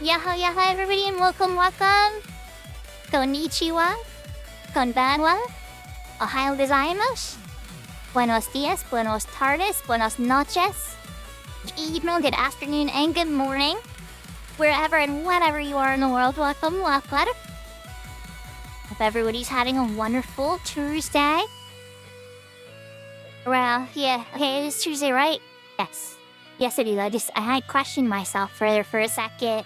Yaho yaho everybody and welcome. Konnichiwa. Konbanwa. Ohayo gozaimasu. Buenos dias, buenos tardes, buenos noches. Good evening, good afternoon, and good morning. Wherever and whenever you are in the world, welcome. Hope everybody's having a wonderful Tuesday. Well, yeah, okay, it's Tuesday, right? Yes. Yes, it is. I had questioned myself for a second.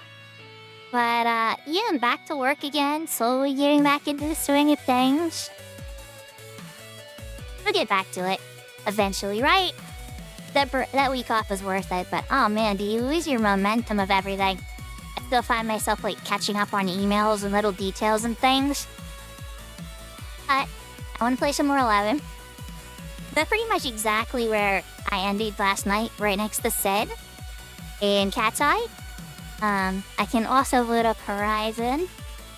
But, yeah, I'm back to work again, slowly getting back into the swing of things. We'll get back to it eventually, right? That week off was worth it, but oh man, do you lose your momentum of everything? I still find myself, like, catching up on emails and little details and things. But I want to play some more 11. That's pretty much exactly where I ended last night, right next to Sid in Cat's Eye. I can also load up Horizon. And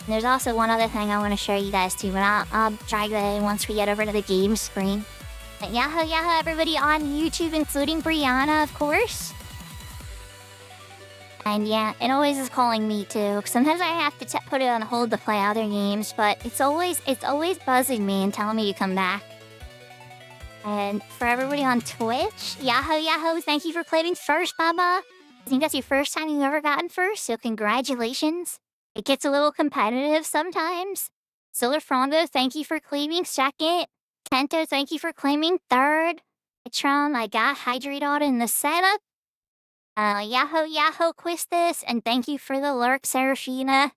there's also one other thing I want to show you guys too, but I'll try that once we get over to the game screen. But yaho everybody on YouTube, including Brianna, of course. And yeah, it always is calling me too. Sometimes I have to put it on hold to play other games, but it's always buzzing me and telling me to come back. And for everybody on Twitch, yaho, thank you for claiming first, Baba. I think that's your first time you've ever gotten first, so congratulations. It gets a little competitive sometimes. Solar Frongo, thank you for claiming second. Kento, thank you for claiming third. Itron, I got Hydrate in the setup. Yaho Quistis, and thank you for the lurk, Serafina.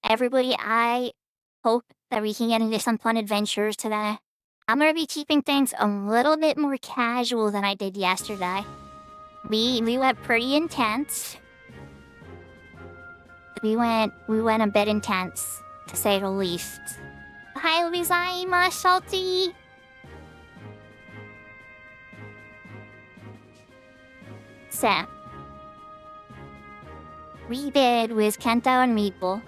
Everybody, I hope that we can get into some fun adventures today. I'm gonna be keeping things a little bit more casual than I did yesterday. We went pretty intense. We went a bit intense, to say the least. Ohayou gozaimasu, Salty. So, we did with Kento and Meeple.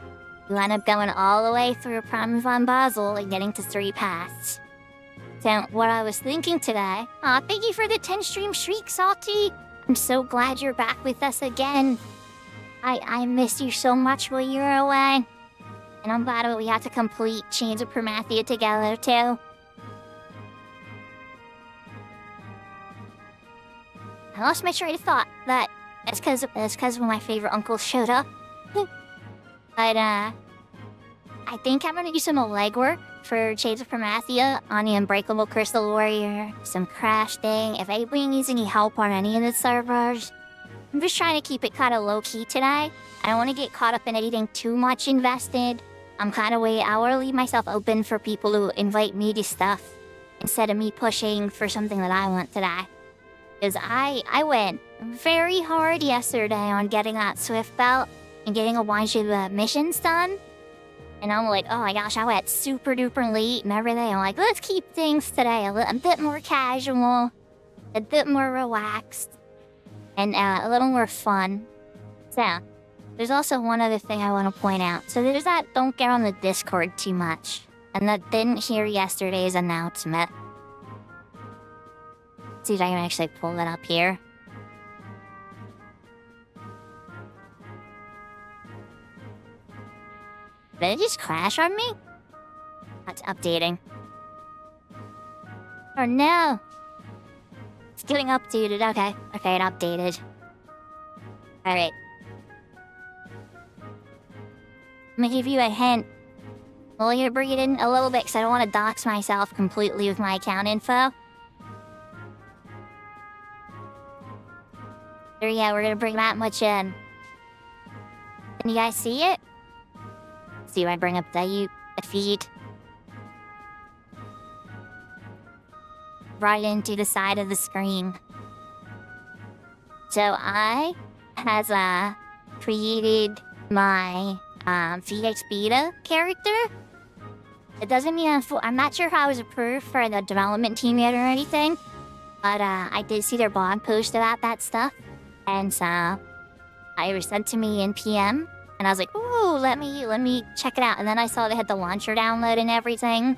You end up going all the way through Prime von Basel and getting to 3 paths. So, what I was thinking today... Aw, thank you for the 10-stream streak, Salty! I'm so glad you're back with us again. I missed you so much while you were away. And I'm glad we had to complete Chains of Promathia together, too. I lost my train of thought, but it's because when my favorite uncle showed up. But, I think I'm gonna do some legwork for Chains of Promathia on the Unbreakable Crystal Warrior, some crafting, if anybody needs any help on any of the servers. I'm just trying to keep it kind of low-key today. I don't want to get caught up in anything too much invested. I want to leave myself open for people to invite me to stuff instead of me pushing for something that I want today. Because I went very hard yesterday on getting that Swift Belt and getting a bunch of missions done. And I'm like, oh my gosh, I went super duper late and everything. I'm like, let's keep things today a bit more casual, a bit more relaxed, and a little more fun. So, there's also one other thing I want to point out. So there's that don't get on the Discord too much. And that didn't hear yesterday's announcement. Let's see if I can actually pull that up here. Did it just crash on me? That's updating. Oh no! It's getting updated, okay. Okay, it updated. Alright. I'm gonna give you a hint. Well, you're breathing a little bit because I don't want to dox myself completely with my account info. So yeah, we're gonna bring that much in. Can you guys see it? See if I bring up the feed. Right into the side of the screen. So I has created my Felix Beta character. It doesn't mean I'm not sure how I was approved for the development team yet or anything, but I did see their blog post about that stuff, and so it was sent to me in PM, and I was like, ooh, let me check it out. And then I saw they had the launcher download and everything,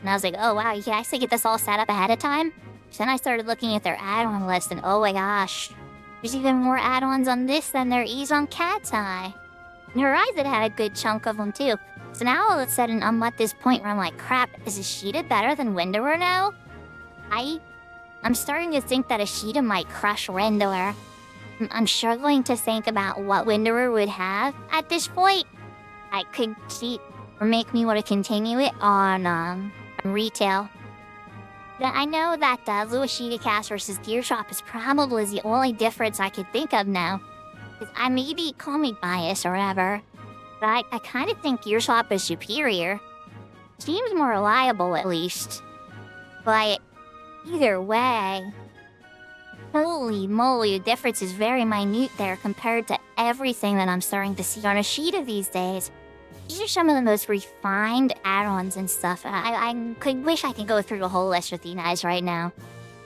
and I was like, oh wow, you can actually get this all set up ahead of time. So then I started looking at their add-on list, and oh my gosh, there's even more add-ons on this than there is on Cat's Eye. And Horizon had a good chunk of them too. So now all of a sudden I'm at this point where I'm like, crap, is Ashita better than Windower now? I'm starting to think that Ashita might crush Windower. I'm struggling to think about what Windower would have at this point. I could cheat or make me want to continue it on retail. But I know that Luashita Cast versus Gearshop is probably the only difference I could think of now. Because I may be comic bias or whatever, but I kind of think Gearshop is superior. Seems more reliable at least. But either way, holy moly, the difference is very minute there compared to everything that I'm starting to see on Ashita these days. These are some of the most refined add-ons and stuff. I could wish I could go through the whole list with you guys right now.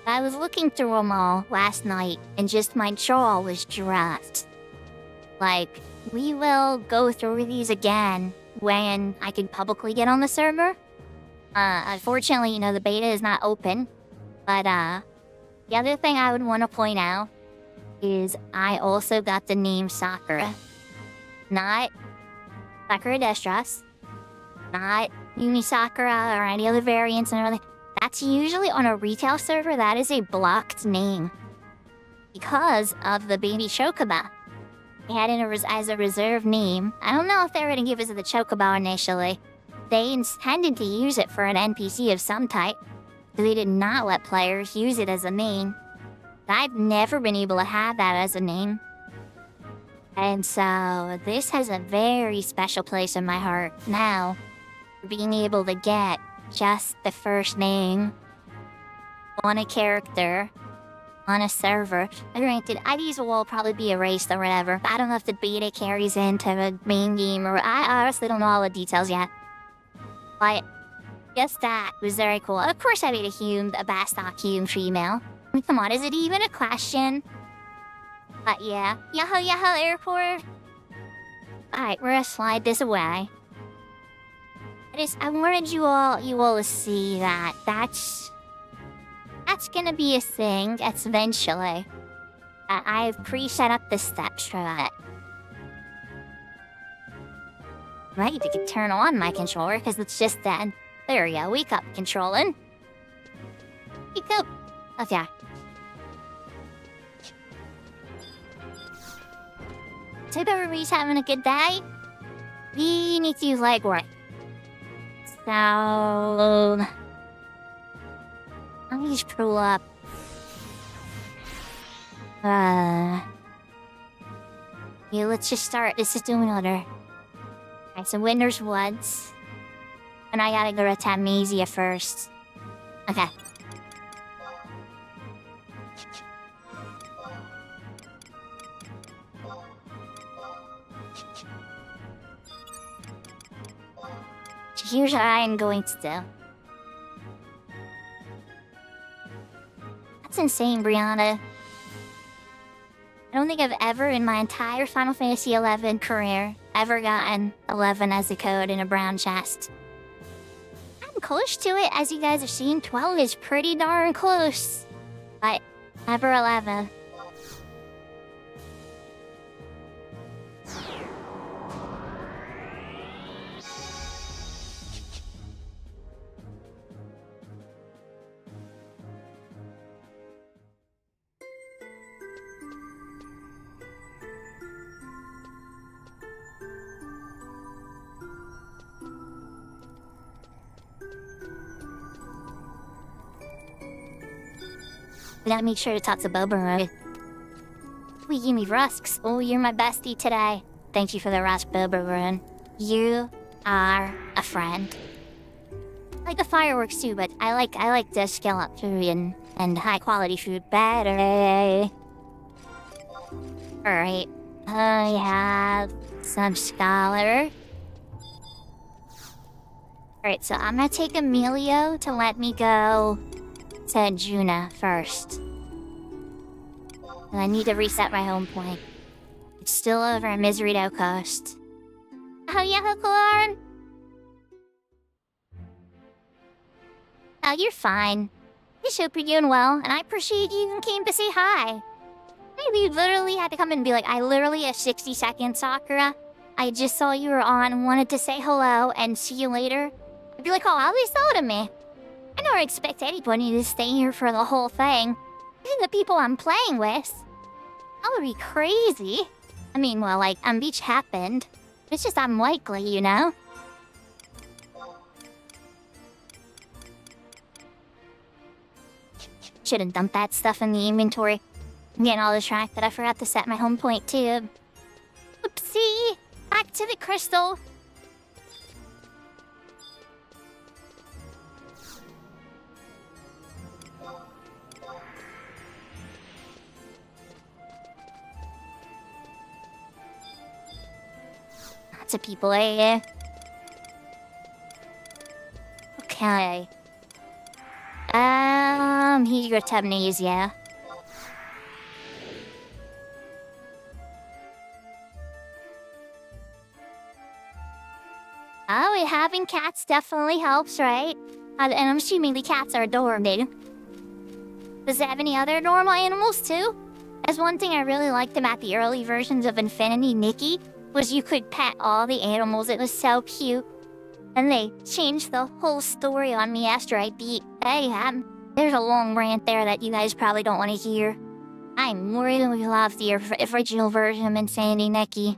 I was looking through them all last night, and just my jaw was dropped. Like, we will go through these again when I can publicly get on the server. Unfortunately, the beta is not open. But, the other thing I would want to point out is I also got the name Sakura. Not Sakura Destros, not Uni Sakura or any other variants and everything. That's usually on a retail server, that is a blocked name. Because of the baby Chocobo. They had it as a reserve name. I don't know if they were going to give us the Chocobo initially. They intended to use it for an NPC of some type. So they did not let players use it as a name. I've never been able to have that as a name. And so, this has a very special place in my heart now. Being able to get just the first name on a character, on a server. Granted, IDs will all probably be erased or whatever. I don't know if the beta carries into the main game, or I honestly don't know all the details yet. But, just that was very cool. Of course I made a Bastock Hume female. I mean, come on, is it even a question? But yeah. Yahoo Airport! Alright, we're gonna slide this away. I wanted you all to see that. That's gonna be a thing. That's eventually. I've pre-set up the steps for that. Right, you can turn on my controller because it's just dead. There we go. Wake up, controlling. Wake up. Okay. So if everybody's having a good day, we need to use legwork. So let me just pull up. Yeah, let's just start. Let's just do another. Alright, so Winter's Woods. And I gotta go to Tamnesia first. Okay. So here's what I am going to do. That's insane, Brianna. I don't think I've ever in my entire Final Fantasy XI career ever gotten 11 as a code in a brown chest. I'm close to it, as you guys have seen. 12 is pretty darn close. But never 11. We gotta make sure to talk to Boba, right? We give me rusks. Oh, you're my bestie today. Thank you for the rusk, Boba Run. You are a friend. I like the fireworks too, but I like the scallop food and high quality food better. Alright. I have some scholar. Alright, so I'm gonna take Emilio to let me go to Juna first. And I need to reset my home point. It's still over at Miserito Coast. Oh yeah, Hucklearn? Oh, you're fine. I just hope you're doing well, and I appreciate you even came to say hi. Maybe you literally had to come and be like, I literally have 60 seconds, Sakura. I just saw you were on and wanted to say hello and see you later. I'd be like, oh, at least thought of me. I don't expect anybody to stay here for the whole thing. Even the people I'm playing with. That would be crazy. I mean, well, like, beach happened. It's just unlikely, you know? Should've dumped that stuff in the inventory. I'm getting all distracted that I forgot to set my home point, too. Oopsie! Back to the crystal. Lots of people, eh? Okay. Here you go, Tamnesia. Oh, having cats definitely helps, right? And I'm assuming the cats are adorable. Does it have any other normal animals, too? As one thing I really liked about the early versions of Infinity Nikki was you could pet all the animals. It was so cute. And they changed the whole story on me after I beat. Hey, there's a long rant there that you guys probably don't want to hear. I really love the original version of Infinity Nikki.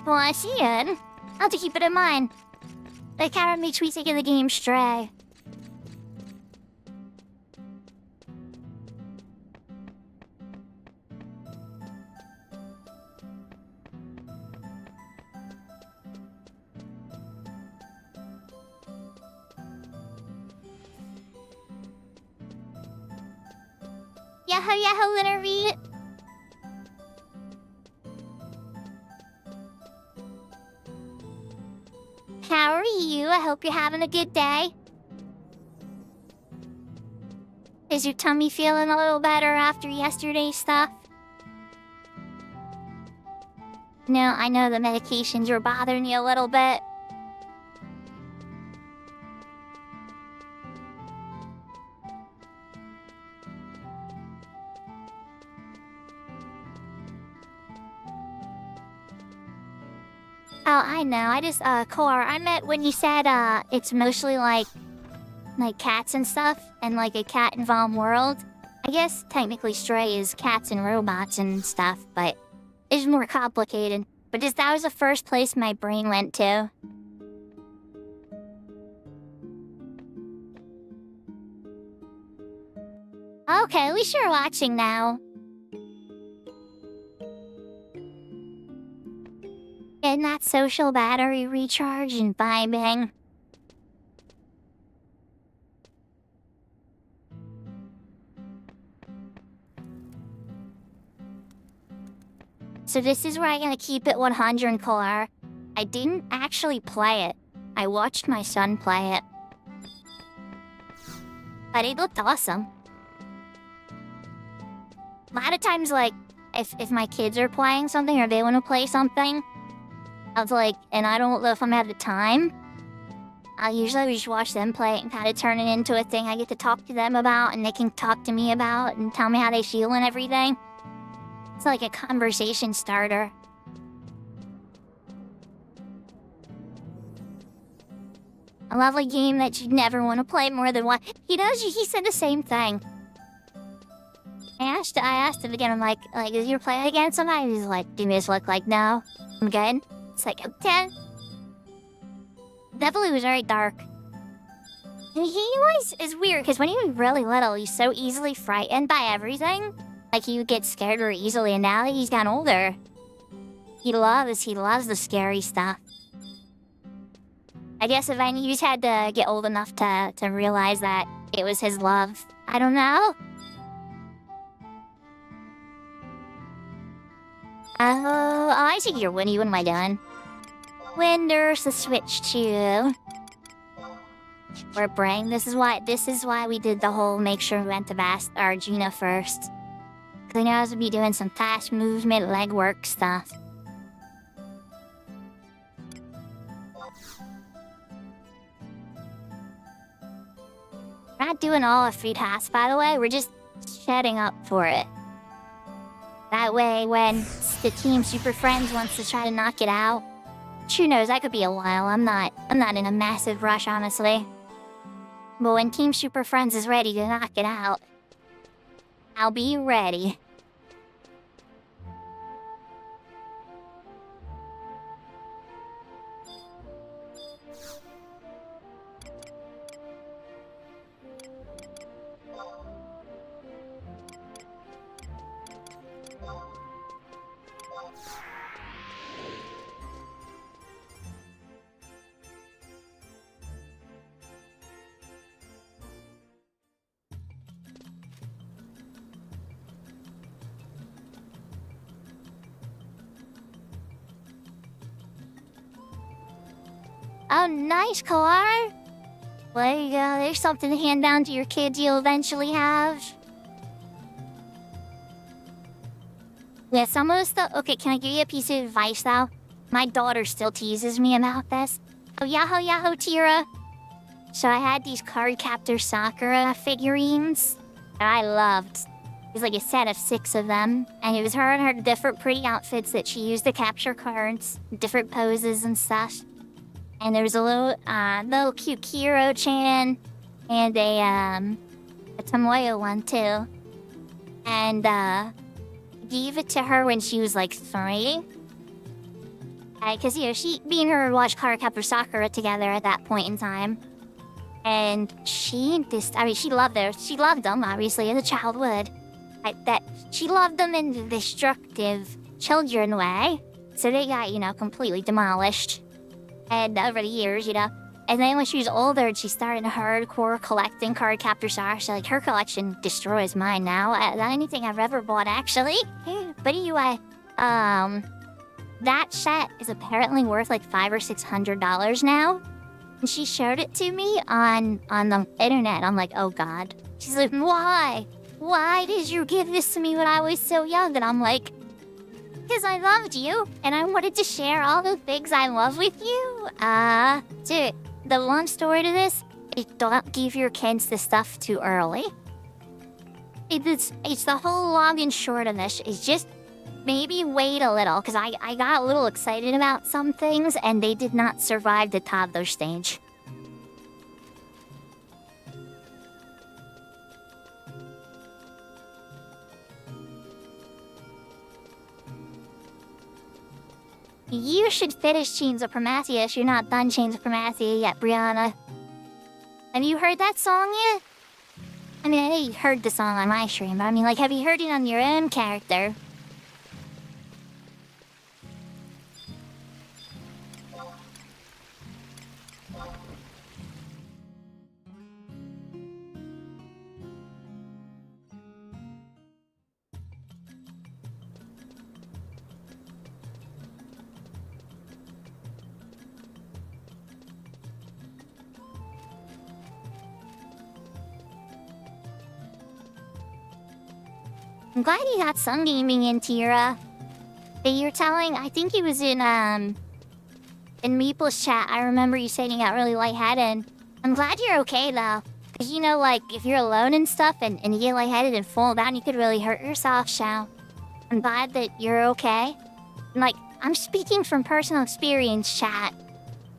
Well, I see it. I'll have to keep it in mind. The cat makes me taking the game stray. Yahoo Yahoo interview. How are you? I hope you're having a good day. Is your tummy feeling a little better after yesterday's stuff? No, I know the medications were bothering you a little bit. Oh, I know. I just, Core, I meant when you said, it's mostly like cats and stuff, and like a cat-involved world. I guess technically Stray is cats and robots and stuff, but it's more complicated. But just that was the first place my brain went to. Okay, at least you're watching now. Getting that social battery recharge and vibing. So this is where I'm gonna keep it 100, Core. I didn't actually play it. I watched my son play it. But it looked awesome. A lot of times, like, if my kids are playing something or they want to play something, I was like, and I don't know if I'm at the time, I'll usually just watch them play it and kind of turn it into a thing I get to talk to them about and they can talk to me about and tell me how they feel and everything. It's like a conversation starter. A lovely game that you'd never want to play more than one. He said the same thing. I asked him again, I'm like, is you playing against somebody? He's like, give me this look, like, no, I'm good. It's like, okay. Definitely was very dark. And it's weird, because when he was really little, he's so easily frightened by everything. Like, he would get scared very easily, and now that he's gotten older, he loves the scary stuff. I guess if you just had to get old enough to realize that it was his love. I don't know. Oh, I see you're Winnie. What am I doing? When there's the switch to our brain. This is why we did the whole make sure we went to Arjuna first. Cause I know I was gonna be doing some fast movement, legwork stuff. We're not doing all of free tasks, by the way. We're just setting up for it. That way, when the Team Super Friends wants to try to knock it out, who knows, that could be a while. I'm not in a massive rush, honestly. But when Team Super Friends is ready to knock it out, I'll be ready. Oh, nice, Kalar. Well, there you go. There's something to hand down to your kids you'll eventually have. Yeah, some of the stuff... Okay, can I give you a piece of advice, though? My daughter still teases me about this. Oh, Yahoo, Tira. So I had these card captor Sakura figurines that I loved. It was like a set of 6 of them. And it was her and her different pretty outfits that she used to capture cards. Different poses and stuff. And there was a little cute Kiro-chan and a Tomoyo one too. And gave it to her when she was like 3. Because me and her watched Cardcaptor Sakura together at that point in time. And she loved them. She loved them, obviously, as a child would. She loved them in the destructive children way. So they got, completely demolished. And over the years, And then when she was older, she started hardcore collecting card captors. Like, her collection destroys mine now. Anything I've ever bought, actually. But anyway, that set is apparently worth like $500 or $600 now. And she showed it to me on the internet. I'm like, oh God. She's like, why? Why did you give this to me when I was so young? And I'm like, because I loved you, and I wanted to share all the things I love with you. Dude, the long story to this is don't give your kids this stuff too early. It's the whole long and short of this. It's just maybe wait a little, because I got a little excited about some things, and they did not survive the toddler stage. You should finish Chains of Prometheus. You're not done Chains of Prometheus yet, Brianna. Have you heard that song yet? I mean, I know you heard the song on my stream, but I mean, like, have you heard it on your own character? I'm glad you got some gaming in, Tira. But you're telling, I think he was in Meeple's chat. I remember you saying you got really lightheaded. I'm glad you're okay, though. Because, you know, like, if you're alone and stuff and you get lightheaded and fall down, you could really hurt yourself, Shao. I'm glad that you're okay. And, like, I'm speaking from personal experience, chat.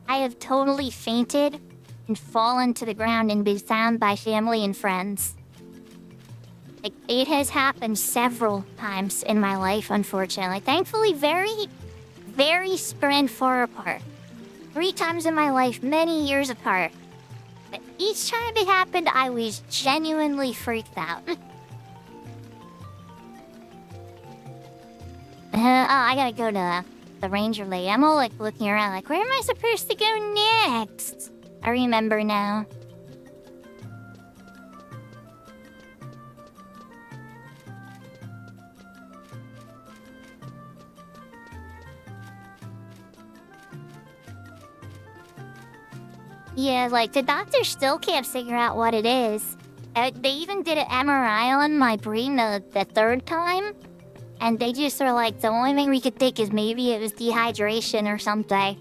I have totally fainted and fallen to the ground and been found by family and friends. Like, it has happened several times in my life, unfortunately. Thankfully, very, very spread and far apart. 3 times in my life, many years apart. But each time it happened, I was genuinely freaked out. I gotta go to the ranger lady. I'm all, like, looking around, like, where am I supposed to go next? I remember now. Yeah, like, the doctor still can't figure out what it is. They even did an MRI on my brain the 3rd time. And they just were like, the only thing we could think is maybe it was dehydration or something.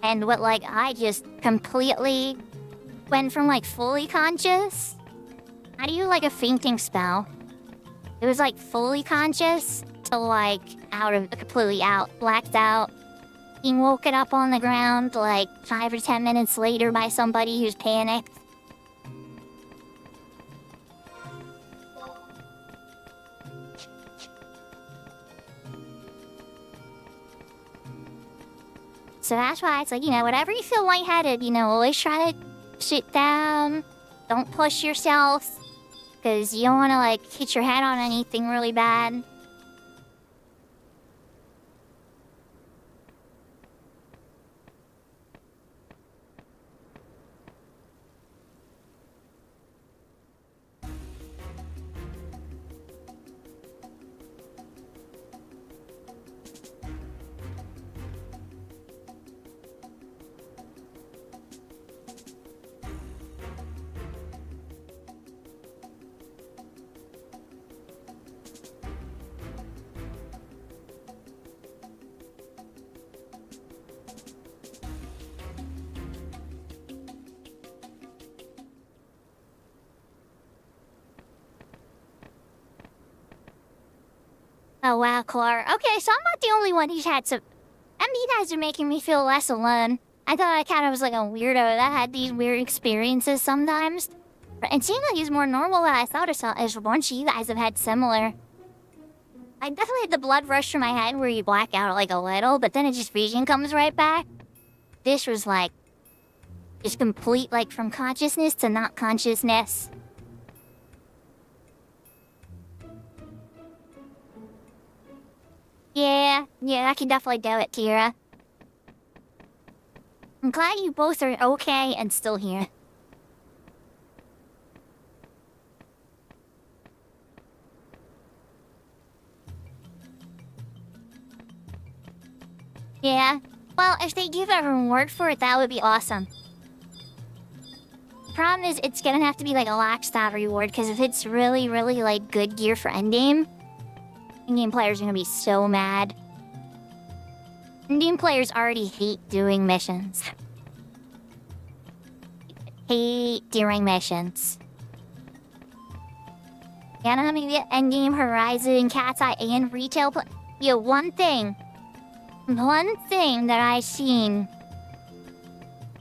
And what, like, I just completely went from, like, fully conscious. How do you, like, a fainting spell? It was, like, fully conscious to, like, completely out, blacked out. Being woken up on the ground, like, 5 or 10 minutes later by somebody who's panicked. So that's why it's like, you know, whenever you feel lightheaded, you know, always try to sit down. Don't push yourself. Because you don't want to, like, hit your head on anything really bad. Oh, wow, Clark. Okay, so I'm not the only one who's had some... I mean, you guys are making me feel less alone. I thought I kind of was like a weirdo that had these weird experiences sometimes. It seemed like it was more normal than I thought. As a bunch of you guys have had similar. I definitely had the blood rush through my head where you black out like a little, but then it just vision comes right back. This was like... just complete, like, from consciousness to not consciousness. Yeah, I can definitely do it, Tira. I'm glad you both are okay and still here. Yeah, well, if they give a reward for it, that would be awesome. Problem is, it's gonna have to be like a lock stat reward, because if it's really, really like good gear for endgame players are gonna be so mad. Endgame players already hate doing missions. Hate doing missions. And I'm gonna get endgame, Horizon, Cat's Eye, and retail play. Yo, one thing that I've seen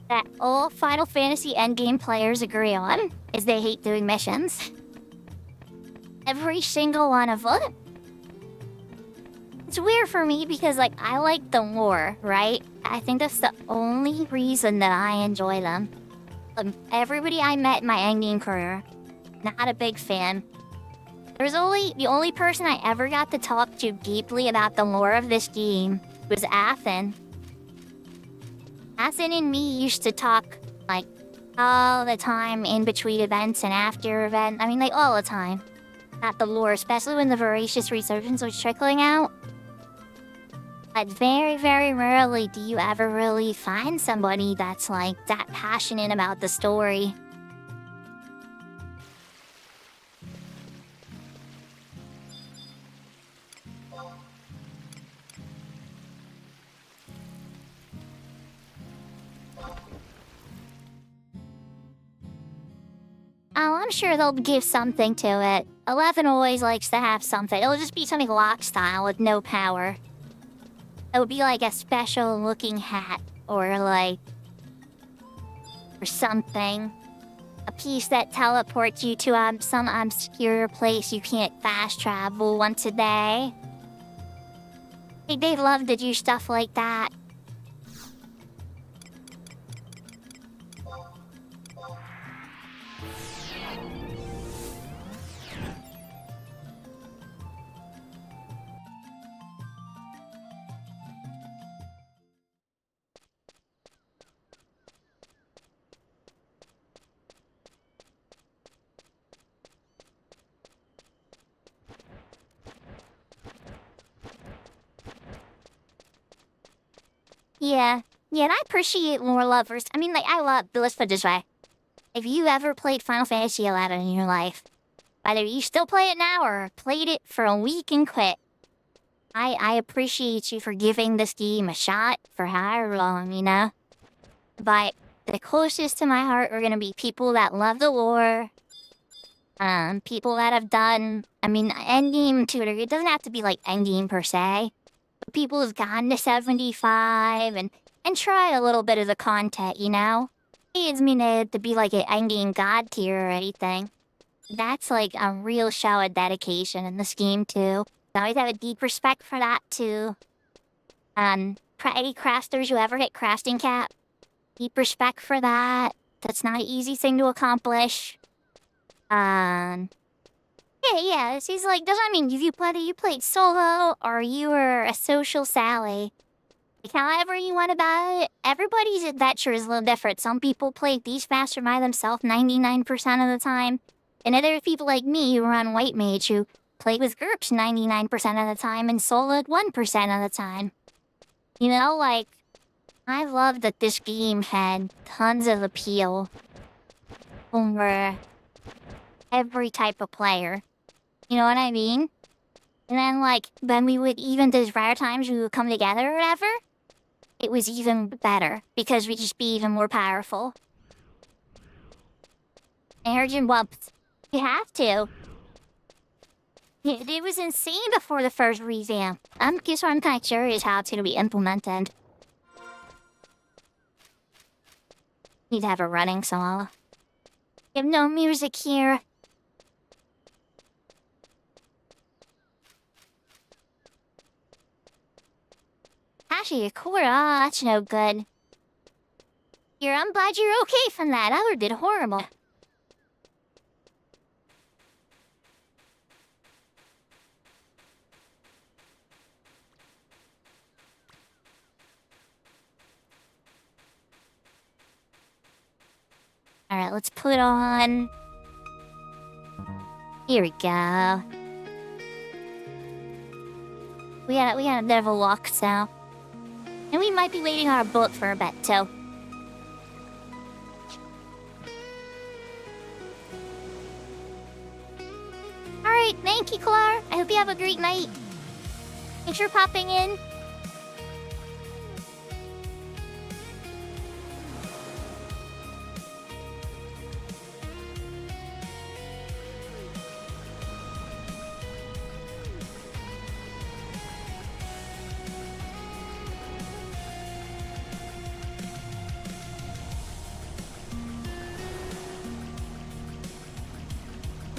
that all Final Fantasy endgame players agree on is they hate doing missions. Every single one of them. It's weird for me because, like, I like the lore, right? I think that's the only reason that I enjoy them. Everybody I met in my endgame career, not a big fan. The only person I ever got to talk to deeply about the lore of this game was Athen. Athen and me used to talk, like, all the time in between events and after events. I mean, like, all the time. About the lore, especially when the Voracious Resurgence was trickling out. But very, very rarely do you ever really find somebody that's, like, that passionate about the story. Oh, I'm sure they'll give something to it. 11 always likes to have something. It'll just be something lock style with no power. It would be like a special looking hat or like... or something. A piece that teleports you to some obscure place you can't fast travel once a day. They'd love to do stuff like that. Yeah, and I appreciate lore lovers. I mean, like, let's put it this way. If you ever played Final Fantasy XI in your life, whether you still play it now or played it for a week and quit, I appreciate you for giving this game a shot for however long, you know? But the closest to my heart are gonna be people that love the lore, people that have done, I mean, endgame tutor, it doesn't have to be like endgame per se. People who've gotten to 75 and tried a little bit of the content, you know? It doesn't mean it to be like an endgame god tier or anything. That's like a real show of dedication in this game too. I always have a deep respect for that too. Any crafters who ever hit crafting cap, deep respect for that. That's not an easy thing to accomplish. Yeah, she's like, doesn't mean you played solo or you were a social Sally. Like, however you want about it, everybody's adventure is a little different. Some people play these faster by themselves 99% of the time. And other people like me who run White Mage who play with groups 99% of the time and soloed 1% of the time. You know, like, I love that this game had tons of appeal for every type of player. You know what I mean? And then, like, when we would, even those rare times we would come together or whatever, it was even better, because we'd just be even more powerful. Energy whoops. You have to. It was insane before the first revamp. Guess what I'm kind of curious how it's going to be implemented. Need to have a running song. You have no music here. Actually, Sakura, that's no good. I'm glad you're okay from that. I would've been horrible. Alright, let's put on... Here we go. We got a bit of a walk, so... And we might be waiting on our boat for a bit, too. Alright, thank you, Clar. I hope you have a great night. Thanks for popping in.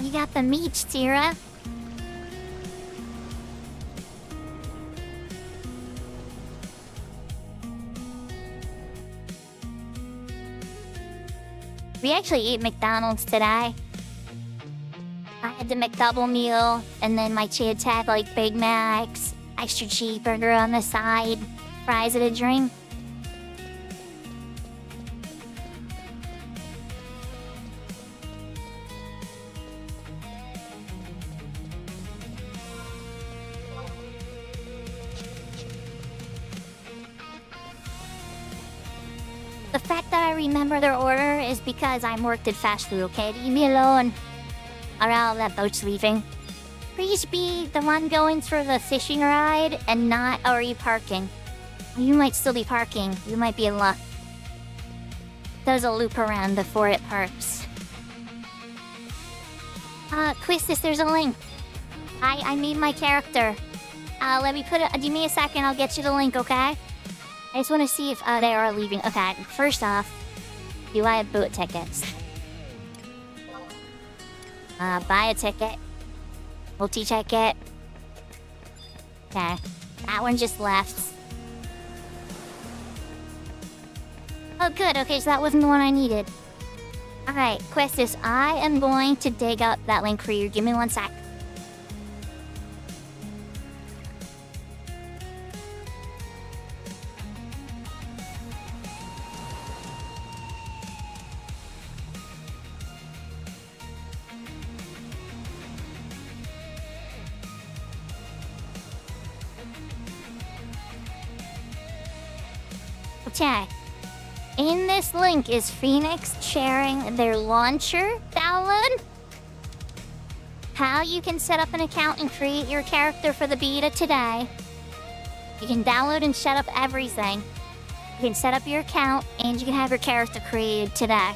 You got the meat, Tira. We actually ate McDonald's today. I had the McDouble meal, and then my kids had like Big Macs, extra cheeseburger on the side, fries and a drink. The fact that I remember their order is because I'm worked at fast food, okay? Leave me alone. Alright, that boat's leaving. Please be the one going for the fishing ride and not already parking. You might still be parking. You might be in luck. Does a loop around before it parks. Quistis, there's a link. I made my character. Let me put it... Give me a second, I'll get you the link, okay? I just want to see if they are leaving. Okay, first off, do I have boat tickets? Buy a ticket. Multi-ticket. Okay, that one just left. Oh, good. Okay, so that wasn't the one I needed. Alright, Questus, I am going to dig up that link for you. Give me 1 sec. Okay. In this link is Phoenix sharing their launcher download. How you can set up an account and create your character for the beta today. You can download and set up everything. You can set up your account and you can have your character created today.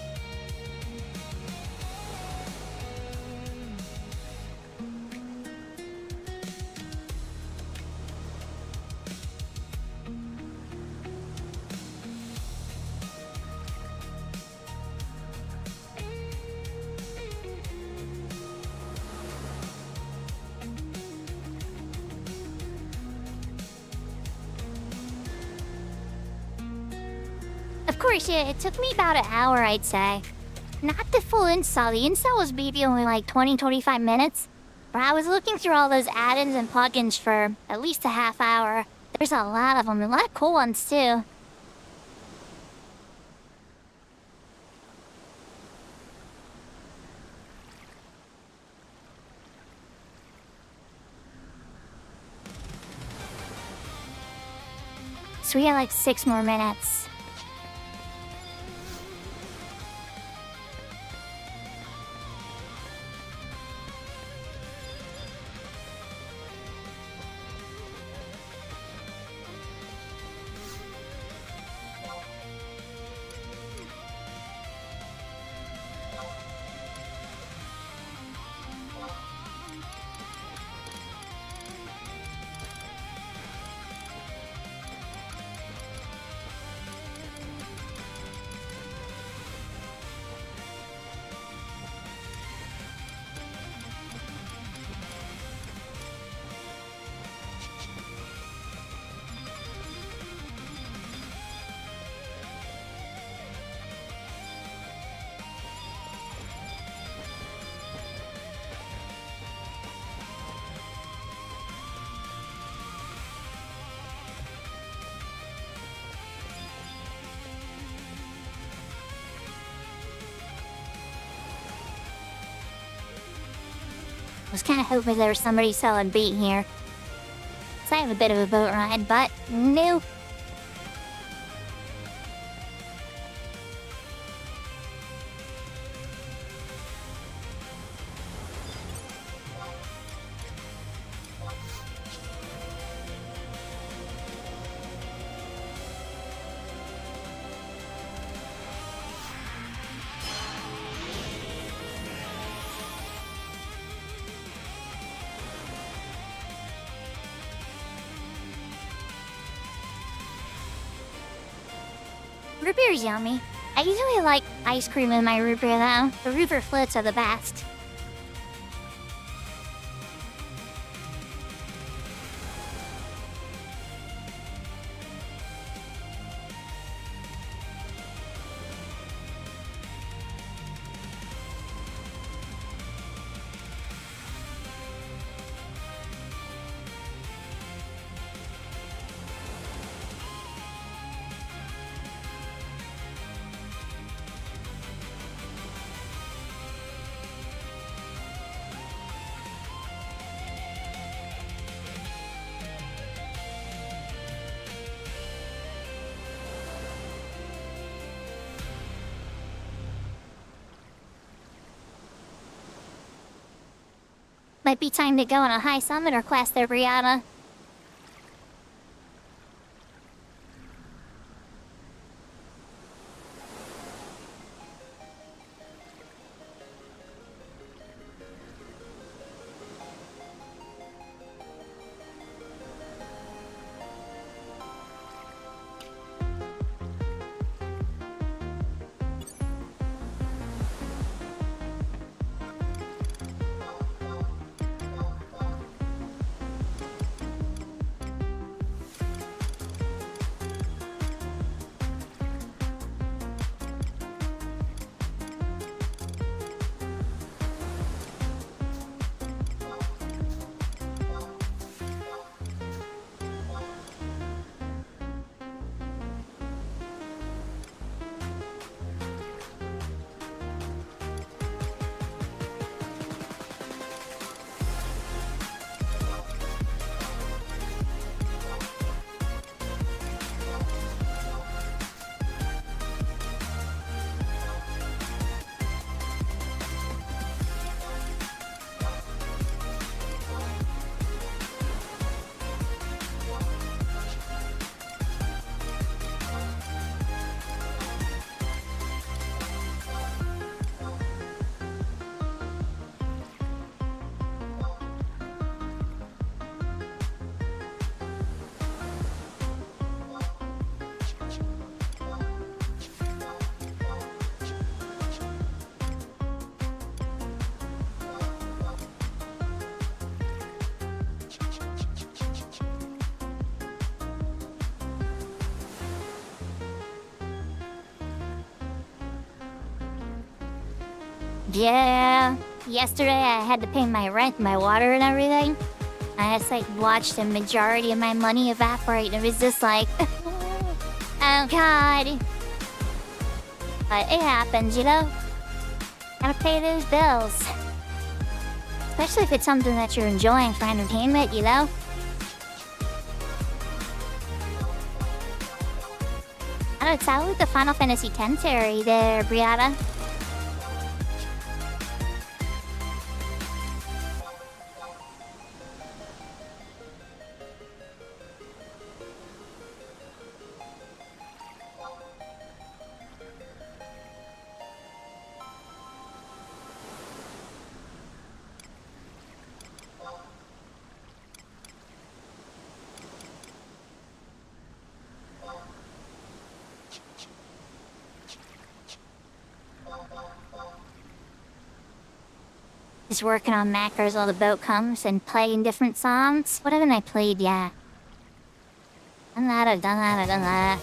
Of course, yeah, it took me about an hour, I'd say. Not the full install. The install was maybe only like 20-25 minutes. But I was looking through all those add-ins and plugins for at least a half hour. There's a lot of them, a lot of cool ones too. So we got like 6 more minutes. Was kind of hoping there was somebody selling bait here. So I have a bit of a boat ride, but nope. Root beer's yummy. I usually like ice cream in my root beer though. The root beer floats are the best. Might be time to go on a high summit or quest there, Brianna. Yeah, yesterday I had to pay my rent, my water and everything. I just watched the majority of my money evaporate and it was just like, oh god. But it happens, you know? Gotta pay those bills. Especially if it's something that you're enjoying for entertainment, you know? I don't know, it's out with the Final Fantasy X series there, Brianna. Just working on macros while the boat comes and playing different songs. What haven't I played yet? Done that, I've done that, I've done that.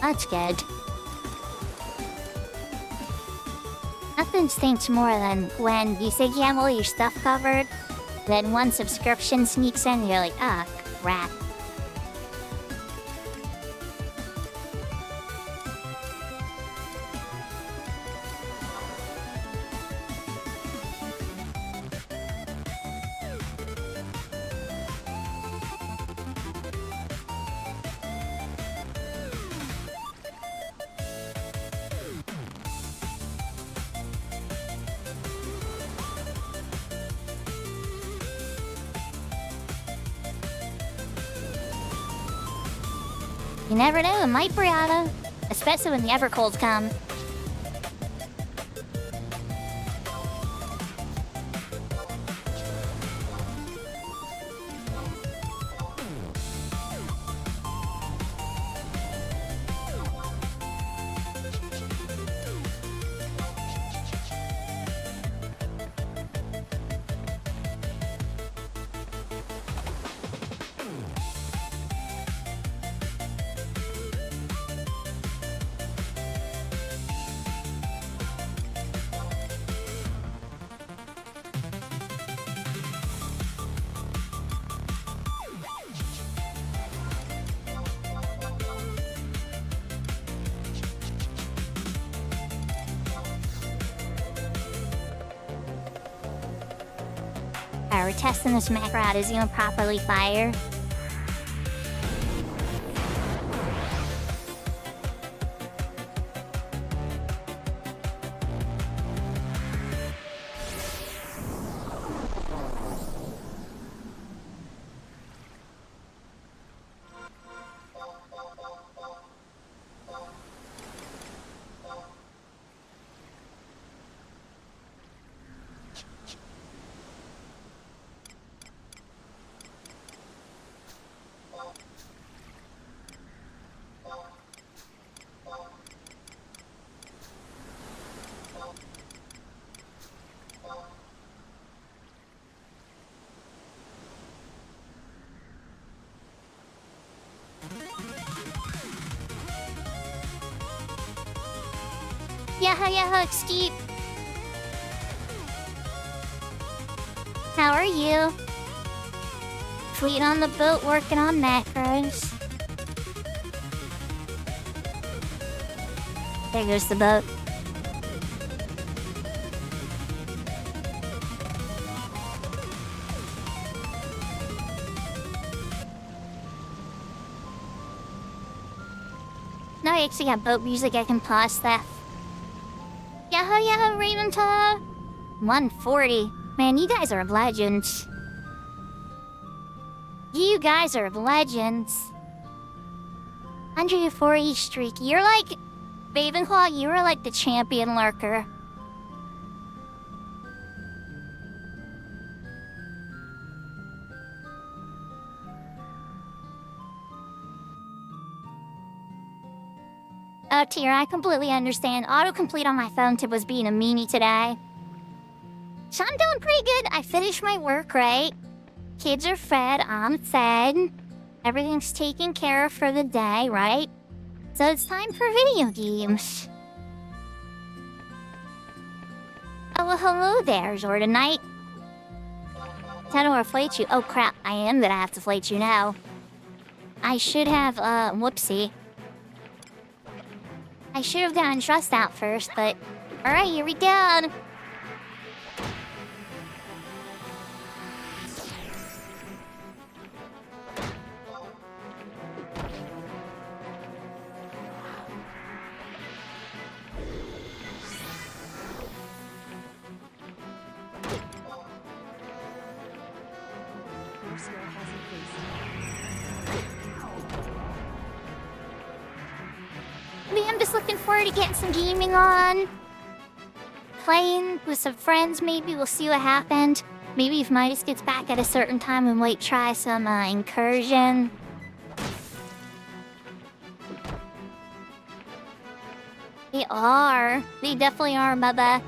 That's good. Nothing stinks more than when you think you have all your stuff covered, then one subscription sneaks in and you're like, ah, crap. You never know, it might Brianna. Especially when the Evercolds come. We're testing this macro out. Is it gonna properly fire? Yeah, Skeet. How are you? Fleet on the boat working on macros. There goes the boat. Now I actually got boat music, I can pause that. Yeah, Raymond. 140. Man, you guys are legends. You guys are legends. 140 streak. You're like... Ravenclaw, you were like the champion lurker. Oh, Tira, I completely understand. Autocomplete on my phone tip was being a meanie today. So I'm doing pretty good. I finished my work, right? Kids are fed, I'm fed. Everything's taken care of for the day, right? So it's time for video games. Oh, well, hello there, Zordonite. Time to inflate you. Oh, crap. I am gonna have to inflate you now. I should have, whoopsie. I should have gotten trust out first, but... Alright, here we go! I'm just looking forward to getting some gaming on. Playing with some friends, maybe. We'll see what happened. Maybe if Midas gets back at a certain time, we might try some incursion. They are. They definitely are, Bubba.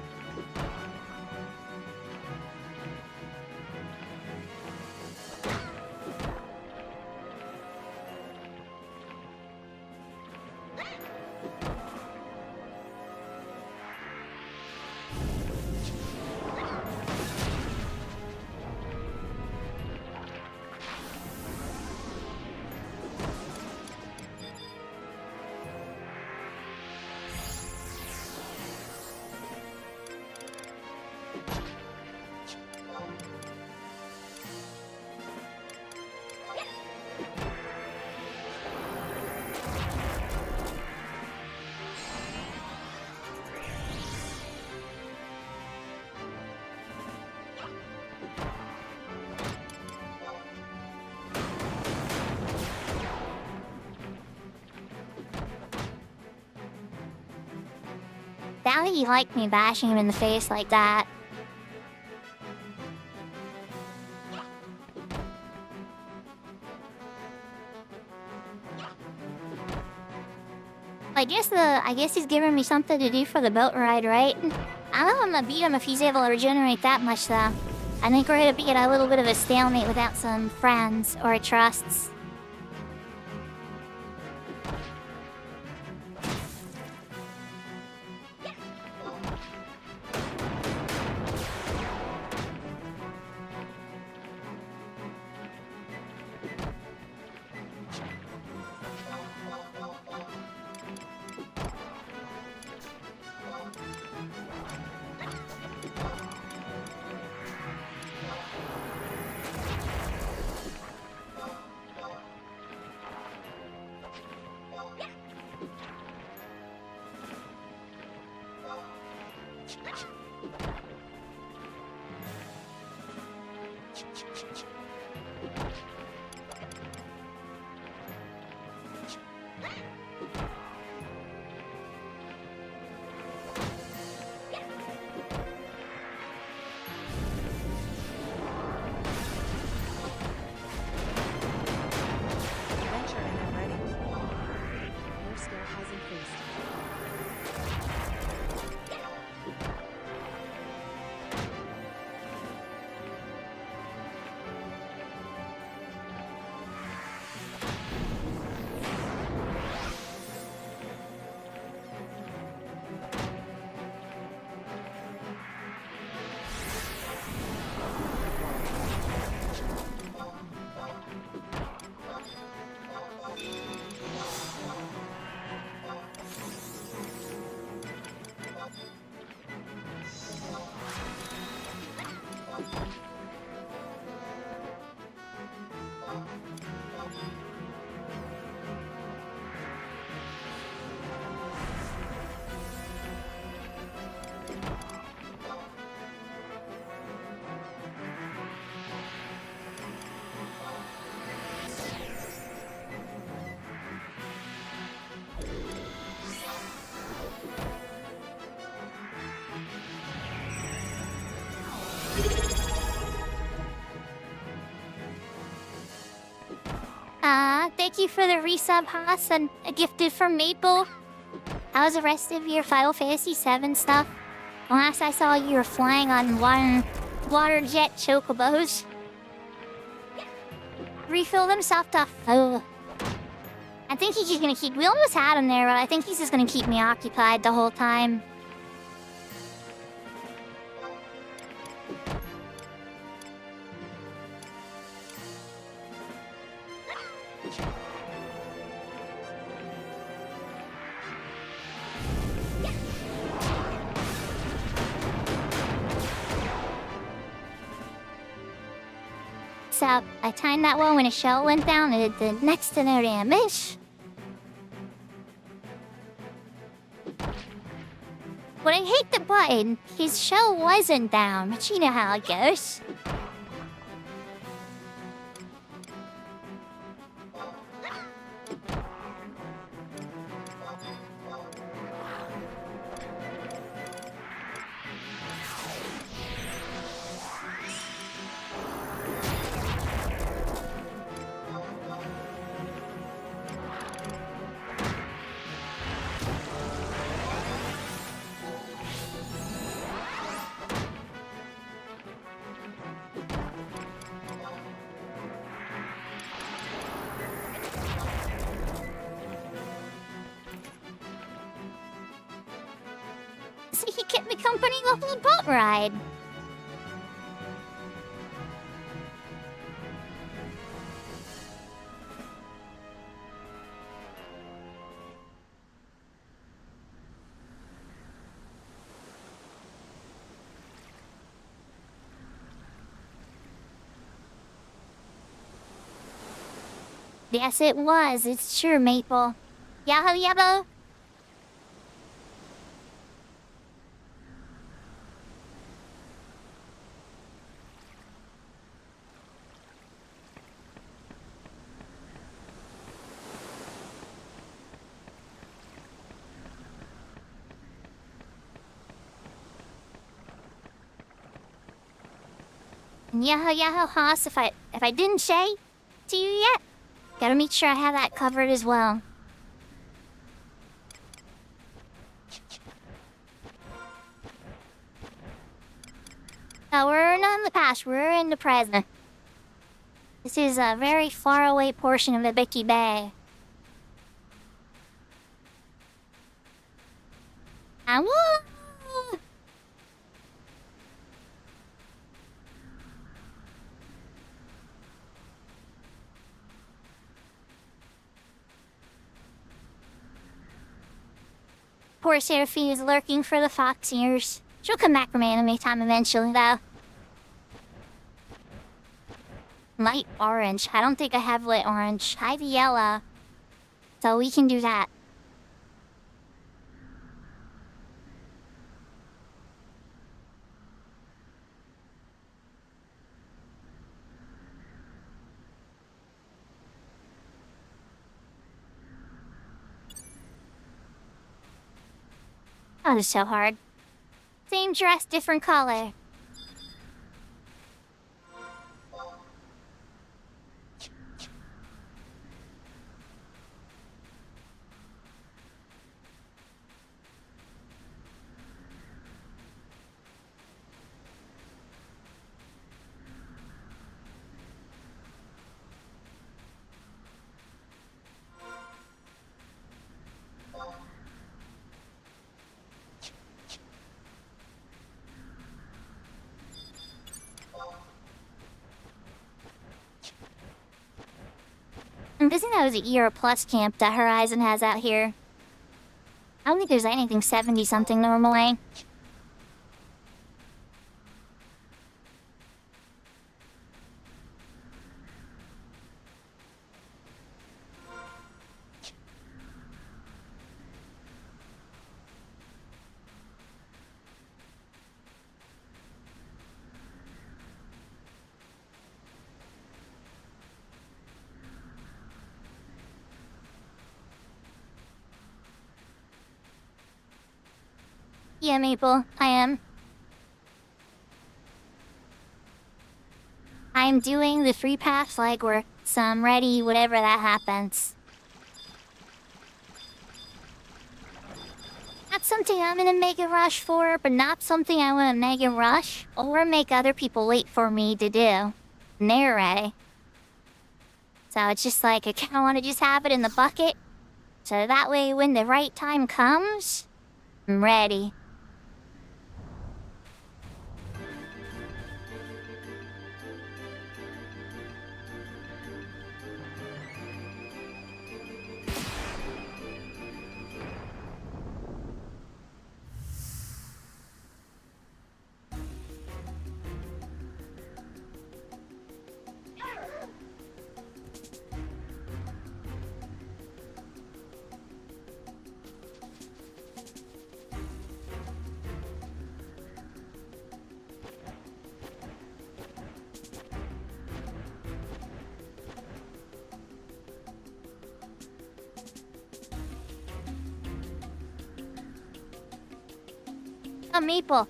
Doubt he liked me bashing him in the face like that. I guess he's giving me something to do for the boat ride, right? I don't know if I'm gonna beat him if he's able to regenerate that much, though. I think we're gonna be at a little bit of a stalemate without some friends or trusts. Thank you for the resub, Haas, and a gifted from Maple. How's the rest of your Final Fantasy VII stuff? Last I saw you were flying on water jet chocobos. Refill them soft off. Oh. I think he's just gonna keep... We almost had him there, but I think he's just gonna keep me occupied the whole time. So, I timed that one when a shell went down and it did next to no damage. But I hate the button. His shell wasn't down, but you know how it goes. So he kept me company the whole boat ride. Yes, it was. It's true, Maple. Yahoo, yabbo. Yahoo Haas if I didn't say to you yet, gotta make sure I have that covered as well. Now we're not in the past, we're in the present. This is a very far away portion of Ibiki Bay. And woo! Poor Seraphine is lurking for the fox ears. She'll come back from anime time eventually, though. Light orange. I don't think I have light orange. I have yellow. So we can do that. Oh, this is so hard. Same dress, different color. I'm guessing that was a year plus camp that Horizon has out here. I don't think there's anything 70-something normally. Yeah, Maple, I am. I'm doing the free pass legwork, so I'm ready whatever that happens. Not something I'm in a mega rush for, but not something I want to mega rush or make other people wait for me to do. And they're ready. So it's just like I kind of want to just have it in the bucket, so that way when the right time comes, I'm ready. Oh, Maple.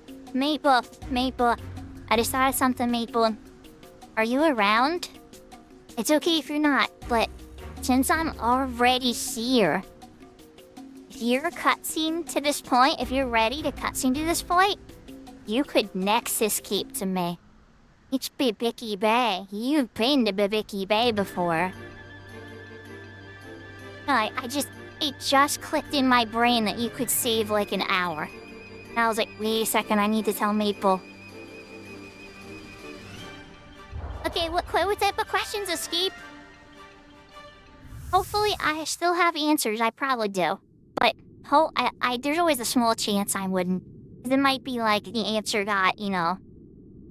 I just thought of something, Maple. Are you around? It's okay if you're not, but since I'm already here, if you're cutscene to this point, if you're ready to cutscene to this point, you could Nexus keep to me. It's Bibiki Bay. You've been to Bibiki Bay before. It just clicked in my brain that you could save like an hour. And I was like, wait a second, I need to tell Maple. Okay, what type of questions, Escape? Hopefully I still have answers, I probably do. But, there's always a small chance I wouldn't. It might be like the answer got,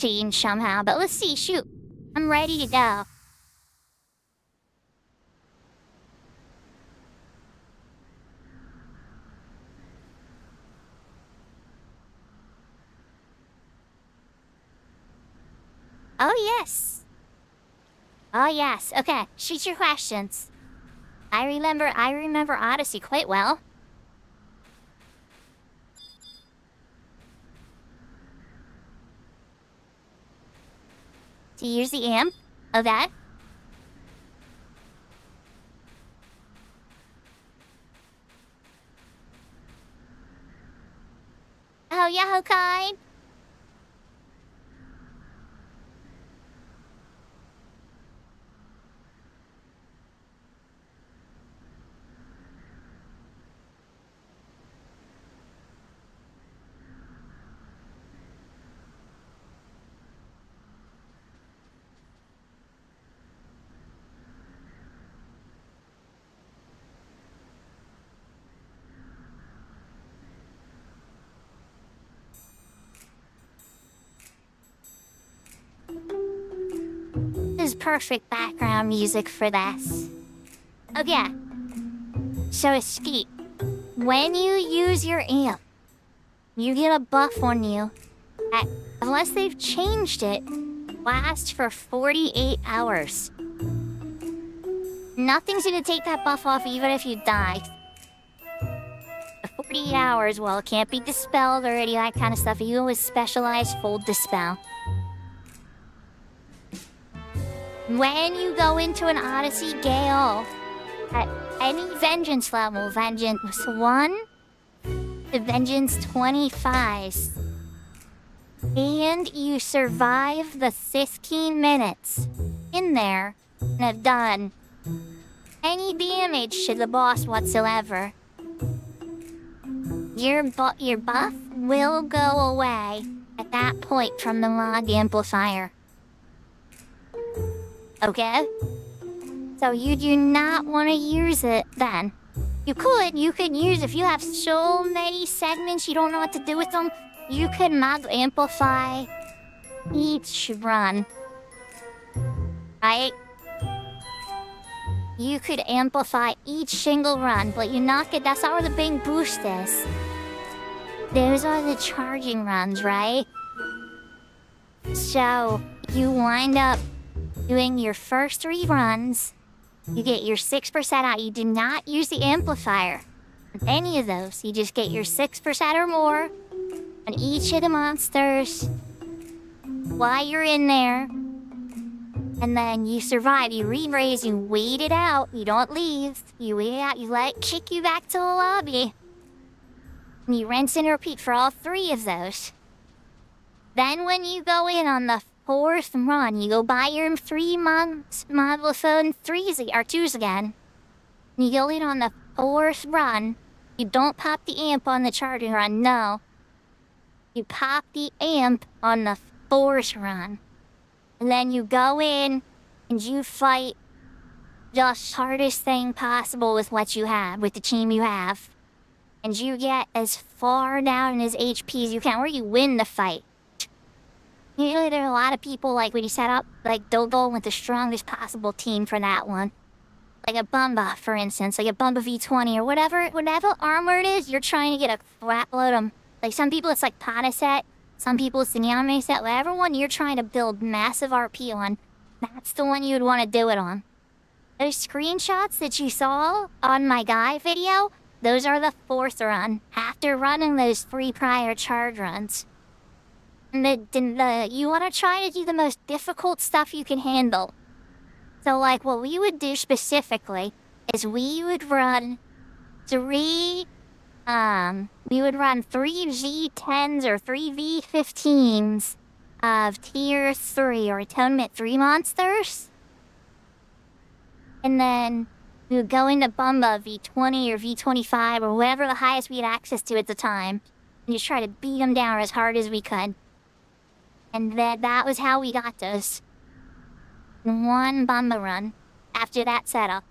changed somehow. But let's see, shoot. I'm ready to go. Oh yes. Okay, shoot your questions. I remember Odyssey quite well. to use the amp of that. Oh, yeah, okay. This is perfect background music for this. Okay. So, Skeet, when you use your amp, you get a buff on you that, unless they've changed it, lasts for 48 hours. Nothing's gonna take that buff off even if you die. For 48 hours, well, it can't be dispelled or any of that kind of stuff. You always specialize full dispel. When you go into an Odyssey Gale, at any Vengeance level, Vengeance 1 to Vengeance 25, and you survive the 15 minutes in there and have done any damage to the boss whatsoever, your buff will go away at that point from the log amplifier. Okay? So you do not want to use it then. You could use, if you have so many segments you don't know what to do with them, you could mod amplify each run. Right? You could amplify each single run, but that's not where the big boost is. Those are the charging runs, right? So you wind up doing your first 3 runs, you get your 6% out. You do not use the amplifier on any of those. You just get your 6% or more on each of the monsters while you're in there. And then you survive. You re-raise, you wait it out. You don't leave. You wait it out. You let it kick you back to the lobby. And you rinse and repeat for all 3 of those. Then when you go in on the 4th run, you go buy your 3 months model phone 3s or 2s again. You go in on the 4th run. You don't pop the amp on the charging run, no. You pop the amp on the 4th run. And then you go in and you fight the hardest thing possible with what you have, with the team you have. And you get as far down as HP as you can, or you win the fight. Usually there are a lot of people, like, when you set up, like, they'll go with the strongest possible team for that one. Like a Bumba, for instance, like a Bumba V20 or whatever armor it is, you're trying to get a crap load of them. Like, some people it's like Pada set, some people it's the Nyame set, whatever one you're trying to build massive RP on, that's the one you'd want to do it on. Those screenshots that you saw on my guy video, those are the 4th run, after running those 3 prior charge runs. You want to try to do the most difficult stuff you can handle. So, like, what we would do specifically is we would run 3 V10s or 3 V15s of tier 3 or atonement 3 monsters. And then we would go into Bumba V20 or V25 or whatever the highest we had access to at the time. And just try to beat them down as hard as we could. And that was how we got those. In 1 Bumba run after that setup.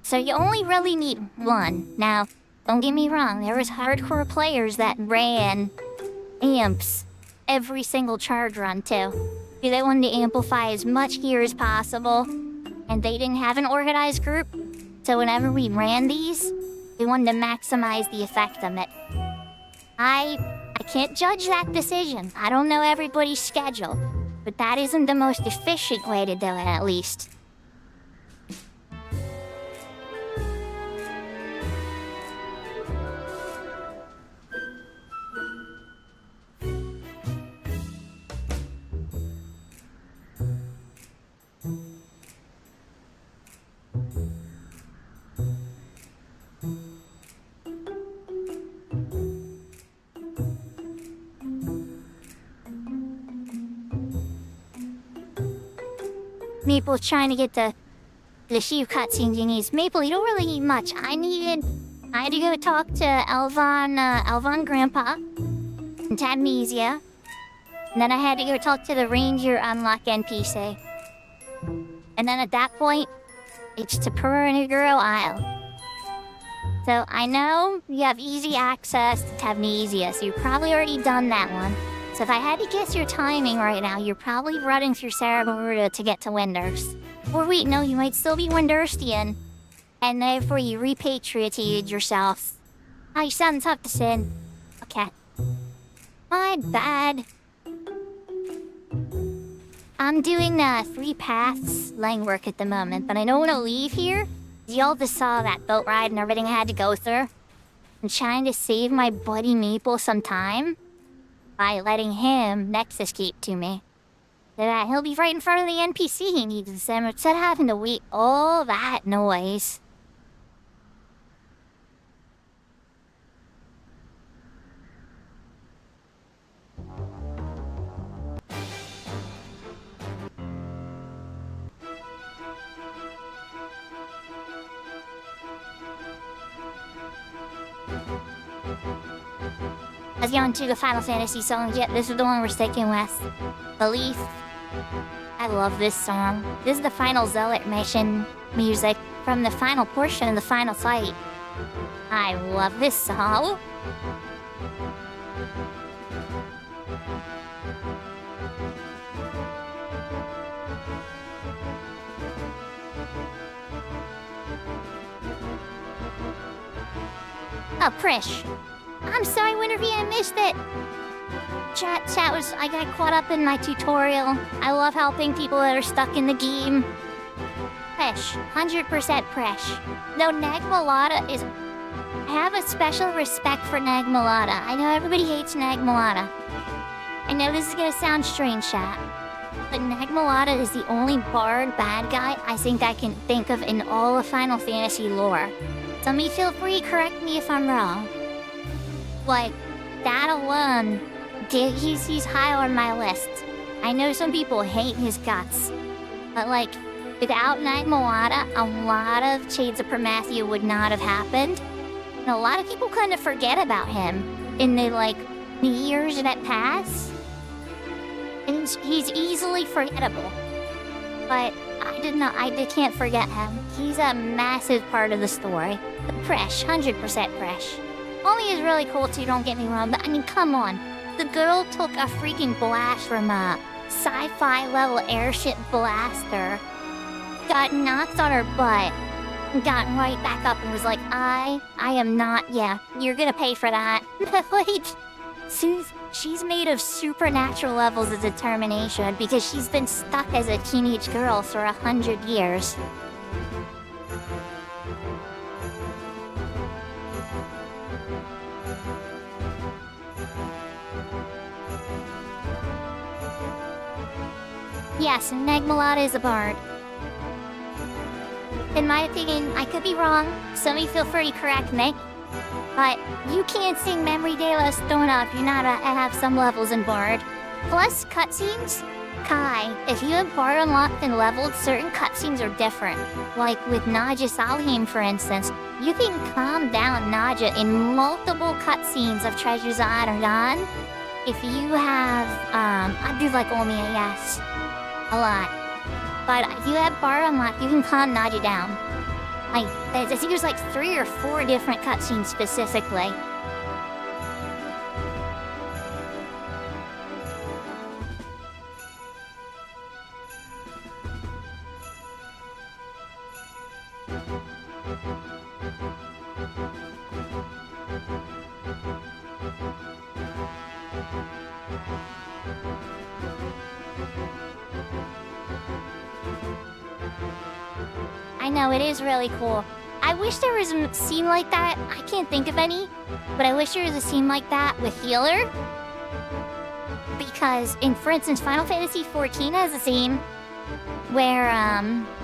So you only really need 1. Now, don't get me wrong, there was hardcore players that ran amps every single charge run too. They wanted to amplify as much gear as possible, and they didn't have an organized group, so whenever we ran these, we wanted to maximize the effect of it. I can't judge that decision. I don't know everybody's schedule, but that isn't the most efficient way to do it, at least. Maple's trying to get the few cutscenes he needs. Maple, you don't really need much. I had to go talk to Elvon Grandpa in Tabnesia. And then I had to go talk to the Ranger unlock NPC. And then at that point, it's to Pereniguro Isle. So I know you have easy access to Tabnesia, so you've probably already done that one. So if I had to guess your timing right now, you're probably running through Sarabaruta to get to Windurst. Or wait, no, you might still be Windurstian. And therefore you repatriated yourself. Oh, you sound tough to sin. Okay. My bad. I'm doing 3 paths laying work at the moment, but I don't want to leave here. Y'all just saw that boat ride and everything I had to go through. I'm trying to save my buddy Maple some time by letting him next escape to me. So that he'll be right in front of the NPC he needs to send instead of having to wait all that noise. As you into the Final Fantasy songs yet, this is the one we're sticking with. Belief. I love this song. This is the final Zealot mission music from the final portion of the final fight. I love this song. Oh, Prish. I'm sorry, Wintervie, I missed it. I got caught up in my tutorial. I love helping people that are stuck in the game. Presh, 100% Presh. No, Nagmalata is... I have a special respect for Nagmalata. I know everybody hates Nagmalata. I know this is gonna sound strange, chat, but Nagmalata is the only bard bad guy I think I can think of in all of Final Fantasy lore. Somebody feel free to correct me if I'm wrong. Like, that alone, he's high on my list. I know some people hate his guts, but like, without Nagmalata, a lot of Shades of Promathia would not have happened. And a lot of people kind of forget about him in the, like, years that pass. And he's easily forgettable. But I can't forget him. He's a massive part of the story. But Presh, 100% Presh. Only is really cool too, don't get me wrong, but I mean, come on. The girl took a freaking blast from a sci-fi level airship blaster, got knocked on her butt, and got right back up and was like, I am not, yeah, you're gonna pay for that. Wait, she's made of supernatural levels of determination because she's been stuck as a teenage girl for 100 years. Yes, Nagmalata is a bard. In my opinion, I could be wrong. Somebody feel free to correct me. But you can't sing Memory de la Stona if you're not have some levels in bard. Plus, cutscenes? Kai, if you have bard unlocked and leveled, certain cutscenes are different. Like with Naja Salheim, for instance, you can calm down Naja in multiple cutscenes of Treasures of Adardan. If you have, I do like Omiya, yes. A lot. But if you have bard unlocked, you can calm Naja down. Like, I think there's like 3 or 4 different cutscenes specifically. I know, it is really cool. I wish there was a scene like that. I can't think of any, but I wish there was a scene like that with Healer. Because, for instance, Final Fantasy XIV has a scene where,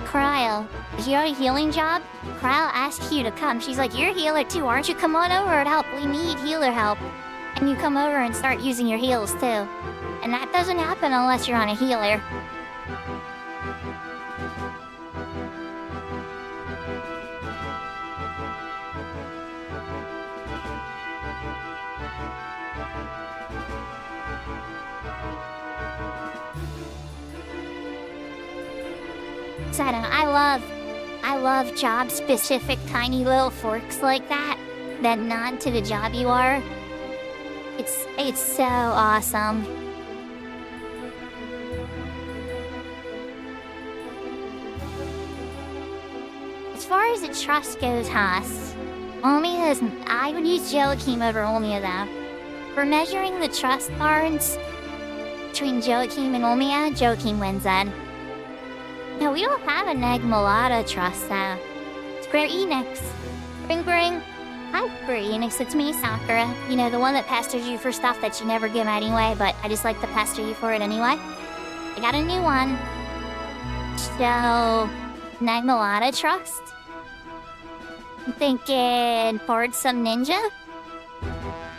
Cryle, if you have a healing job, Cryle asks you to come. She's like, you're a healer too, aren't you? Come on over and help. We need healer help. And you come over and start using your heals too. And that doesn't happen unless you're on a healer. So I don't know, I love job-specific tiny little forks like that nod to the job you are. It's so awesome. As far as the trust goes, Haas, I would use Joachim over Olmia though. For measuring the trust barns between Joachim and Olmia, Joachim wins then. No, we don't have a Nagmalada trust though. Square Enix. Bring bring. Hi, Square Enix, it's me, Sakura. You know, the one that pesters you for stuff that you never give anyway, but I just like to pester you for it anyway. I got a new one. So, Nagmalada trust? I'm thinking Ford some ninja?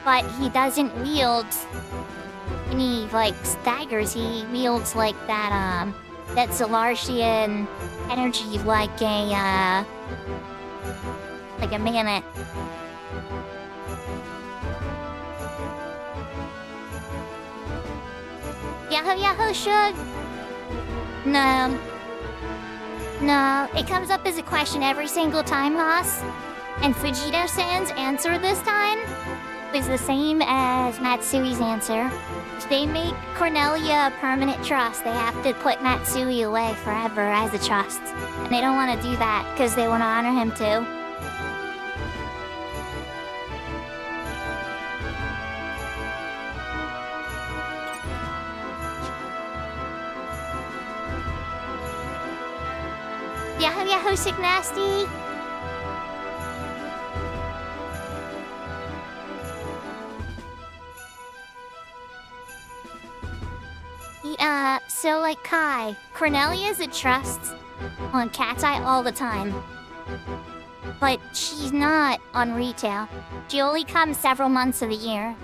But he doesn't wield any, like, staggers. He wields, like, that Zalartian energy like a mammoth. Yahoo Yahoo Shug? No. No, it comes up as a question every single time, Haas. And Fujito-san's answer this time was the same as Matsui's answer. If they make Cornelia a permanent trust, they have to put Matsui away forever as a trust. And they don't want to do that because they want to honor him too. Yahoo Yahoo Sick Nasty! So like Kai, Cornelia's a trust on Cat's Eye all the time. But she's not on retail. She only comes several months of the year.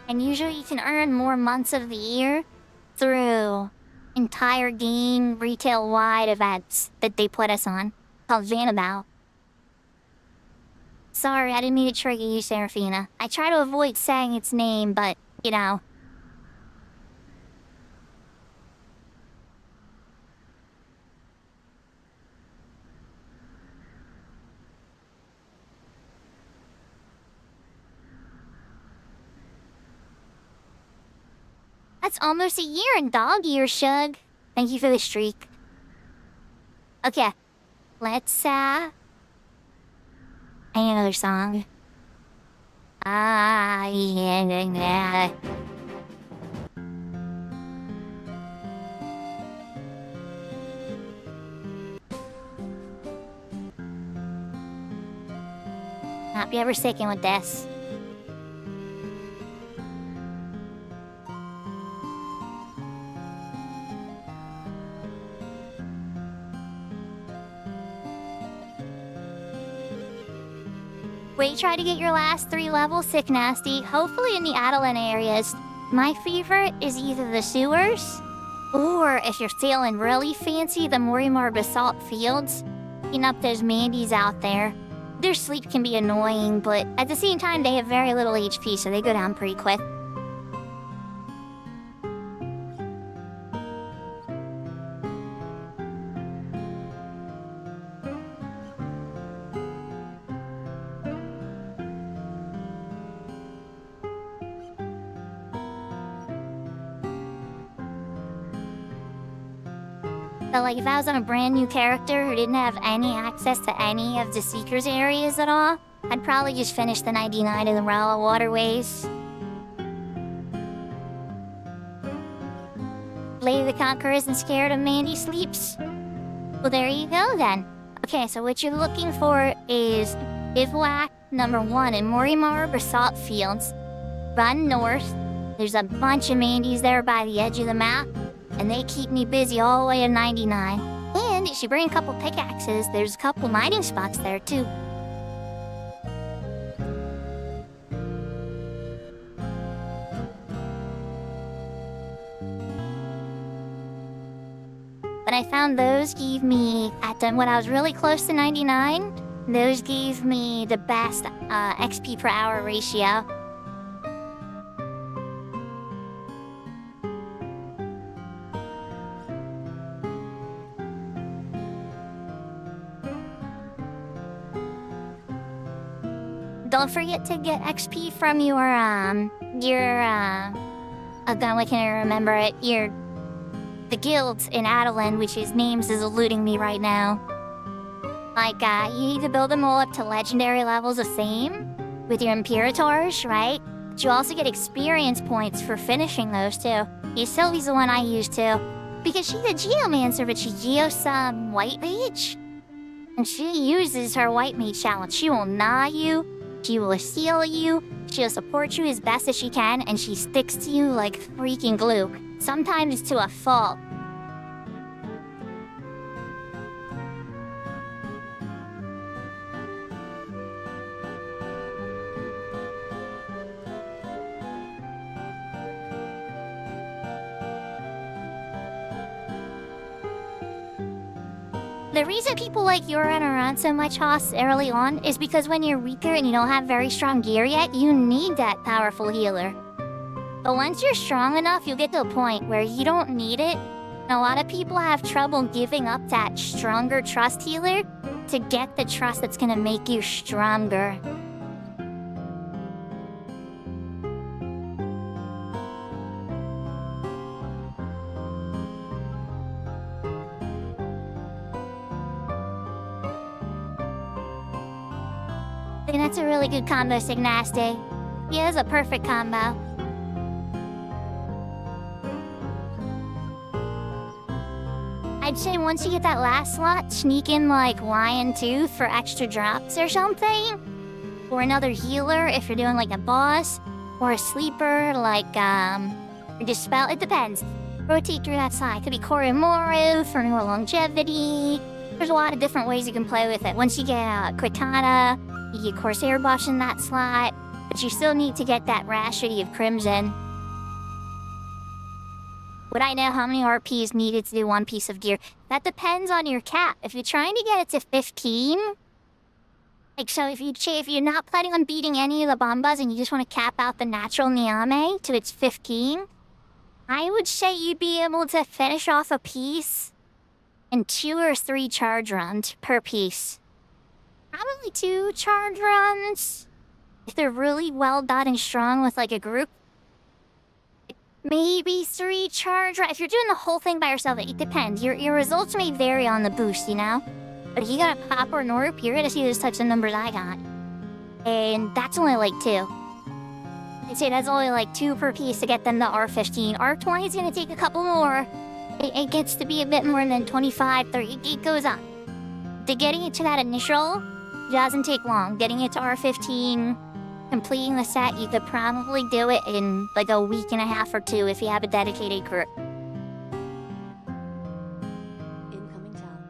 And usually you can earn more months of the year through entire game retail-wide events that they put us on, called Vanabout. Sorry, I didn't mean to trigger you, Serafina. I try to avoid saying its name, but, you know. That's almost a year in dog years, Shug. Thank you for the streak. Okay, let's, sing another song. Yeah. Hope you ever sticking with this. Wait, try to get your last 3 levels, Sick Nasty, hopefully in the Adeline areas. My favorite is either the sewers, or if you're feeling really fancy, the Morimar Basalt Fields. Picking up those Mandies out there. Their sleep can be annoying, but at the same time, they have very little HP, so they go down pretty quick. But like, if I was on a brand new character who didn't have any access to any of the Seeker's areas at all, I'd probably just finish the 99 in the Rawa waterways. Lady the Conqueror isn't scared of Mandy sleeps. Well, there you go then. Okay, so what you're looking for is Bivouac number 1 in Morimar Basalt Fields. Run north. There's a bunch of Mandies there by the edge of the map. And they keep me busy all the way to 99. And if you bring a couple pickaxes, there's a couple mining spots there too. But I found those gave me, when I was really close to 99, those gave me the best XP per hour ratio. Don't forget to get XP from your I can't remember it. The guilds in Adeline, which his names is eluding me right now. Like, you need to build them all up to legendary levels the same with your Imperators, right? But you also get experience points for finishing those too. Sylvie's the one I use too. Because she's a Geomancer, but she geos White Mage. And she uses her White Mage challenge. She will gnaw you, she will heal you, she'll support you as best as she can, and she sticks to you like freaking glue. Sometimes to a fault. The reason people like Yoran around so much, Hoss, early on is because when you're weaker and you don't have very strong gear yet, you need that powerful healer. But once you're strong enough, you'll get to a point where you don't need it. And a lot of people have trouble giving up that stronger trust healer to get the trust that's gonna make you stronger. I think that's a really good combo, Signaste. Yeah, that's a perfect combo. I'd say once you get that last slot, sneak in like Lion Tooth for extra drops or something. Or another healer if you're doing like a boss. Or a sleeper like, or Dispel. It depends. Rotate through that slot. It could be Korimoru for more longevity. There's a lot of different ways you can play with it. Once you get Cortana, you get Corsair buffs in that slot. But you still need to get that Rhapsody of Crimson. Would I know how many RPs needed to do one piece of gear? That depends on your cap. If you're trying to get it to 15, like so if you're not planning on beating any of the Bombas and you just want to cap out the natural Niame to its 15, I would say you'd be able to finish off a piece in 2 or 3 charge runs per piece. Probably 2 charge runs if they're really well done and strong with like a group. Maybe 3 charge runs. If you're doing the whole thing by yourself, it depends. Your results may vary on the boost, you know? But if you got a Pop or an Orb, you're gonna see those types of numbers I got. And that's only like 2. I'd say that's only like 2 per piece to get them to R15. R20 is gonna take a couple more. It gets to be a bit more than 25, 30. It goes up. To getting it to that initial doesn't take long. Getting it to R15, completing the set, you could probably do it in like a week and a half or 2 if you have a dedicated group. Incoming town.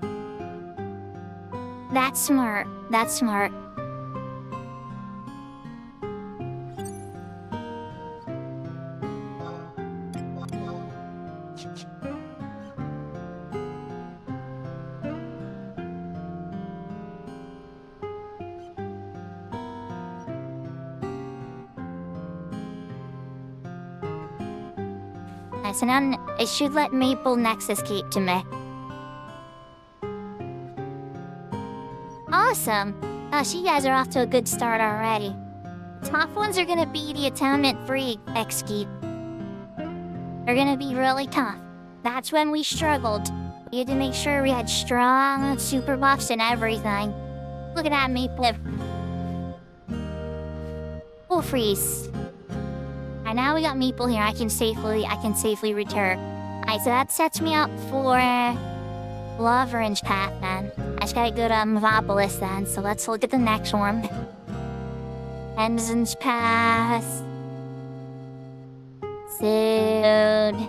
That's smart. That's smart. And then I should let Maple next escape to me. Awesome! Gosh, you guys are off to a good start already. Top ones are gonna be the Atonement Free escape. They're gonna be really tough. That's when we struggled. We had to make sure we had strong super buffs and everything. Look at that Maple. Full freeze. And now we got Meeple here. I can safely return. Alright, so that sets me up for Love Orange Path then. I just gotta go to Mavapolis then, so let's look at the next one. Ensign's Path. Soon.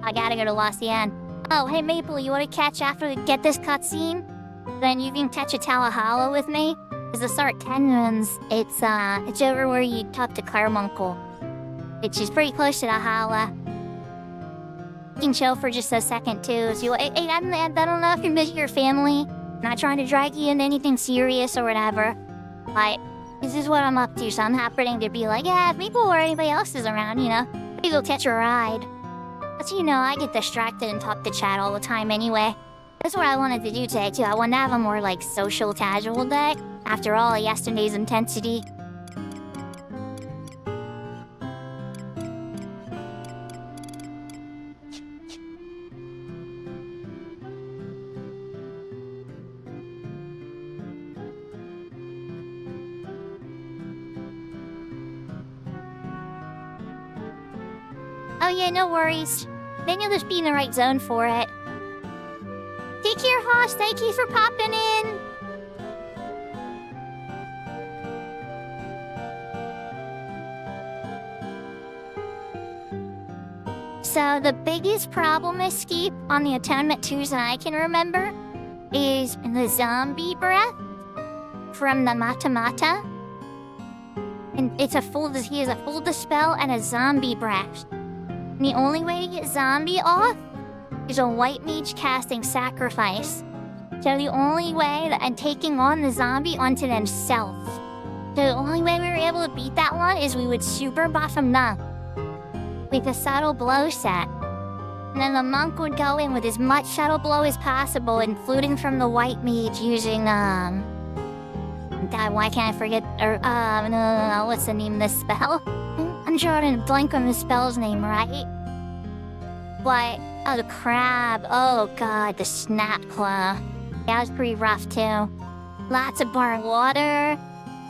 I gotta go to Lucian. Oh, hey Maple, you wanna catch after we get this cutscene? Then you can catch a Talahalla with me. Cause the start 10 runs, it's over where you talk to Carbuncle. Which is pretty close to the Hala. You can chill for just a second too. So I don't know if you're missing your family. I'm not trying to drag you into anything serious or whatever. But this is what I'm up to, so I'm not pretending to be like, yeah, if people or anybody else is around, maybe go catch a ride. But I get distracted and talk to chat all the time anyway. That's what I wanted to do today too. I wanted to have a more social casual day after all of yesterday's intensity. Oh yeah, no worries. Then you'll just be in the right zone for it. Take care, Hoss. Thank you for popping in. So the biggest problem, Escape, on the Atonement 2s that I can remember is the zombie breath from the Mata. And he has a full dispel and a zombie breath. And the only way to get zombie off is a white mage casting sacrifice. So the only way and taking on the zombie onto themselves. So the only way we were able to beat that one is we would super buff him up with a subtle blow set. And then the monk would go in with as much subtle blow as possible, including from the white mage using God, why can't I forget? No, what's the name of this spell? I'm drawing a blank on the spell's name, right? But, the crab. Oh god, the snap claw. That was pretty rough too. Lots of bar water.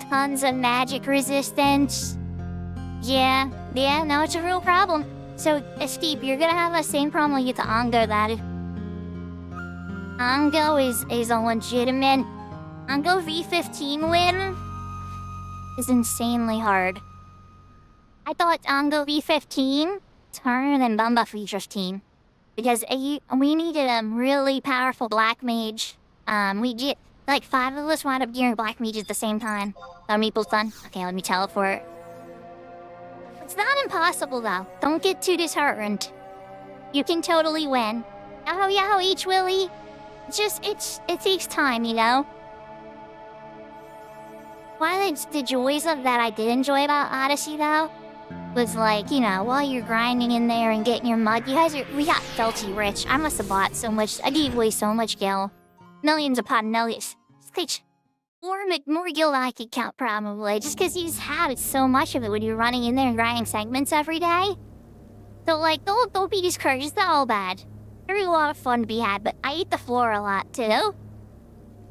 Tons of magic resistance. Yeah, no, it's a real problem. So, Escape, you're gonna have the same problem you get to Ongo, that Ongo is a legitimate... Ongo V15 win is insanely hard. I thought Ongo V15 is harder than Bumba V15 because we needed a really powerful black mage. We get 5 of us wound up gearing black mage at the same time. Meeple's done. Okay, let me teleport. It's not impossible though. Don't get too disheartened. You can totally win. Yahoo, H Willy. It takes time, One of the joys of that I did enjoy about Odyssey, though, was while you're grinding in there and getting your mud, we got filthy rich. I must have bought so much. I gave away so much gil. Millions upon millions. More gil than I could count, probably, just because you just had so much of it when you're running in there and grinding segments every day. So, don't be discouraged. It's not all bad. There's a lot of fun to be had, but I eat the floor a lot, too.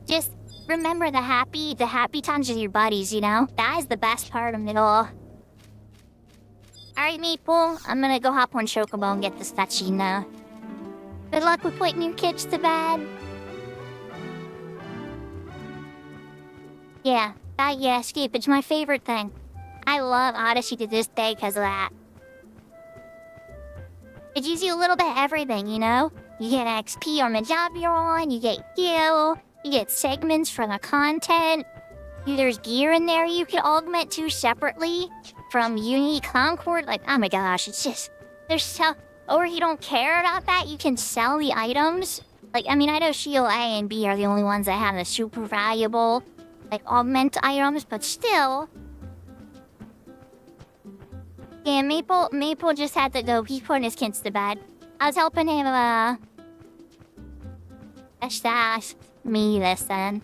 Just... remember the happy times with your buddies, That is the best part of it all. Alright, Maple, I'm gonna go hop on Chocobo and get this fetching now. Good luck with putting your kids to bed. Yeah, Escape, it's my favorite thing. I love Odyssey to this day because of that. It gives you a little bit of everything, You get XP on the job you're on, you get heal. You get segments from the content. There's gear in there you can augment to separately from Uni Concord. Oh my gosh, it's just... there's stuff... Or if you don't care about that, you can sell the items. I know Shield A and B are the only ones that have the super valuable, augment items, but still... Yeah, Maple just had to go. He's putting his kids to bed. I was helping him, That's me this then.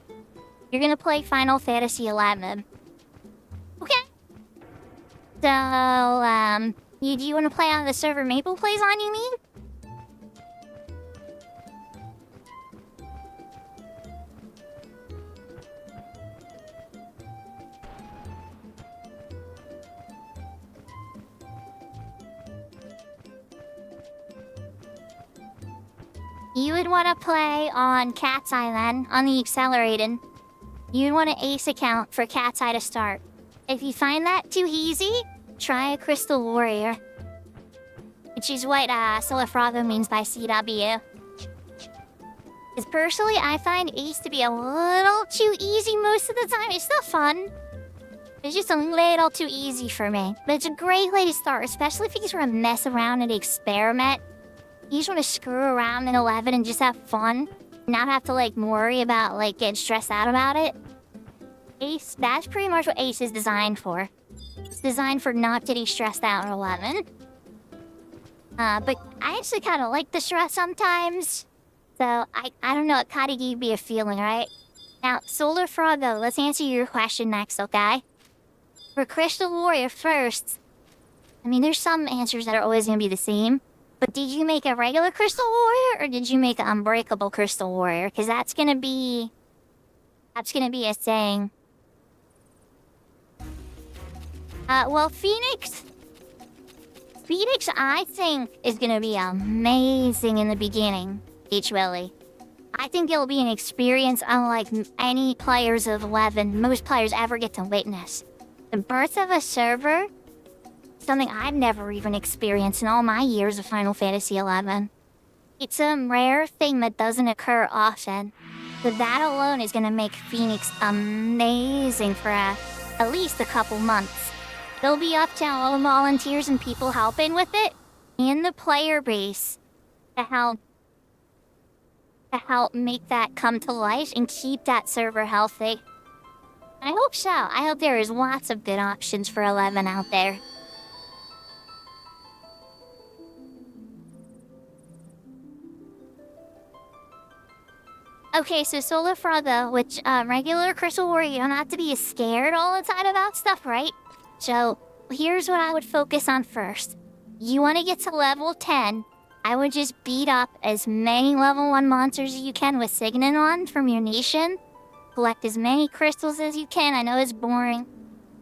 You're gonna play Final Fantasy XI. Okay. So, do you wanna play on the server Maple plays on, you mean? You would want to play on Cat's Eye then, on the Accelerated. You'd want an Ace account for Cat's Eye to start. If you find that too easy, try a Crystal Warrior. Which is what Solafrago means by CW. Because personally, I find Ace to be a little too easy most of the time. It's still fun. It's just a little too easy for me. But it's a great way to start, especially if you just want to mess around and experiment. You just want to screw around in 11 and just have fun. Not have to, like, worry about, like, getting stressed out about it. Ace, that's pretty much what Ace is designed for. It's designed for not getting stressed out in 11. But I actually kind of like the stress sometimes. So, I don't know, it kind of gave me a feeling, right? Now, Solar Frog, though, let's answer your question next, okay? For Crystal Warrior first, I mean, there's some answers that are always going to be the same. But did you make a regular Crystal Warrior, or did you make an Unbreakable Crystal Warrior? Because that's going to be a thing. Well, Phoenix, I think, is going to be amazing in the beginning, H. Willie. I think it'll be an experience unlike any players of 11, most players ever get to witness. The birth of a server, something I've never even experienced in all my years of Final Fantasy XI. It's a rare thing that doesn't occur often. So that alone is going to make Phoenix amazing for at least a couple months. It'll be up to all the volunteers and people helping with it, and the player base, to help make that come to life and keep that server healthy. I hope so. I hope there is lots of good options for 11 out there. Okay, so Solar Frog, though, which regular Crystal Warrior, you don't have to be scared all the time about stuff, right? So here's what I would focus on first. You want to get to level 10. I would just beat up as many level 1 monsters as you can with Signanon from your nation. Collect as many crystals as you can. I know it's boring.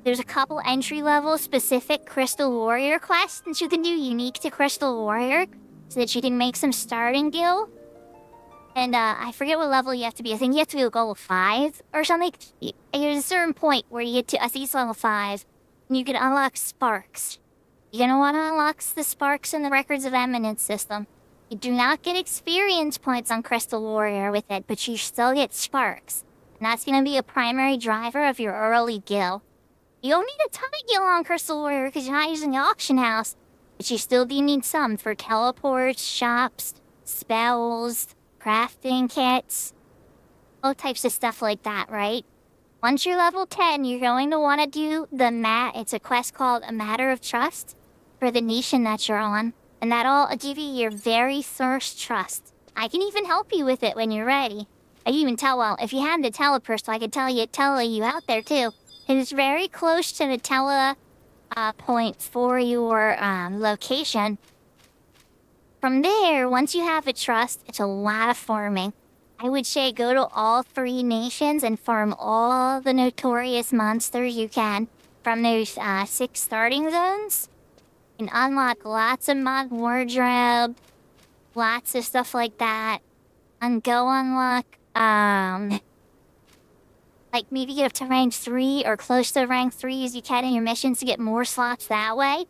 There's a couple entry-level specific Crystal Warrior quests that you can do unique to Crystal Warrior so that you can make some starting gil. And I forget what level you have to be. I think you have to be level 5 or something. There's a certain point where you get to, I think it's level 5, and you can unlock sparks. You're gonna want to unlock the sparks in the Records of Eminence system. You do not get experience points on Crystal Warrior with it, but you still get sparks. And that's gonna be a primary driver of your early gil. You don't need a ton of gil on Crystal Warrior because you're not using the auction house, but you still do need some for teleports, shops, spells, crafting kits, all types of stuff like that, right? Once you're level 10, you're going to want to do it's a quest called A Matter of Trust for the nation that you're on, and that'll give you your very first trust. I can even help you with it when you're ready. I can even if you had the teleportal, I could tell you out there too. It is very close to the point for your location. From there, once you have a trust, it's a lot of farming. I would say go to all 3 nations and farm all the notorious monsters you can from those 6 starting zones. And unlock lots of mod wardrobe, lots of stuff like that. And go unlock, like maybe get up to rank 3 or close to rank 3 as you can in your missions to get more slots that way.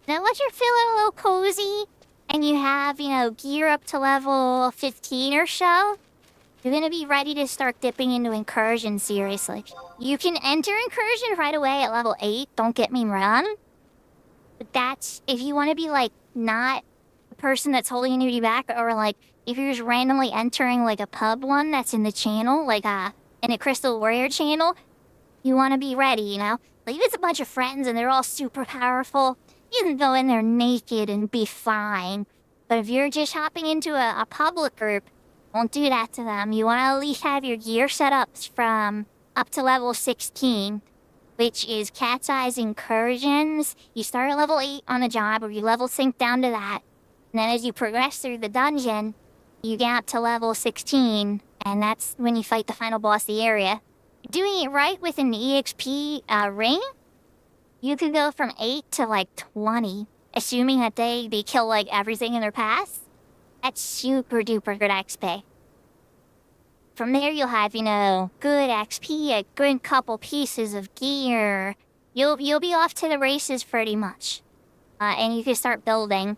Then once you're feeling a little cozy and you have, gear up to level 15 or so, you're gonna be ready to start dipping into Incursion seriously. You can enter Incursion right away at level 8, don't get me wrong. But that's if you want to be, like, not the person that's holding you back, or, like, if you're just randomly entering, like, a pub one that's in the channel, like, in a Crystal Warrior channel, you want to be ready, Like, if it's a bunch of friends and they're all super powerful, you can go in there naked and be fine. But if you're just hopping into a public group, don't do that to them. You want to at least have your gear set up from up to level 16, which is Cat's Eye's Incursions. You start at level 8 on the job, or you level sync down to that. And then as you progress through the dungeon, you get up to level 16, and that's when you fight the final boss of the area. Doing it right with an EXP ring, you could go from 8 to, like, 20, assuming that they kill, like, everything in their path. That's super duper good XP. From there, you'll have, good XP, a good couple pieces of gear. You'll be off to the races pretty much. And you can start building.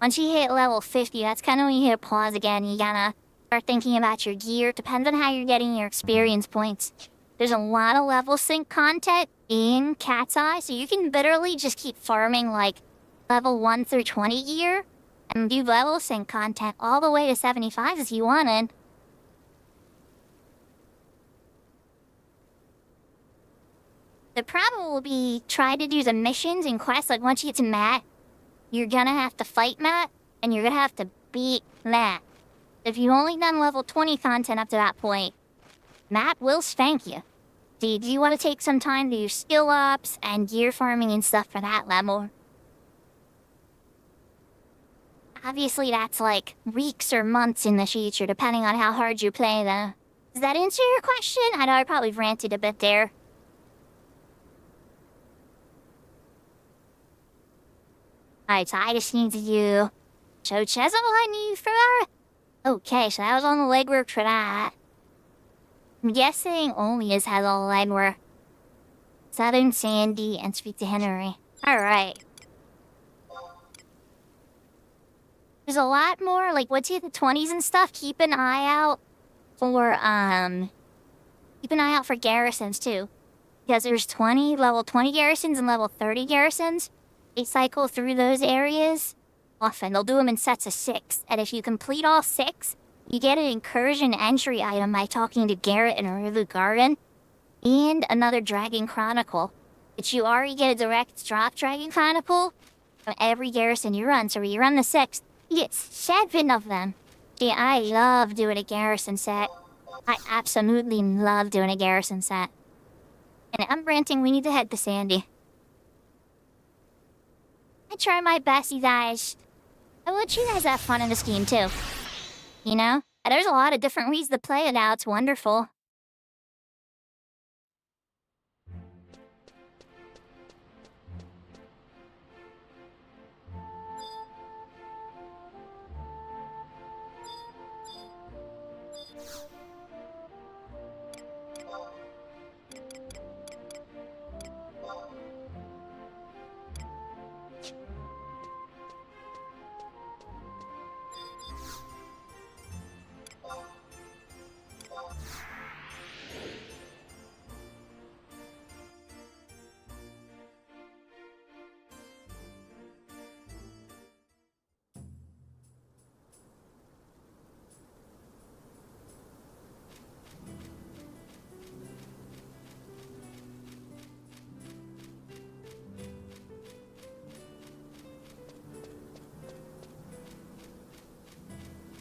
Once you hit level 50, that's kind of when you hit pause again. You gotta start thinking about your gear. Depends on how you're getting your experience points. There's a lot of level sync content in Cat's Eye, so you can literally just keep farming, like, level 1 through 20 gear. and do level sync content all the way to 75 if you wanted. The problem will be try to do the missions and quests. Like once you get to Matt, you're gonna have to fight Matt, and you're gonna have to beat Matt. If you've only done level 20 content up to that point, Matt will spank you. Do you want to take some time to do skill ups and gear farming and stuff for that level? Obviously, that's like weeks or months in the future, depending on how hard you play, though. Does that answer your question? I know I probably ranted a bit there. Alright, so I just need to do... So that's all I need for that. Okay, so that was all the legwork for that. I'm guessing only has had all the legwork. Southern Sandy and speak to Henry. Alright. There's a lot more, like, once you hit the 20s and stuff, keep an eye out for garrisons, too. Because there's level 20 garrisons and level 30 garrisons. They cycle through those areas often. They'll do them in sets of 6. And if you complete all 6, you get an incursion entry item by talking to Garrett in a River Garden. And another Dragon Chronicle. But you already get a direct drop Dragon Chronicle from every garrison you run. So when you run the 6th, you get 7 of them. See, I love doing a garrison set. I absolutely love doing a garrison set. And I'm ranting, we need to head to Sandy. I try my best, you guys. I want you guys to have fun in this game, too. You know? And there's a lot of different ways to play it now. It's wonderful.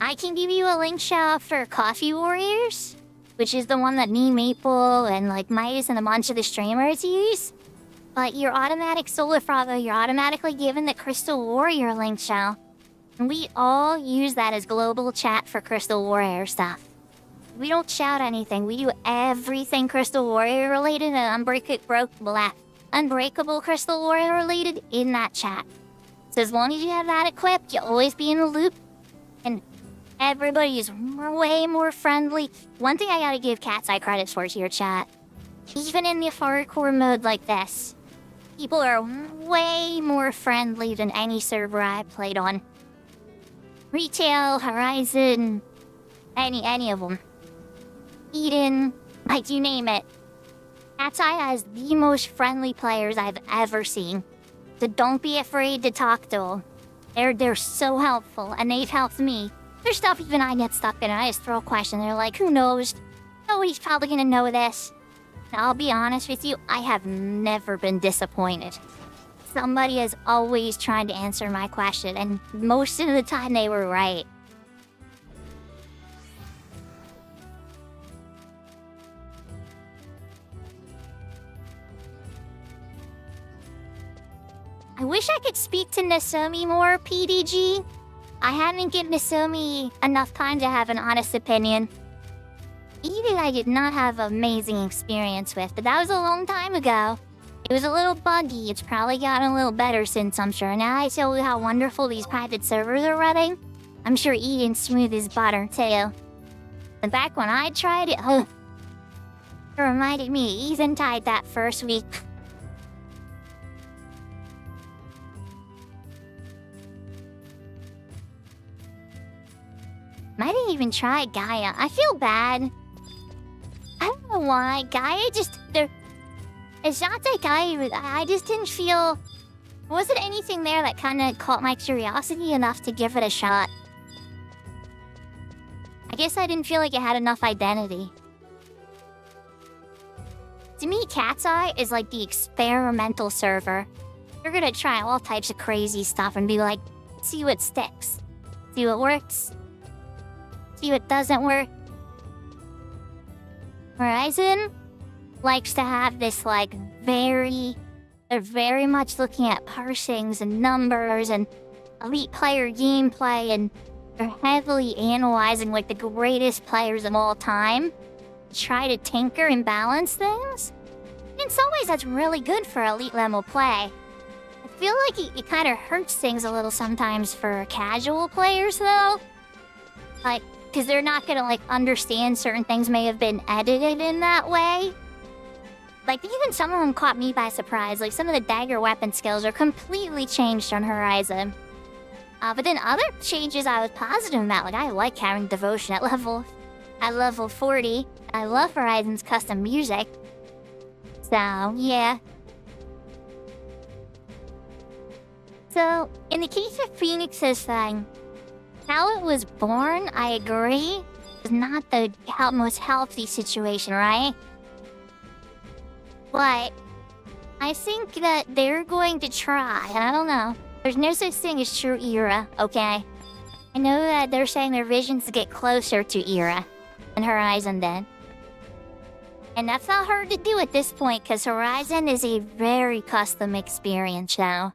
I can give you a link shop for Coffee Warriors, which is the one that me, Maple, and like Midas and a bunch of the streamers use. But your automatic Solar Froggo, you're automatically given the Crystal Warrior link shell. And we all use that as global chat for Crystal Warrior stuff. We don't shout anything, we do everything Crystal Warrior related and Unbreakable Crystal Warrior related in that chat. So as long as you have that equipped, you'll always be in the loop. And everybody is way more friendly. One thing I gotta give Cat's Eye credits for is your chat. Even in the hardcore mode like this, people are way more friendly than any server I've played on. Retail, Horizon, any of them. Eden, like you name it. Cat's Eye has the most friendly players I've ever seen. So don't be afraid to talk to them. They're so helpful, and they've helped me. There's stuff even I get stuck in, and I just throw a question. They're like, who knows? Nobody's probably gonna know this. And I'll be honest with you, I have never been disappointed. Somebody has always tried to answer my question, and most of the time they were right. I wish I could speak to Nasumi more, PDG. I haven't given Nasumi enough time to have an honest opinion. Eden I did not have an amazing experience with, but that was a long time ago. It was a little buggy. It's probably gotten a little better since, I'm sure. Now I tell you how wonderful these private servers are running. I'm sure Eden's smooth as butter, too. And back when I tried it, it reminded me, Ethan tied that first week. I didn't even try Gaia. I feel bad. I don't know why. Gaia just... It's not that Gaia... I just didn't feel wasn't anything there that kind of caught my curiosity enough to give it a shot. I guess I didn't feel like it had enough identity. To me, Cat's Eye is like the experimental server. You're gonna try all types of crazy stuff and be like, see what sticks, see what works, see what doesn't work. Horizon likes to have this like they're very much looking at parsings and numbers and elite player gameplay, and they're heavily analyzing like the greatest players of all time to try to tinker and balance things. In some ways, that's really good for elite level play. I feel like it kind of hurts things a little sometimes for casual players, though. Like, because they're not gonna like understand certain things may have been edited in that way. Like, even some of them caught me by surprise. Like, some of the dagger weapon skills are completely changed on Horizon. But then other changes I was positive about. Like, I like carrying Devotion at level 40. I love Horizon's custom music. So, yeah. So, in the case of Phoenix's thing, how it was born, I agree, is not the most healthy situation, right? But I think that they're going to try, and I don't know. There's no such thing as true era, okay? I know that they're saying their visions to get closer to era than Horizon did. And that's not hard to do at this point, because Horizon is a very custom experience now.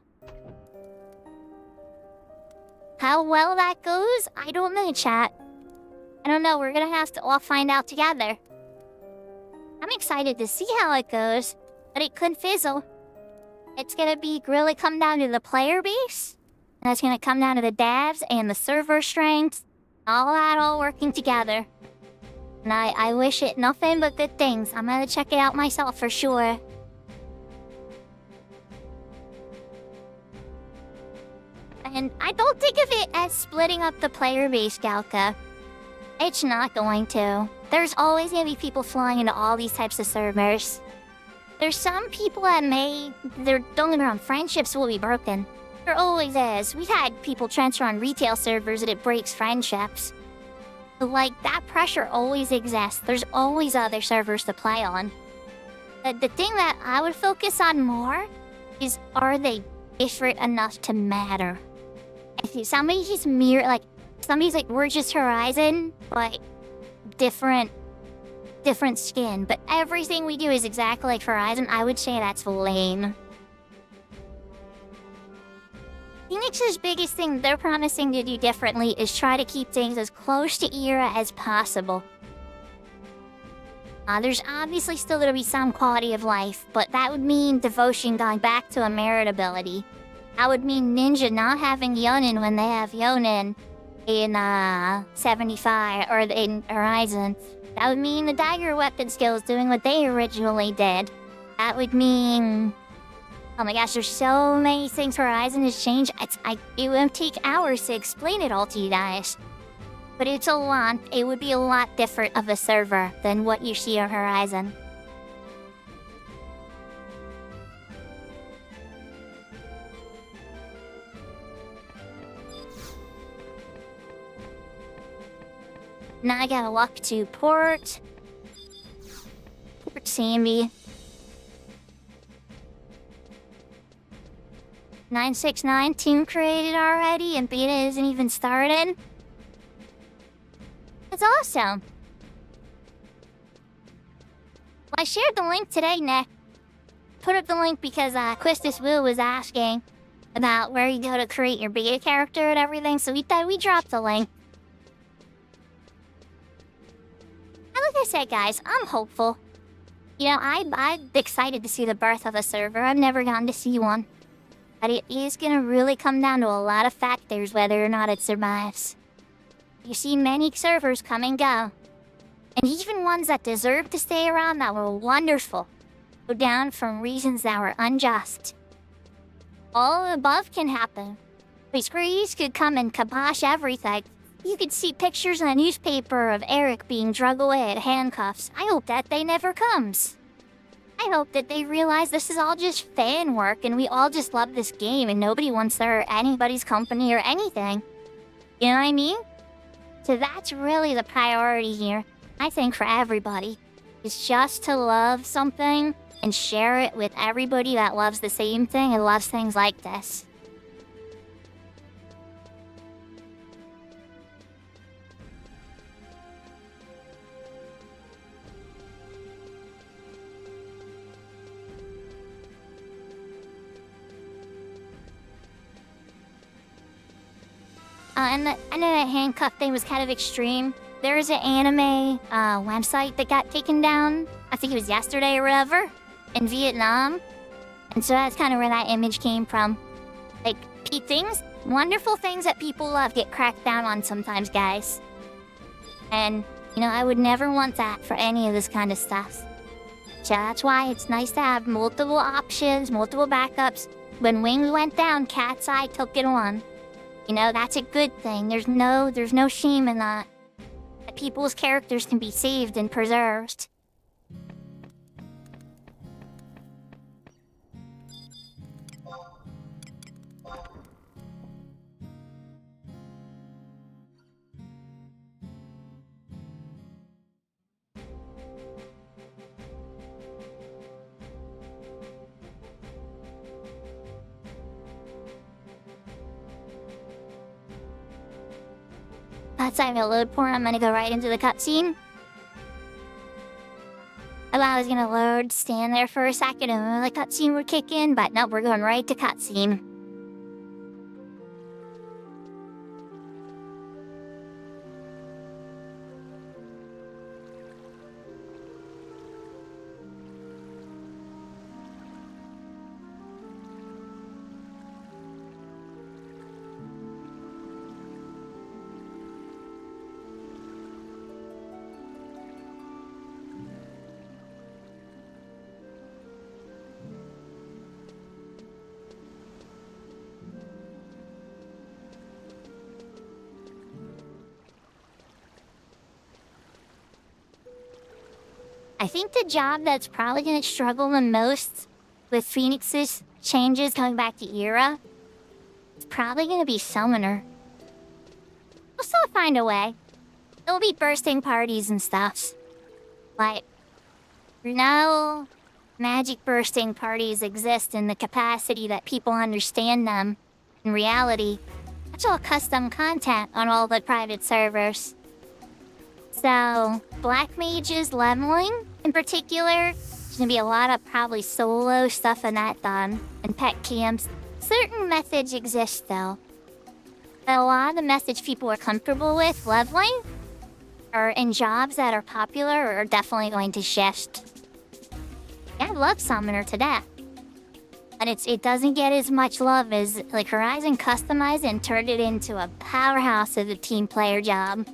How well that goes, I don't know, chat. I don't know, we're gonna have to all find out together. I'm excited to see how it goes, but it could fizzle. It's gonna really come down to the player base, and that's gonna come down to the devs and the server strength, all working together. And I wish it nothing but good things. I'm gonna check it out myself for sure. And I don't think of it as splitting up the player base, Galka. It's not going to. There's always gonna be people flying into all these types of servers. There's some people that don't get me wrong, friendships will be broken. There always is. We've had people transfer on retail servers and it breaks friendships. But like, that pressure always exists. There's always other servers to play on. The thing that I would focus on more is, are they different enough to matter? If somebody's like, we're just Horizon, but different skin, but everything we do is exactly like Horizon, I would say that's lame. Phoenix's biggest thing they're promising to do differently is try to keep things as close to era as possible. There's obviously still going to be some quality of life, but that would mean Devotion going back to a merit ability. That would mean Ninja not having Yonin when they have Yonin in 75 or in Horizon. That would mean the dagger weapon skills doing what they originally did. That would mean... Oh my gosh, there's so many things Horizon has changed. It would take hours to explain it all to you guys. But it would be a lot different of a server than what you see on Horizon. Now I gotta walk to Port Samby. 969 team created already and beta isn't even started. That's awesome. Well, I shared the link today, Nick. Put up the link because Quistis Wu was asking about where you go to create your beta character and everything, so we thought we dropped the link. Like I said, guys, I'm hopeful. You know, I'm excited to see the birth of a server. I've never gotten to see one. But it is gonna really come down to a lot of factors whether or not it survives. You see many servers come and go. And even ones that deserve to stay around that were wonderful go down from reasons that were unjust. All above can happen. Squeeze could come and kibosh everything. You could see pictures in the newspaper of Eric being dragged away at handcuffs. I hope that day never comes. I hope that they realize this is all just fan work and we all just love this game and nobody wants anybody's company or anything. You know what I mean? So that's really the priority here, I think, for everybody. Is just to love something and share it with everybody that loves the same thing and loves things like this. And I know that handcuff thing was kind of extreme. There's an anime website that got taken down, I think it was yesterday or whatever, in Vietnam. And so that's kind of where that image came from. Like, things, wonderful things that people love get cracked down on sometimes, guys. And, you know, I would never want that for any of this kind of stuff. So that's why it's nice to have multiple options, multiple backups. When Wings went down, Cat's Eye took it on. You know, that's a good thing. There's no shame in that. That people's characters can be saved and preserved. That's time to load porn. I'm gonna go right into the cutscene. I thought I was gonna load, stand there for a second, and the cutscene would kick in, but no, we're going right to cutscene. I think the job that's probably going to struggle the most with Phoenix's changes coming back to Era is probably going to be Summoner. We'll still find a way. There'll be bursting parties and stuff. Like, no magic bursting parties exist in the capacity that people understand them. In reality, that's all custom content on all the private servers. So, Black Mage's leveling, in particular, there's gonna be a lot of probably solo stuff in that done, and pet camps. Certain methods exist though. But a lot of the methods people are comfortable with leveling are in jobs that are popular or are definitely going to shift. Yeah, I love Summoner to death. And it doesn't get as much love as like Horizon customized and turned it into a powerhouse of a team player job.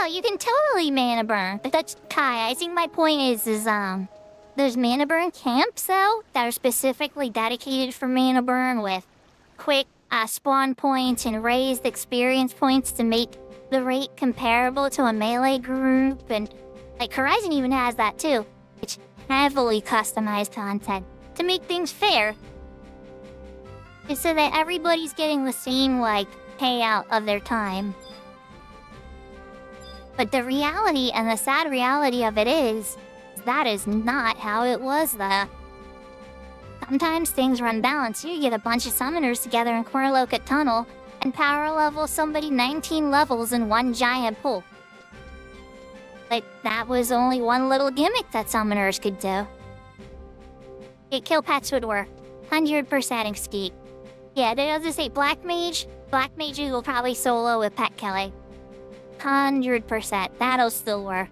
Oh, you can totally mana burn, but that's Kai. I think my point is there's mana burn camps though that are specifically dedicated for mana burn with quick spawn points and raised experience points to make the rate comparable to a melee group, and like Horizon even has that too. It's heavily customized content to make things fair, just so that everybody's getting the same like payout of their time. But the reality and the sad reality of it is that is not how it was though. Sometimes things run balanced. You get a bunch of summoners together in Corloca Tunnel and power level somebody 19 levels in one giant pool. Like, that was only one little gimmick that summoners could do. Okay, kill pets would work. 100% exceed. Yeah, they also say Black Mage. Black Mages will probably solo with pet killing. 100%. That'll still work.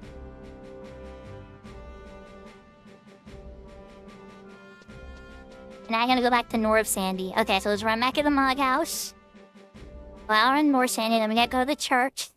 And I'm gonna go back to North Sandy. Okay, so let's run back to the Mog House. Well, we're in North Sandy, then we gotta go to the church.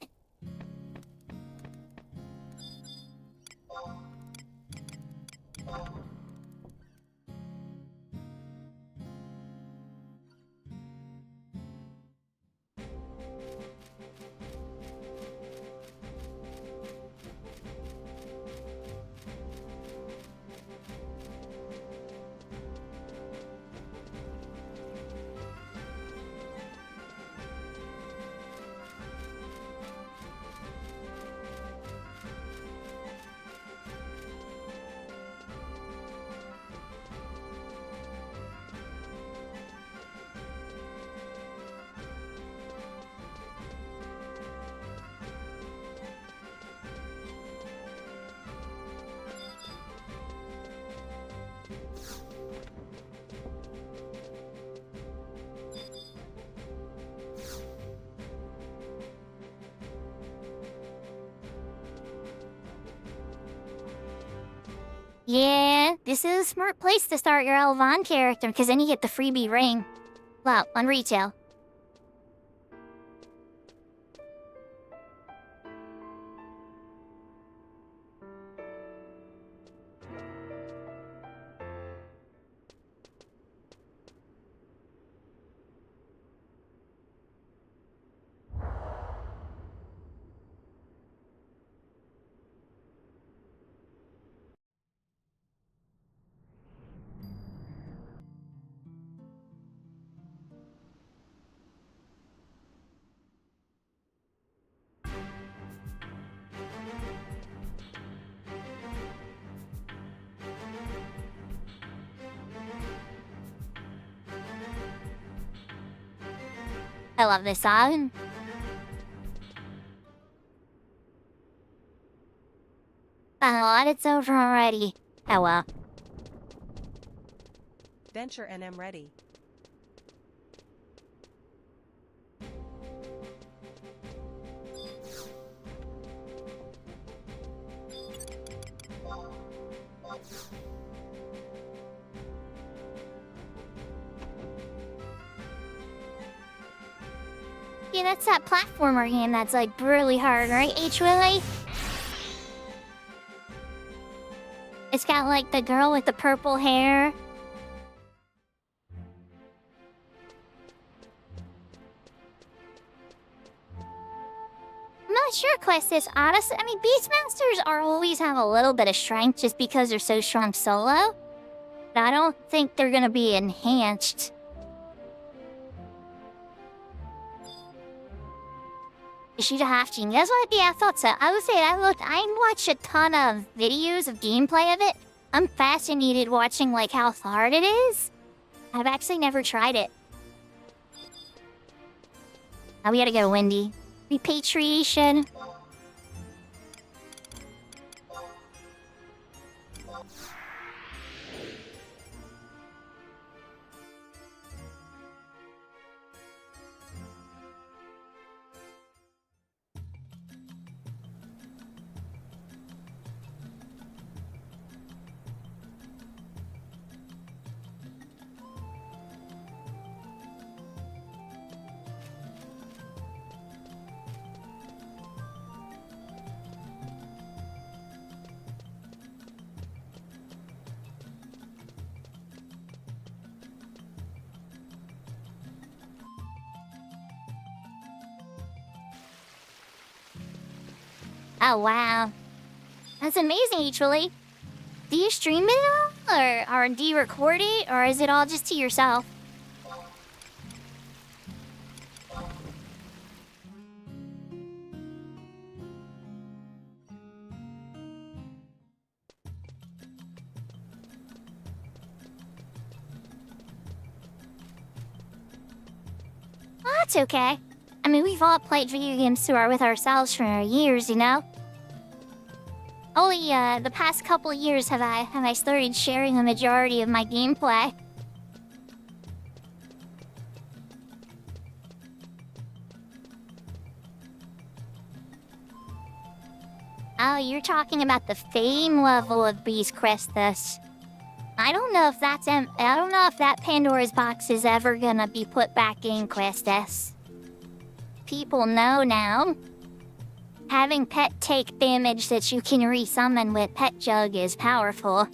Yeah, this is a smart place to start your Elvan character, because then you get the freebie ring. Well, on retail. I love this song. Oh, it's over already. Oh well. Venture NM ready. Yeah, that's that platformer game that's like really hard, right, H-Willy? It's got like the girl with the purple hair. I'm not sure, Questis. Honestly, I mean, Beastmasters are always have a little bit of strength just because they're so strong solo. But I don't think they're gonna be enhanced. She'd have to. That's what I thought so. I would say I watched a ton of videos of gameplay of it. I'm fascinated watching like how hard it is. I've actually never tried it. Now we gotta go, Wendy. Repatriation. Oh, wow. That's amazing, actually. Do you stream it all? Or do you record it? Or is it all just to yourself? Well, that's okay. I mean, we've all played video games with ourselves for years, you know? Only, the past couple of years have I started sharing the majority of my gameplay. Oh, you're talking about the fame level of Beast Crestus. I don't know if that Pandora's box is ever gonna be put back in, Crestus. People know now. Having pet take damage that you can resummon with Pet Jug is powerful.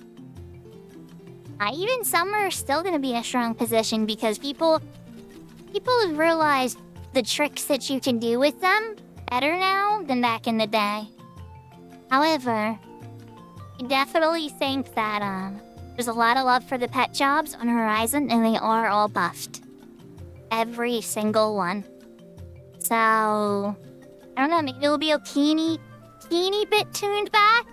Even some are still gonna be in a strong position because people have realized the tricks that you can do with them better now than back in the day. However, I definitely think that there's a lot of love for the pet jobs on the horizon, and they are all buffed. Every single one. So, I don't know, maybe it'll be a teeny bit tuned back.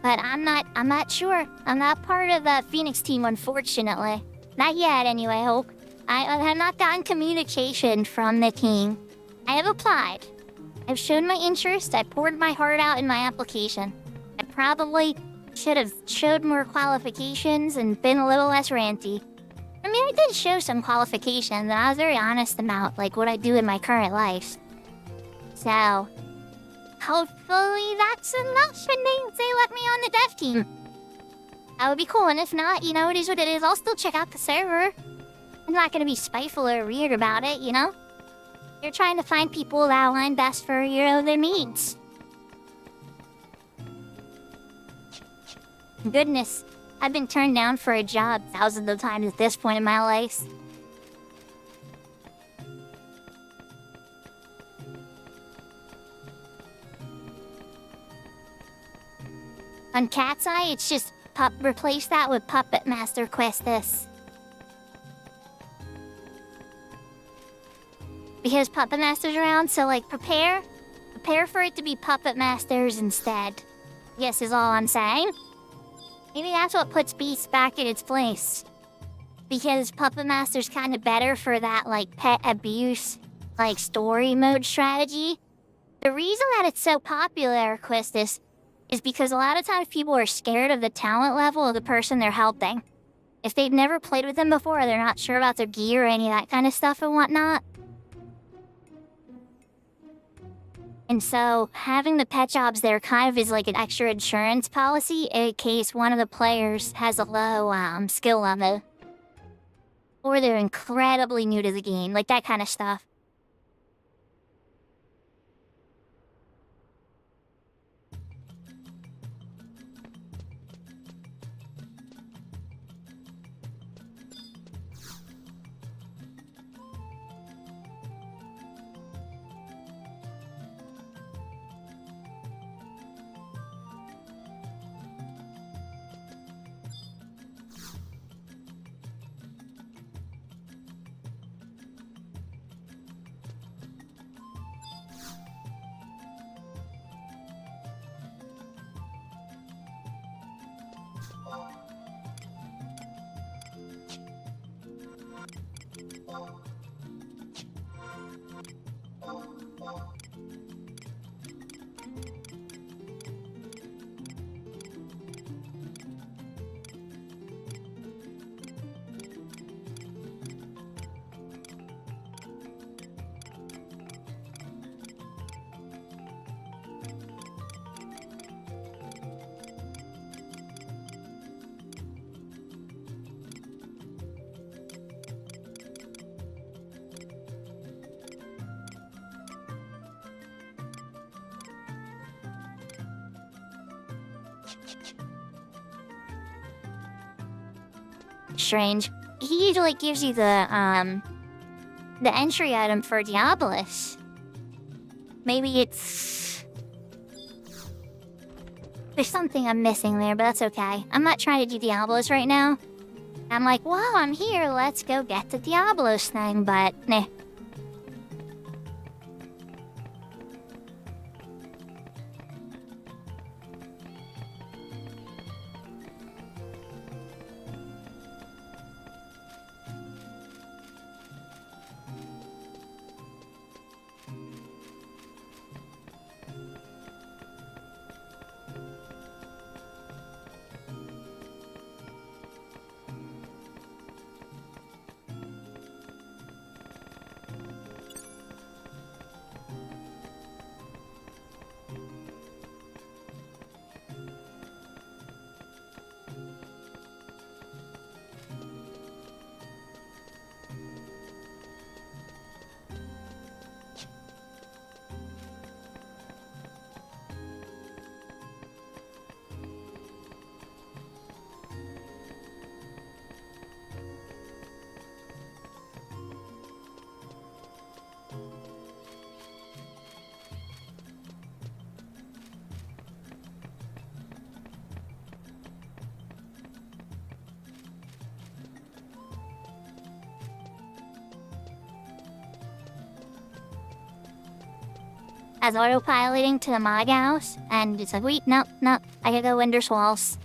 But I'm not sure. I'm not part of the Phoenix team, unfortunately. Not yet, anyway, Hope. I have not gotten communication from the team. I have applied. I've shown my interest. I poured my heart out in my application. I probably should have showed more qualifications and been a little less ranty. I mean, I did show some qualifications, and I was very honest about, like, what I do in my current life. So, hopefully that's enough, and they let me on the dev team. That would be cool, and if not, you know, it is what it is. I'll still check out the server. I'm not gonna be spiteful or weird about it, you know? You're trying to find people that align best for their needs. Goodness, I've been turned down for a job thousands of times at this point in my life. On Cat's Eye, it's just replace that with Puppet Master Questus. Because Puppet Master's around, so like prepare for it to be Puppet Masters instead. Yes, is all I'm saying. Maybe that's what puts Beast back in its place. Because Puppet Master's kind of better for that like pet abuse, like story mode strategy. The reason that it's so popular, Questus, is because a lot of times people are scared of the talent level of the person they're helping. If they've never played with them before, or they're not sure about their gear or any of that kind of stuff and whatnot. And so, having the pet jobs there kind of is like an extra insurance policy in case one of the players has a low skill level. Or they're incredibly new to the game, like that kind of stuff. Strange. He usually gives you the entry item for Diabolus. Maybe it's... There's something I'm missing there, but that's okay. I'm not trying to do Diabolus right now. I'm like, wow, I'm here, let's go get the Diabolus thing, but nah. As autopiloting to the mod house, and it's like, wait, no, I gotta go Winter's Walls.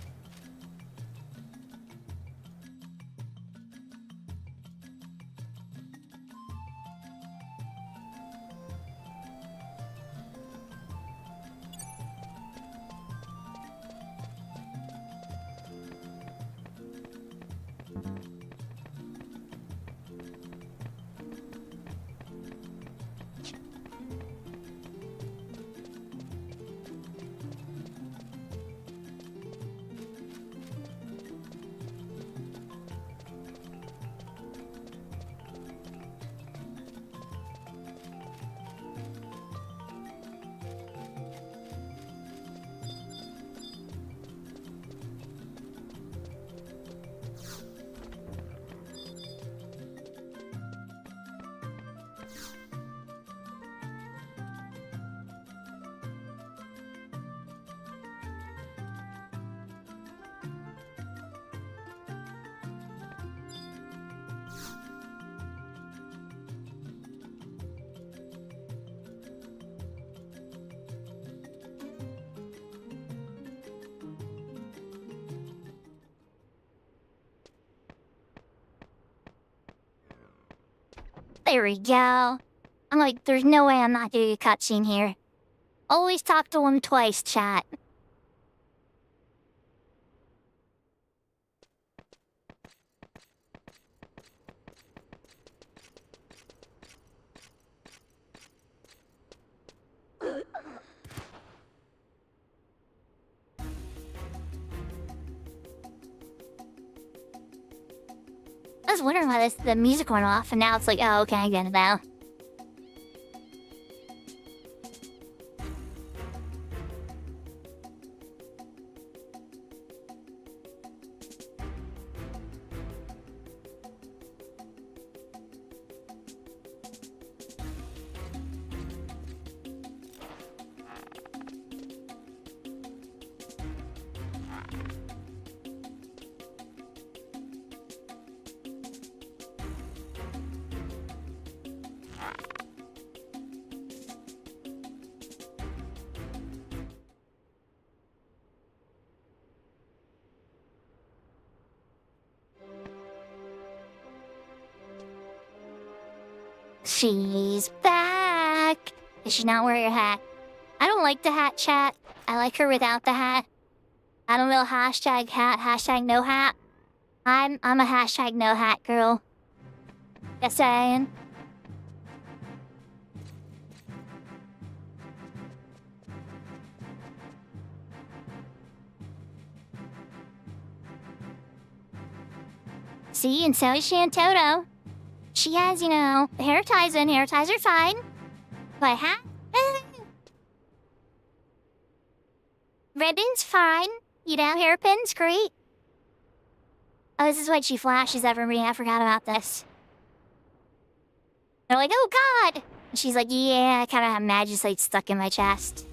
There we go. I'm like, there's no way I'm not doing a cutscene here. Always talk to him twice, chat. I was wondering why the music went off, and now it's like, oh, okay, I get it now. She's back! Does she not wear your hat? I don't like the hat, chat. I like her without the hat. I don't know, hashtag hat, hashtag no hat. I'm a hashtag no hat girl. Just saying. See, and so is Shantoto. She has, you know, hair ties in. Hair ties are fine. But hat? Ribbon's fine. You know, hairpin's great. Oh, this is what she flashes everybody. I forgot about this. They're like, oh god! And she's like, yeah, I kind of have Magicite stuck in my chest.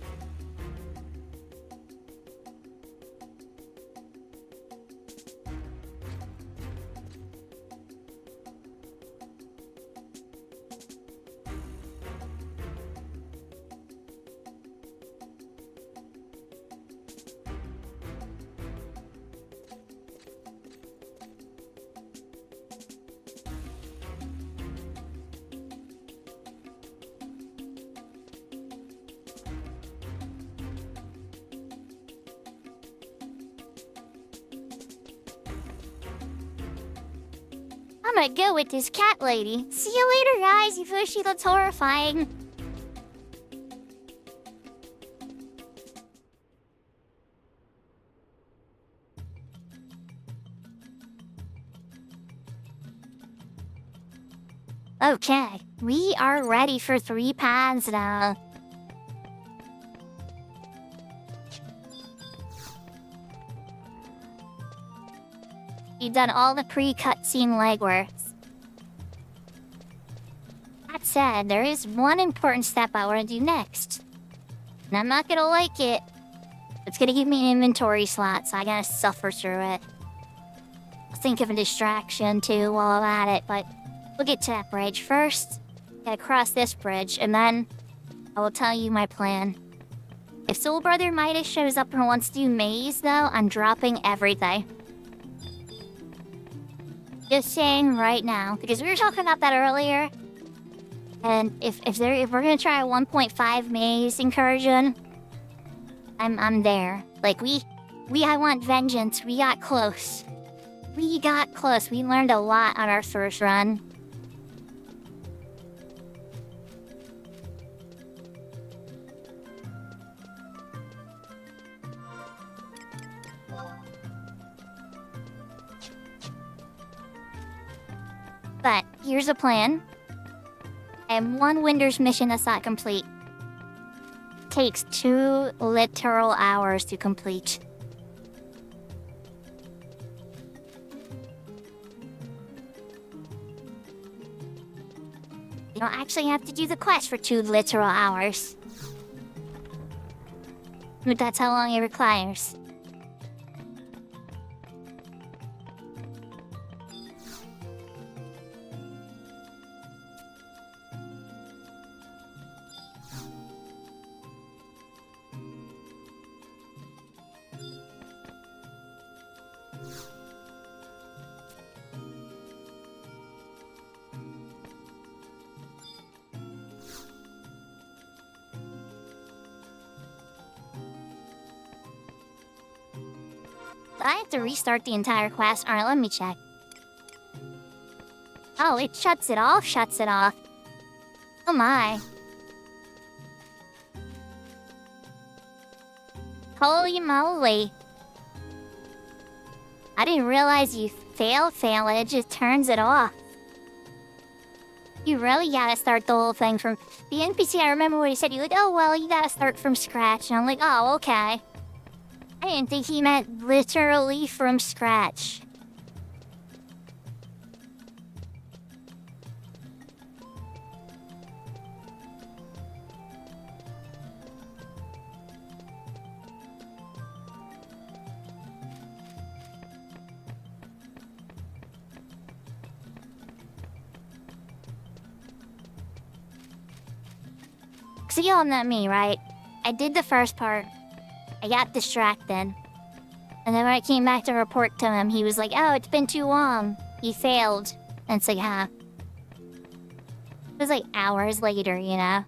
I'm gonna go with this cat lady. See you later, guys. You feel she looks horrifying. Okay, we are ready for 3 paths now. You've done all the pre-cutscene legwork. That said, there is one important step I want to do next. And I'm not gonna like it. It's gonna give me an inventory slot, so I gotta suffer through it. I'll think of a distraction too while I'm at it, but we'll get to that bridge first. Gotta cross this bridge, and then I will tell you my plan. If Soul Brother Midas shows up and wants to do maze, though, I'm dropping everything. Just saying right now, because we were talking about that earlier. And if we're gonna try a 1.5 maze incursion, I'm there. Like I want vengeance. We got close. We got close. We learned a lot on our first run. But here's a plan. I have 1 Winter's mission that's not complete. Takes 2 literal hours to complete. You don't actually have to do the quest for 2 literal hours. But that's how long it requires. I have to restart the entire quest. Alright, let me check. Oh, it shuts it off, Oh my. Holy moly. I didn't realize you fail, it just turns it off. You really gotta start the whole thing from... The NPC, I remember what he said, he was like, oh, well, you gotta start from scratch. And I'm like, oh, okay. I didn't think he meant literally from scratch. So y'all know me, right? I did the first part. I got distracted. And then when I came back to report to him, he was like, oh, it's been too long. You failed. And it's like, huh. It was like hours later, you know?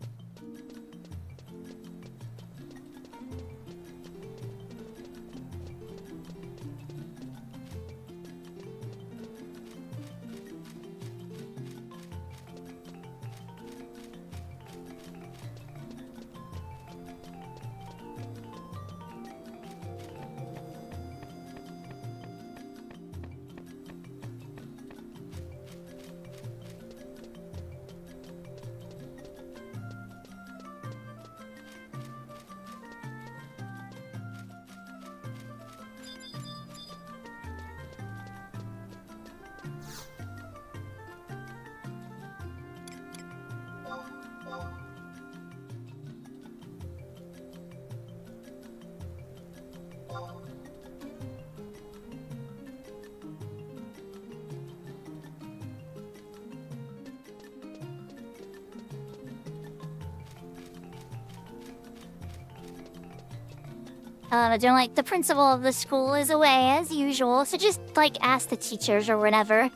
They're like, the principal of the school is away as usual, so just, like, ask the teachers or whatever.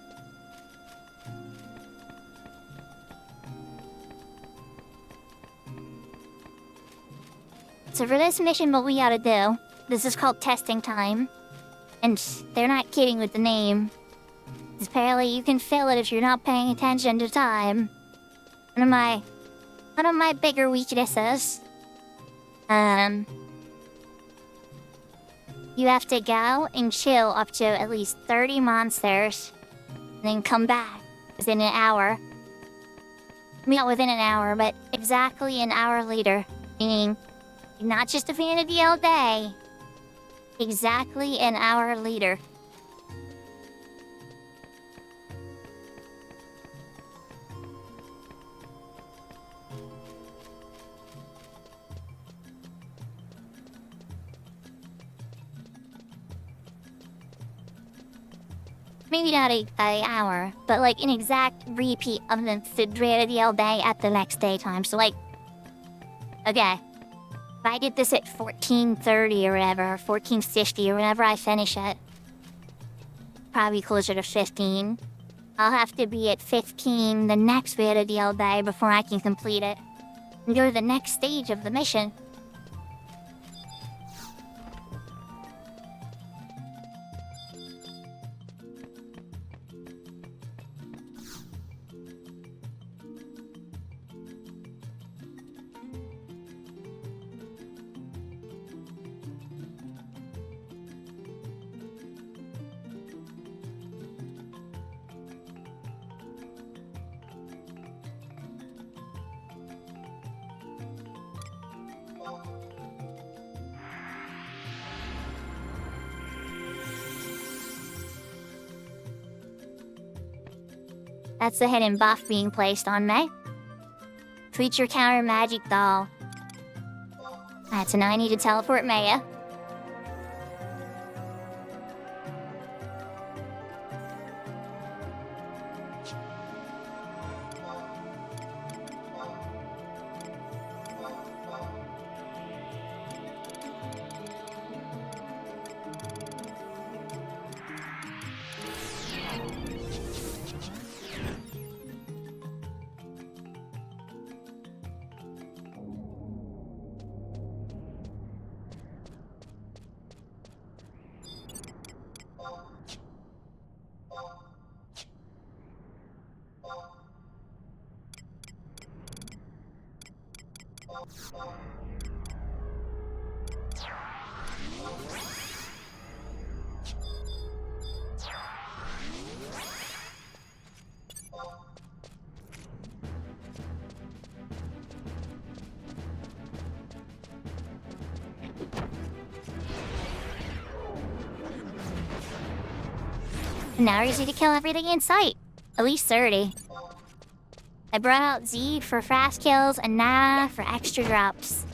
So for this mission, what we gotta do, this is called testing time. And they're not kidding with the name. Apparently you can fail it if you're not paying attention to time. One of my bigger weaknesses. You have to go and chill up to at least 30 monsters, and then come back within an hour. Not within an hour, but exactly an hour later. Meaning, not just at the end of the all day. Exactly an hour later. Maybe not an hour, but like an exact repeat of the all day at the next daytime. So like, okay, if I get this at 14:30 or whatever, or 14:50 or whenever I finish it, probably closer to 15. I'll have to be at 15 the next all day before I can complete it and go to the next stage of the mission. That's the hidden buff being placed on me. Creature counter magic doll. Alright, so now I need to teleport Maya. Now we're easy to kill everything in sight. At least 30. I brought out Z for fast kills and Na for extra drops.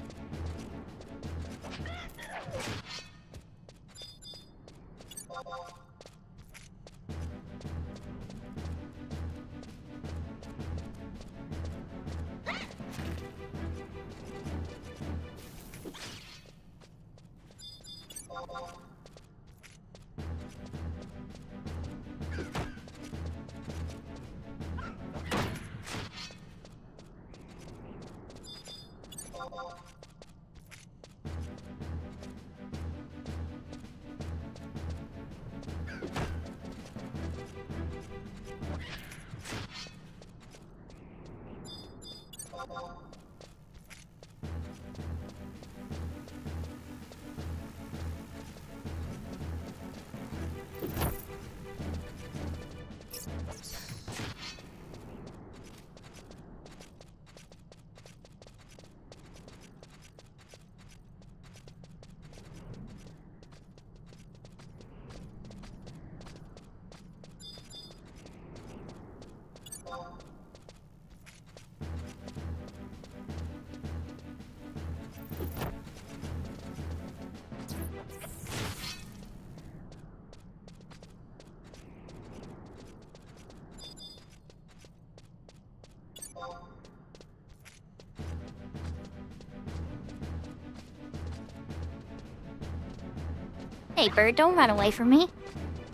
Hey, bird, don't run away from me.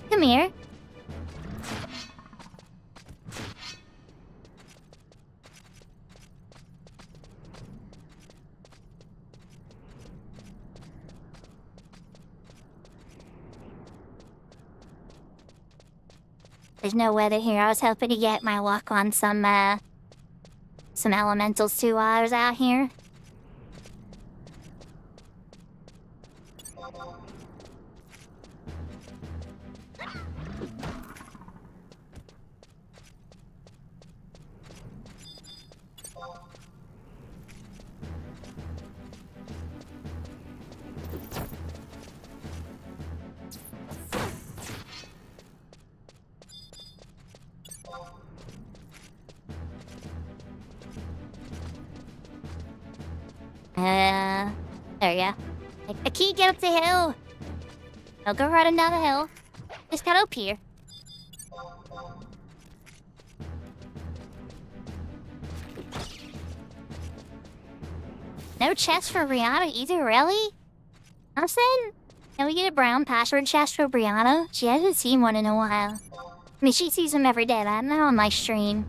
Come here. There's no weather here. I was hoping to get my luck on some elementals too while I was out here. There you go. I can't get up the hill. I'll go running down the hill. Just got up here. No chest for Brianna either, really? Nothing? Can we get a brown password chest for Brianna? She hasn't seen one in a while. I mean, she sees them every day, but not on my stream.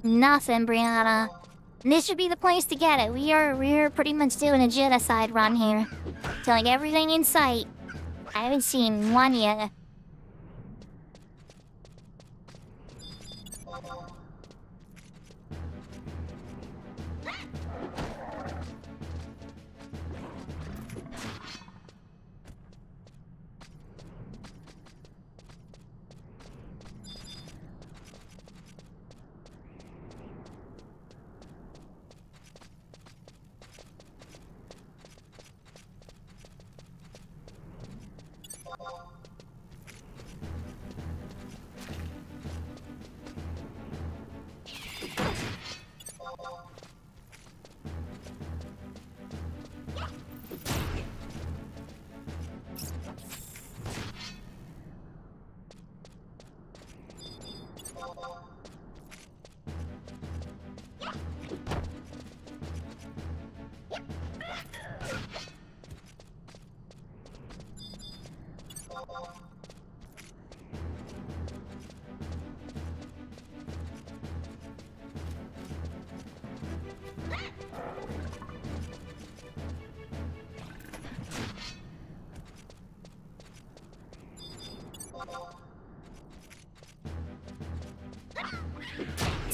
Nothing, Brianna. This should be the place to get it. We're pretty much doing a genocide run here. Killing everything in sight. I haven't seen one yet.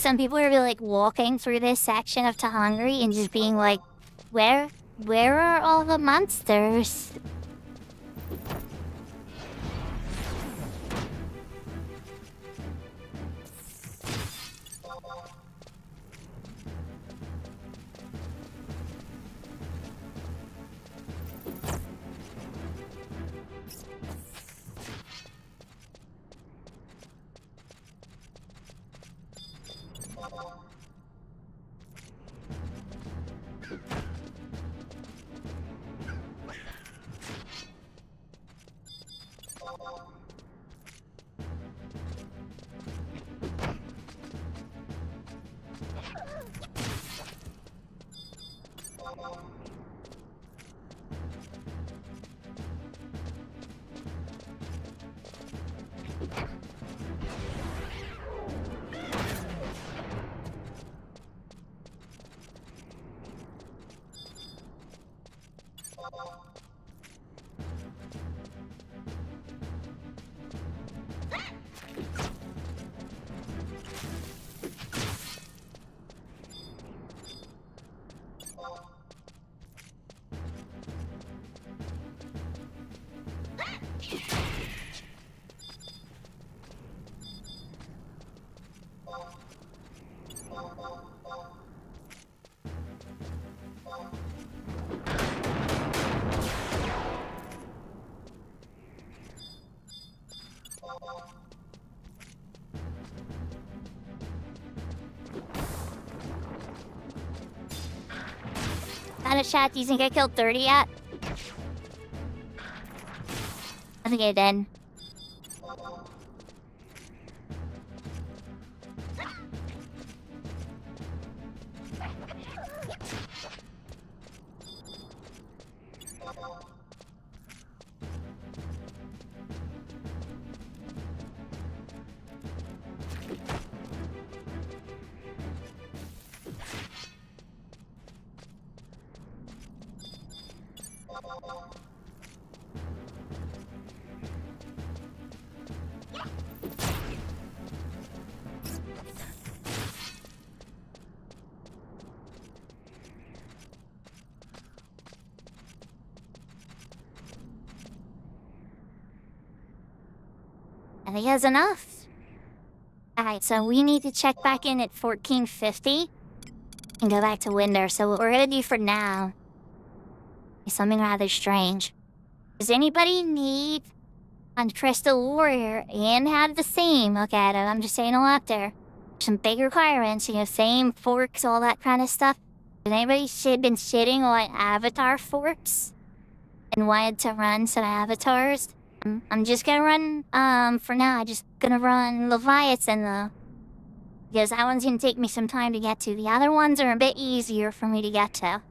some people are like walking through this section of Tahangri and just being like, where are all the monsters? Out of chat, do you think I killed 30 yet? I think I did. I think that's enough. Alright, so we need to check back in at 1450 and go back to Winder. So what we're gonna do for now is something rather strange. Does anybody need on Crystal Warrior and have the same? Look at it, I'm just saying a lot there. Some big requirements, you know, same forks, all that kind of stuff. Has anybody been sitting on avatar forks and wanted to run some avatars? I'm just gonna run, for now, I'm just gonna run Leviathan though. Because that one's gonna take me some time to get to. The other ones are a bit easier for me to get to.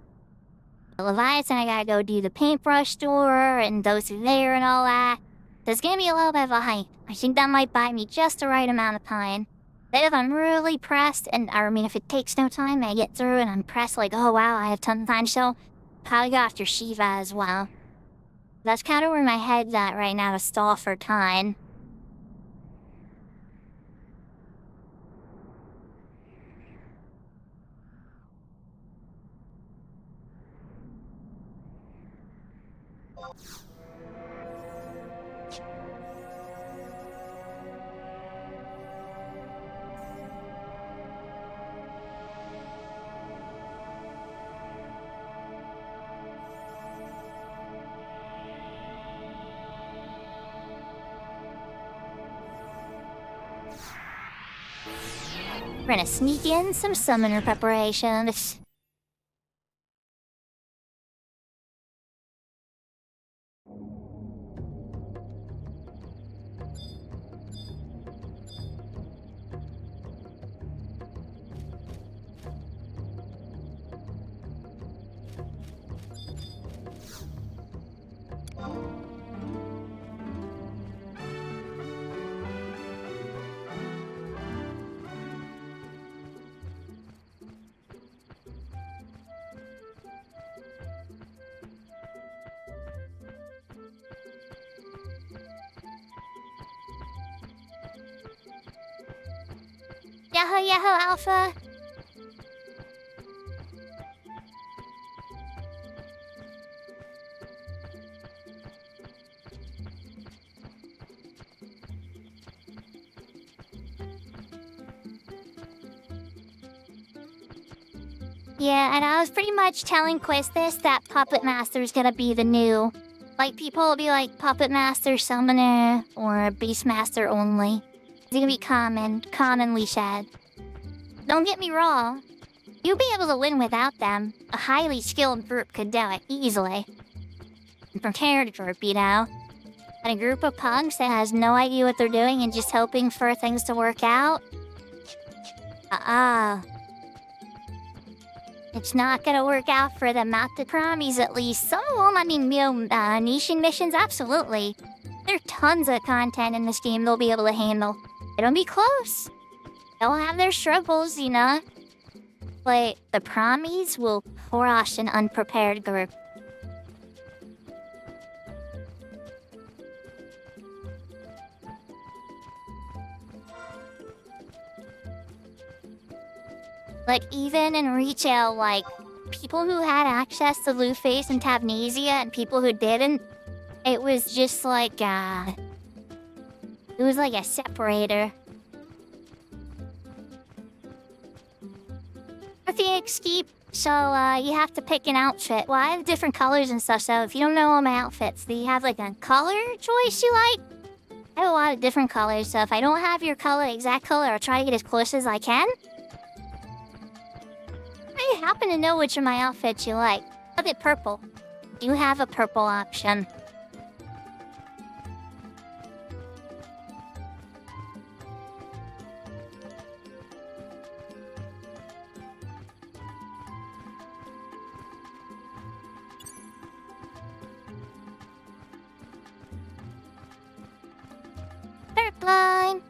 The Leviathan, I gotta go do the paintbrush door and go through there and all that. So it's gonna be a little bit of a hike. I think that might buy me just the right amount of time. But if I'm really pressed, if it takes no time, I get through and I'm pressed like, oh wow, I have tons of time, so probably go after Shiva as well. That's kind of where my head's at right now to stall for time. We're gonna sneak in some summoner preparations. Yahoo Yahoo Alpha. Yeah, and I was pretty much telling Quistis that Puppet Master's gonna be the new. Like, people will be like Puppet Master Summoner or Beastmaster only. It's gonna be commonly said. Don't get me wrong. You'll be able to win without them. A highly skilled group could do it easily. A prepared group, you know. And a group of punks that has no idea what they're doing and just hoping for things to work out. It's not gonna work out for them, not the promies at least. Some of them, I mean, niche missions, absolutely. There are tons of content in this game they'll be able to handle. It'll be close. They'll have their struggles, you know. But the promies will crush an unprepared group. Like, even in retail, like, people who had access to Blueface and Tabnesia and people who didn't, it was just like, it was like a separator. FFXI, so, you have to pick an outfit. Well, I have different colors and stuff, so if you don't know all my outfits, do you have, like, a color choice you like? I have a lot of different colors, so if I don't have your color, exact color, I'll try to get as close as I can. I happen to know which of my outfits you like. Look at purple. You have a purple option. Third line.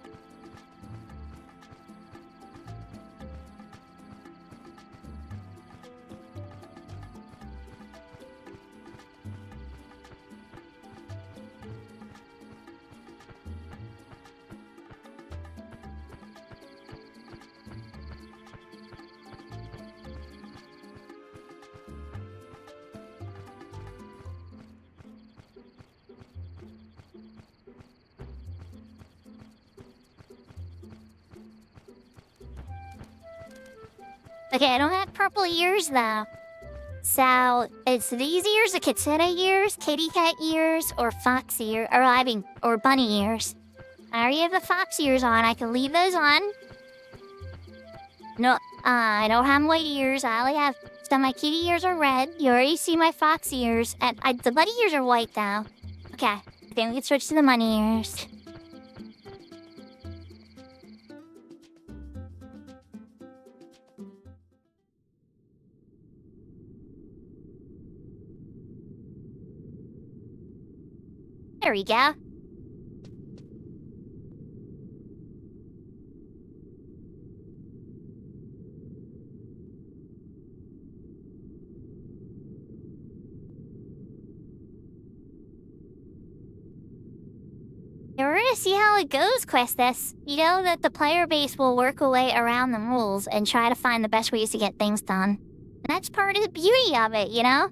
Okay, I don't have purple ears though. So, it's these ears, the kitsune ears, kitty cat ears, or fox ear, or bunny ears. I already have the fox ears on, I can leave those on. No, I don't have white ears, I only have, so my kitty ears are red. You already see my fox ears, and the bunny ears are white though. Okay, then we can switch to the bunny ears. There we go. We're gonna see how it goes, Questus. You know that the player base will work a way around the rules and try to find the best ways to get things done. And that's part of the beauty of it, you know?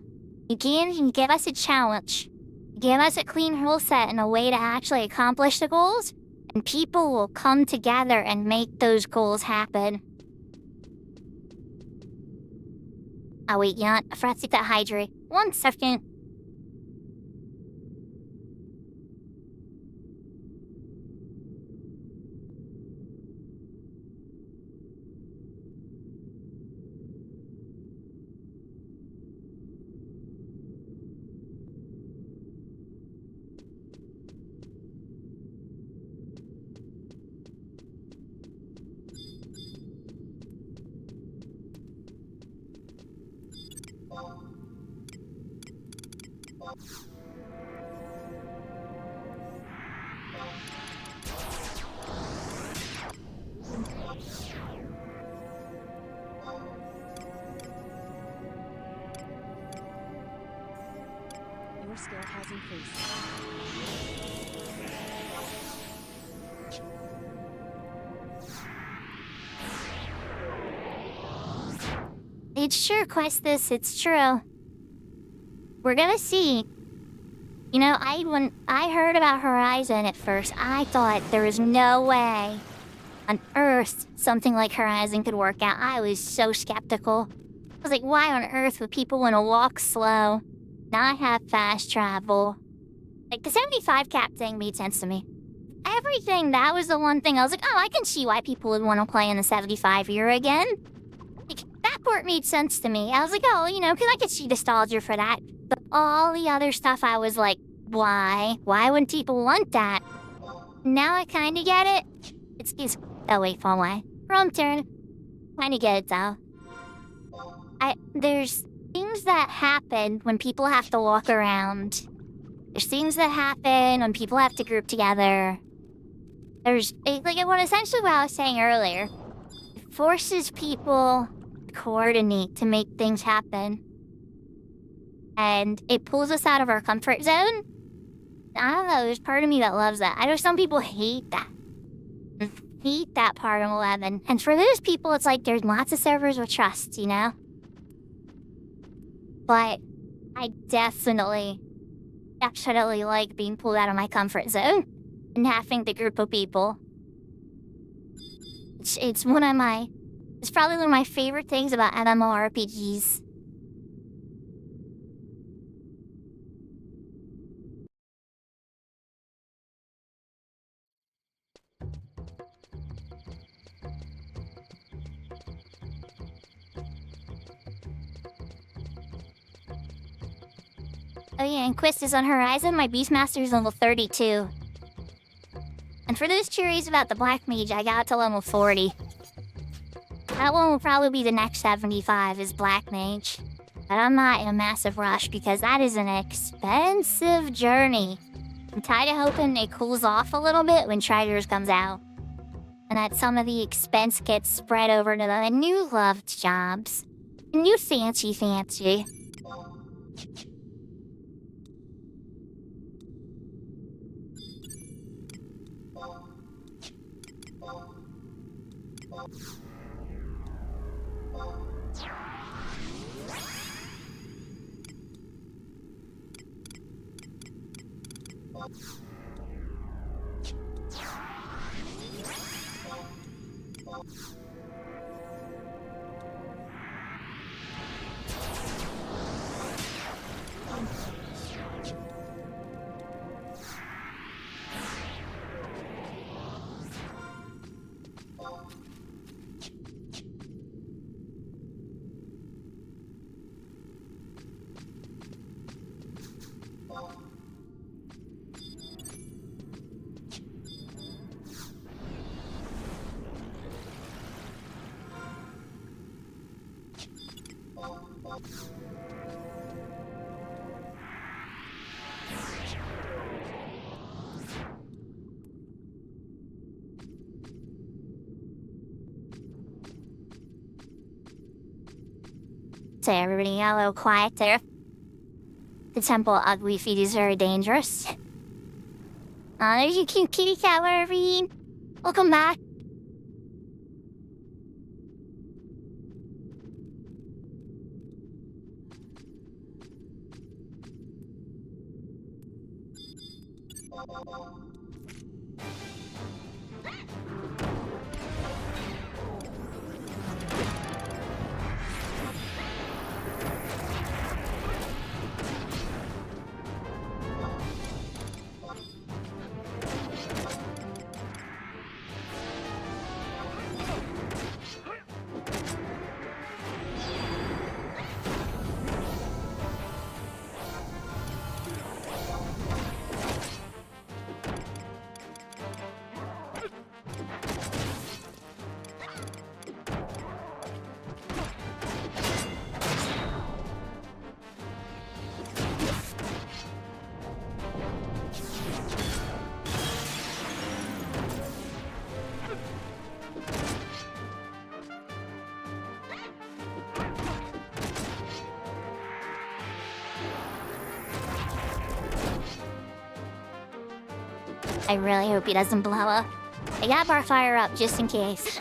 You can give us a challenge. Give us a clean rule set and a way to actually accomplish the goals, and people will come together and make those goals happen. Oh wait, you know what? I forgot to take that hydrate. 1 second. Your skill has increased. it's true, Questus, it's true. We're gonna see. You know, when I heard about Horizon at first, I thought there was no way on Earth something like Horizon could work out. I was so skeptical. I was like, why on earth would people want to walk slow, not have fast travel? Like, the 75 cap thing made sense to me. Everything, that was the one thing I was like, oh, I can see why people would want to play in the 75 era again. Like, that port made sense to me. I was like, oh, you know, because I could see nostalgia for that. But all the other stuff, I was like, why? Why would people want that? Now I kind of get it. Oh wait, fall away. Wrong turn. Kind of get it though. There's things that happen when people have to walk around. There's things that happen when people have to group together. Essentially what I was saying earlier. It forces people to coordinate to make things happen. And it pulls us out of our comfort zone. I don't know, there's part of me that loves that. I know some people hate that. Hate that part of 11. And for those people, it's like there's lots of servers with trust, you know? But I definitely like being pulled out of my comfort zone and having the group of people. It's probably one of my favorite things about MMORPGs. Oh yeah, and Quest is on Horizon, my Beastmaster is level 32. And for those curious about the Black Mage, I got to level 40. That one will probably be the next 75 is Black Mage. But I'm not in a massive rush because that is an expensive journey. I'm kind of hoping it cools off a little bit when Triders comes out. And that some of the expense gets spread over to the new loved jobs. New fancy. So everybody got a little quiet there. The temple ugly feet is very dangerous. There's your cute kitty cat, wherever you. Welcome back. I really hope he doesn't blow up. I got bar fire up just in case.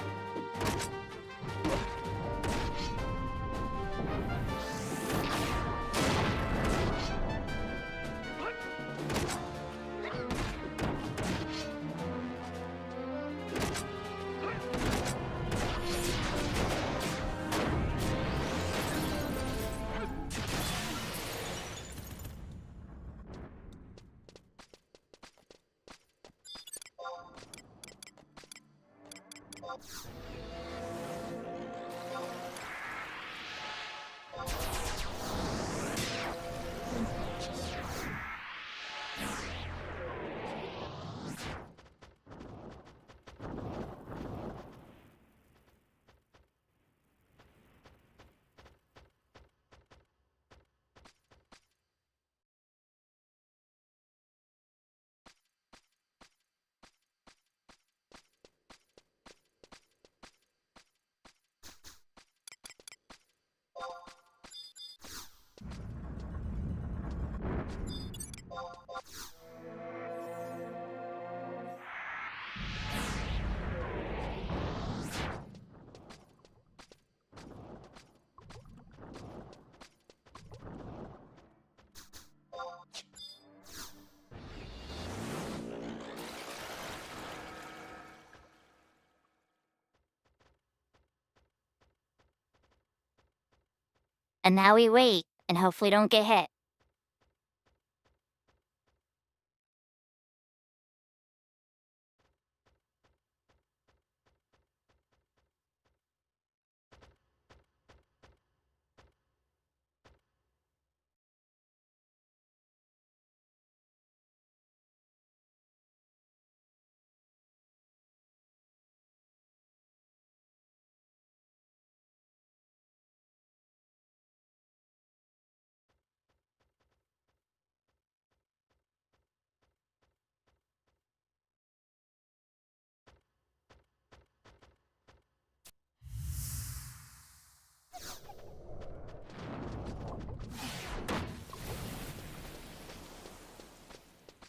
And now we wait, and hopefully don't get hit.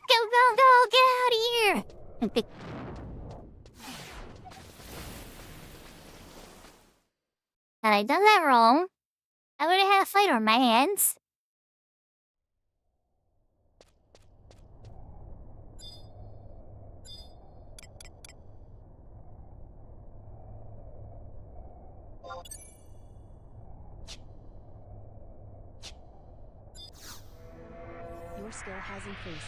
Go, go, go, get out of here! Had I done that wrong, I would have had a fight on my hands. Your skill has increased.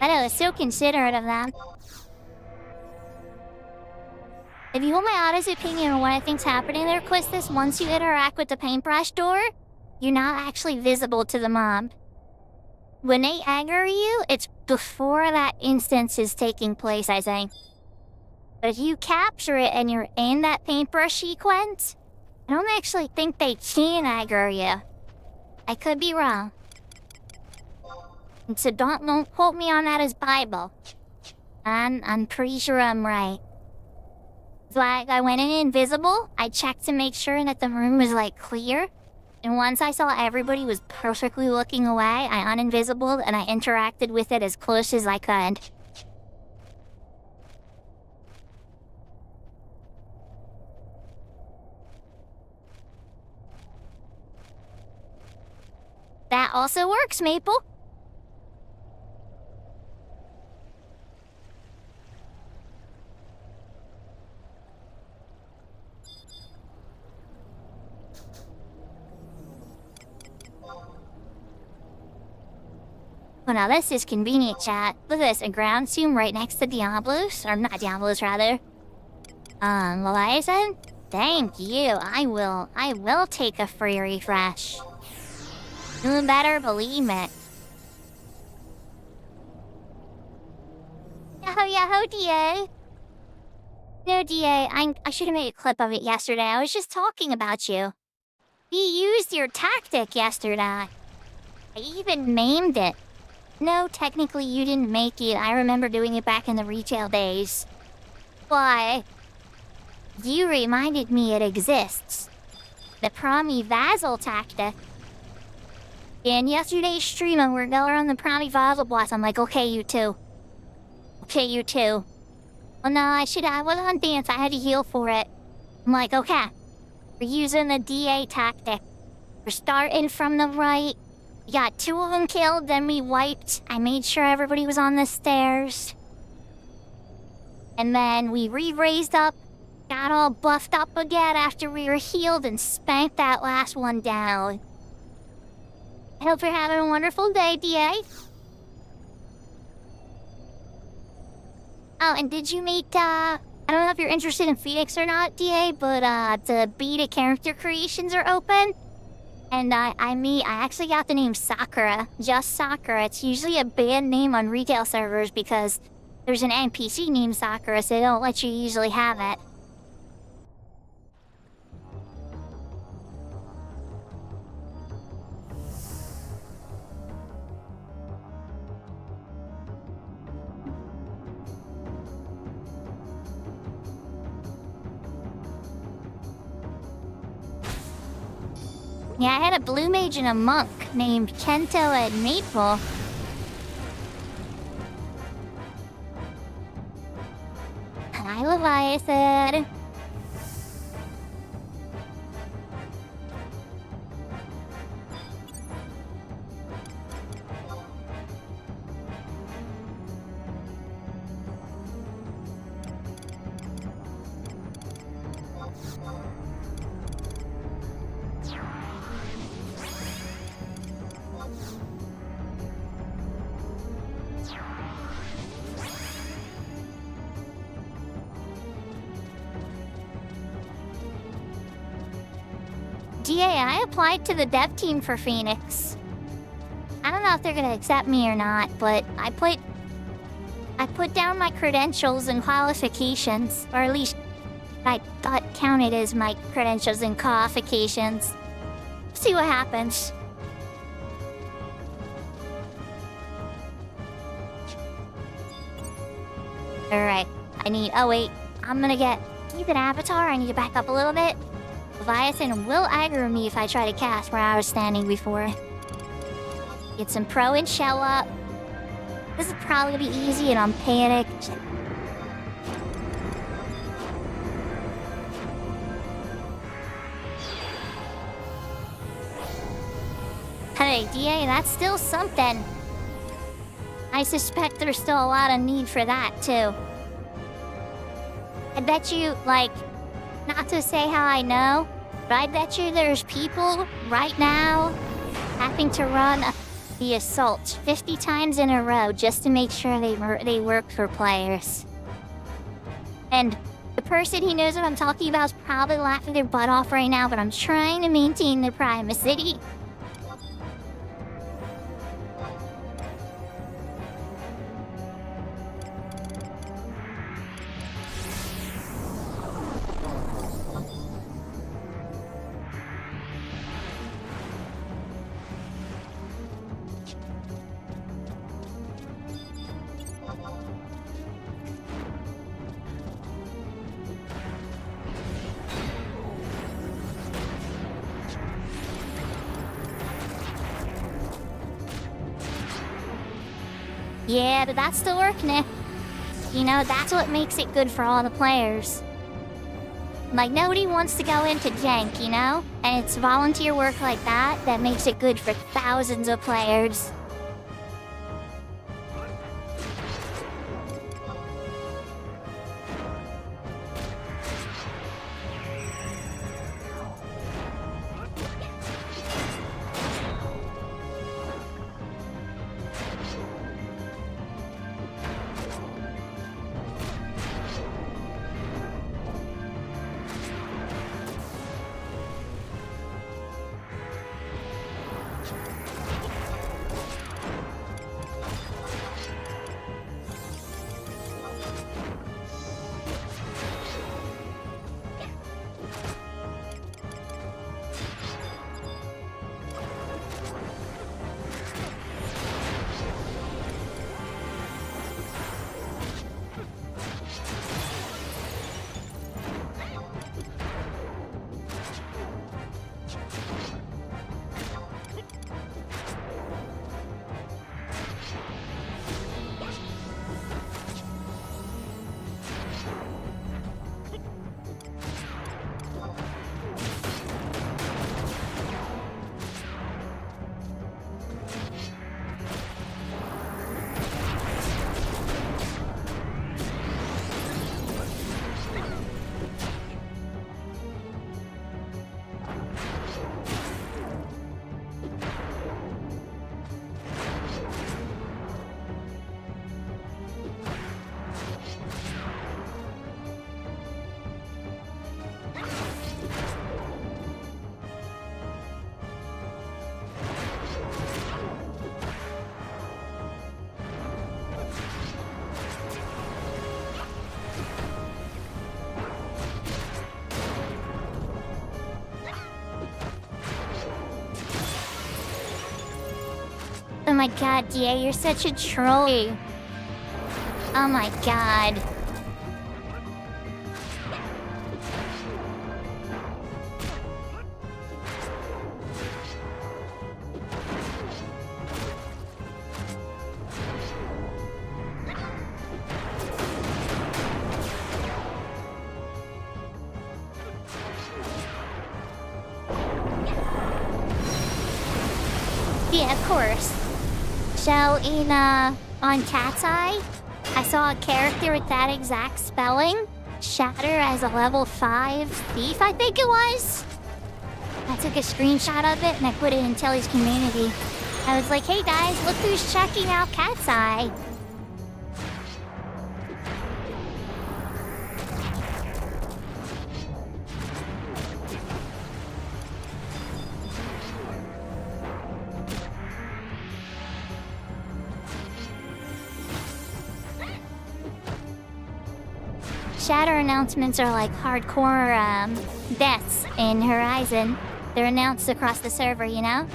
I was so considerate of them. If you want my honest opinion on what I think's happening there, Quistis, once you interact with the paintbrush door, you're not actually visible to the mob. When they anger you, it's before that instance is taking place, I think. But if you capture it and you're in that paintbrush sequence, I don't actually think they can aggro you. I could be wrong. And so don't quote me on that as Bible. I'm pretty sure I'm right. So I went in invisible, I checked to make sure that the room was like clear. And once I saw everybody was perfectly looking away, I uninvisibled and I interacted with it as close as I could. That also works, Maple. Well, now this is convenient, chat. Look at this, a ground tomb right next to Diablos. Or not Diablos, rather. Leviathan? Thank you. I will take a free refresh. You better believe it. Yahoo, DA. No, DA, I should have made a clip of it yesterday. I was just talking about you. You used your tactic yesterday. I even maimed it. No, technically you didn't make it. I remember doing it back in the retail days. Why? You reminded me it exists. The Promi-Vassal tactic. In yesterday's stream, when we were going around the Promi-Vassal boss, I'm like, okay, you two. Okay, you two. Well, no, I wasn't on dance. I had to heal for it. I'm like, okay. We're using the DA tactic. We're starting from the right. We got 2 of them killed, then we wiped. I made sure everybody was on the stairs. And then we re-raised up, got all buffed up again after we were healed, and spanked that last one down. hope you're having a wonderful day, DA. Oh, and did you meet, I don't know if you're interested in Phoenix or not, DA, but, the beta character creations are open. And I actually got the name Sakura, just Sakura. It's usually a band name on retail servers because there's an NPC named Sakura, so they don't let you usually have it. Yeah, I had a blue mage and a monk named Kento and Maple. Hi, Leviathan. DA, I applied to the dev team for Phoenix. I don't know if they're gonna accept me or not, but I put down my credentials and qualifications, or at least I got counted as my credentials and qualifications. See what happens. Alright, oh wait, I'm gonna keep an avatar, I need to back up a little bit. Leviathan will aggro me if I try to cast where I was standing before. Get some pro and shell up. This is probably gonna be easy and I'm panicked. Hey, DA, that's still something. I suspect there's still a lot of need for that, too. I bet you, not to say how I know, but I bet you there's people right now having to run the assault 50 times in a row just to make sure they work for players. And the person who knows what I'm talking about is probably laughing their butt off right now, but I'm trying to maintain their privacy. Yeah, but that's the work, Nick. You know, that's what makes it good for all the players. Nobody wants to go into jank, you know? And it's volunteer work like that that makes it good for thousands of players. my god, DA, you're such a troll. Oh my god. Yeah, of course. So on Cat's Eye, I saw a character with that exact spelling, Shatter, as a level 5 thief, I think it was. I took a screenshot of it and I put it in Telly's community. I was like, hey guys, look who's checking out Cat's Eye. Shatter announcements are like hardcore deaths in Horizon. They're announced across the server, you know?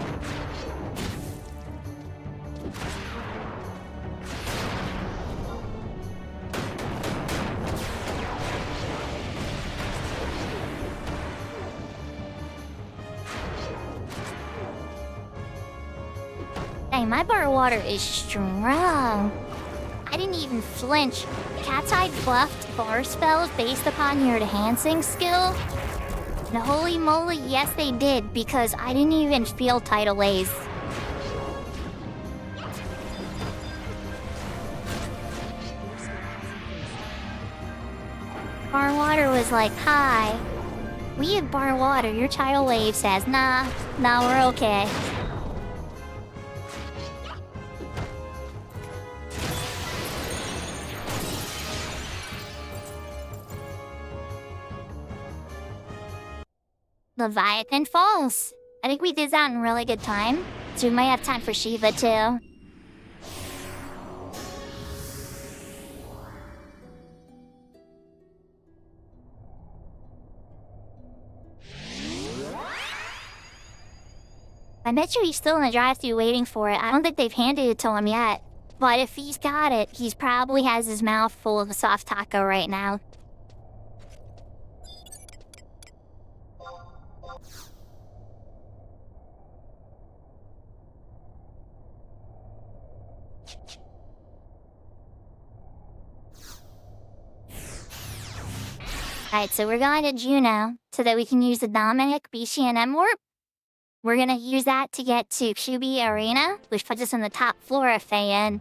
Dang, my bar water is strong. I didn't even flinch. Cat's Eye buffed bar spells based upon your enhancing skill. And holy moly, yes they did, because I didn't even feel tidal A's. Bar water was like, hi. We have bar water. Your tidal wave says, nah, we're okay. Leviathan Falls. I think we did that in really good time, so we might have time for Shiva too. I bet you he's still in the drive-thru waiting for it. I don't think they've handed it to him yet. But if he's got it, he's probably has his mouth full of soft taco right now. Alright, so we're going to Juno so that we can use the Dominic, BC, and M warp. We're gonna use that to get to QB Arena, which puts us on the top floor of Feyen.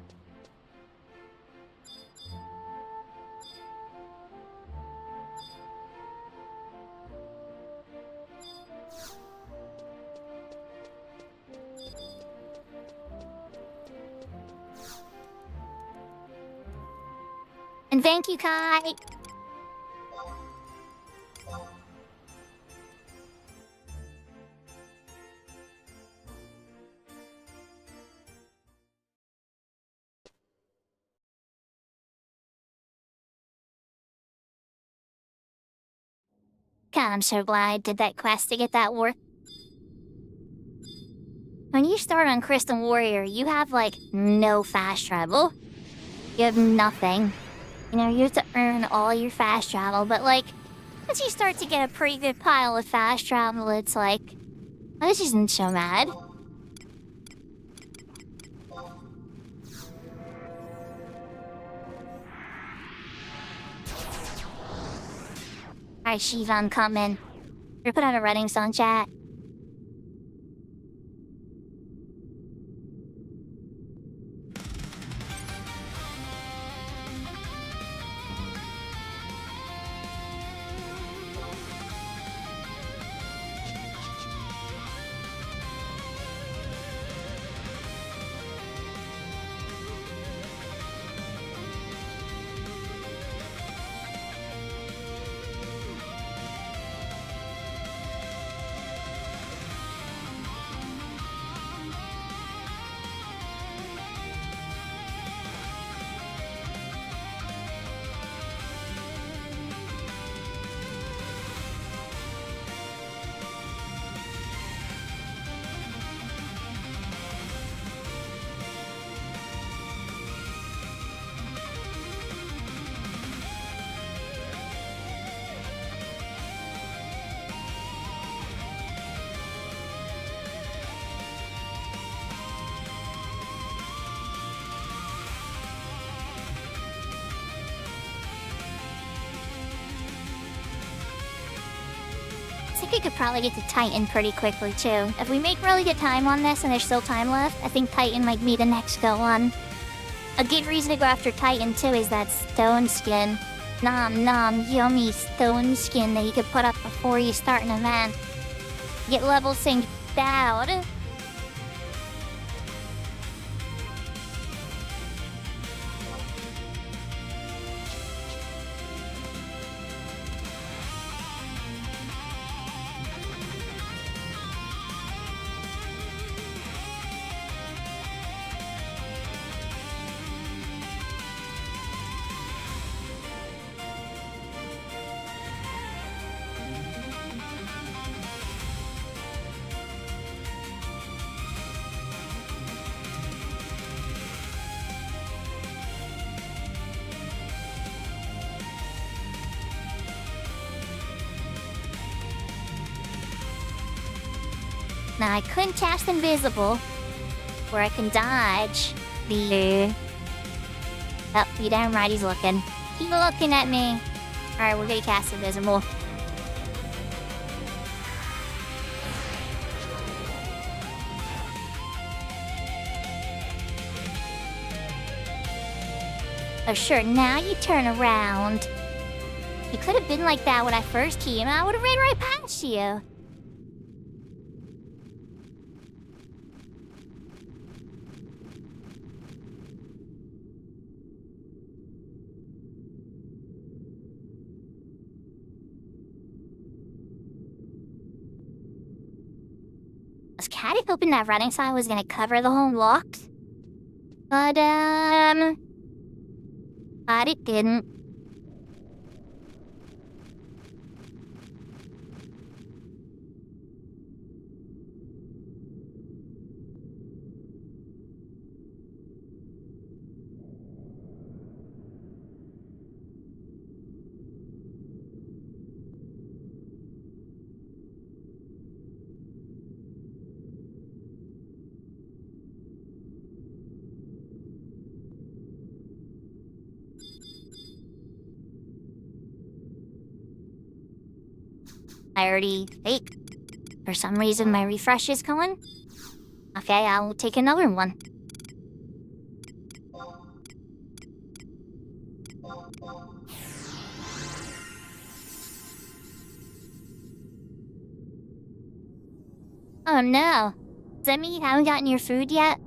And thank you, Kai! God, I'm so glad I did that quest to get that warp. When you start on Crystal Warrior, you have, like, no fast travel. You have nothing. You know, you have to earn all your fast travel, but, like, once you start to get a pretty good pile of fast travel, it's like, oh, this isn't so bad. Alright, Shiva, I'm coming. We're put on a running song chat. think I could probably get to Titan pretty quickly too. If we make really good time on this and there's still time left, I think Titan might be the next go one. A good reason to go after Titan too is that stone skin. Nom nom yummy stone skin that you could put up before you start an event. Get level synced out. Now I couldn't cast invisible, where I can dodge the. Oh, you damn right he's looking. He's looking at me. Alright, we're gonna cast invisible. Oh sure, now you turn around. You could have been like that when I first came. I would have ran right past you. I was kinda hoping that running sign was gonna cover the whole walk. But, it didn't. I already ate. For some reason, my refresh is going. Okay, I'll take another one. Oh no. Does that mean you haven't gotten your food yet?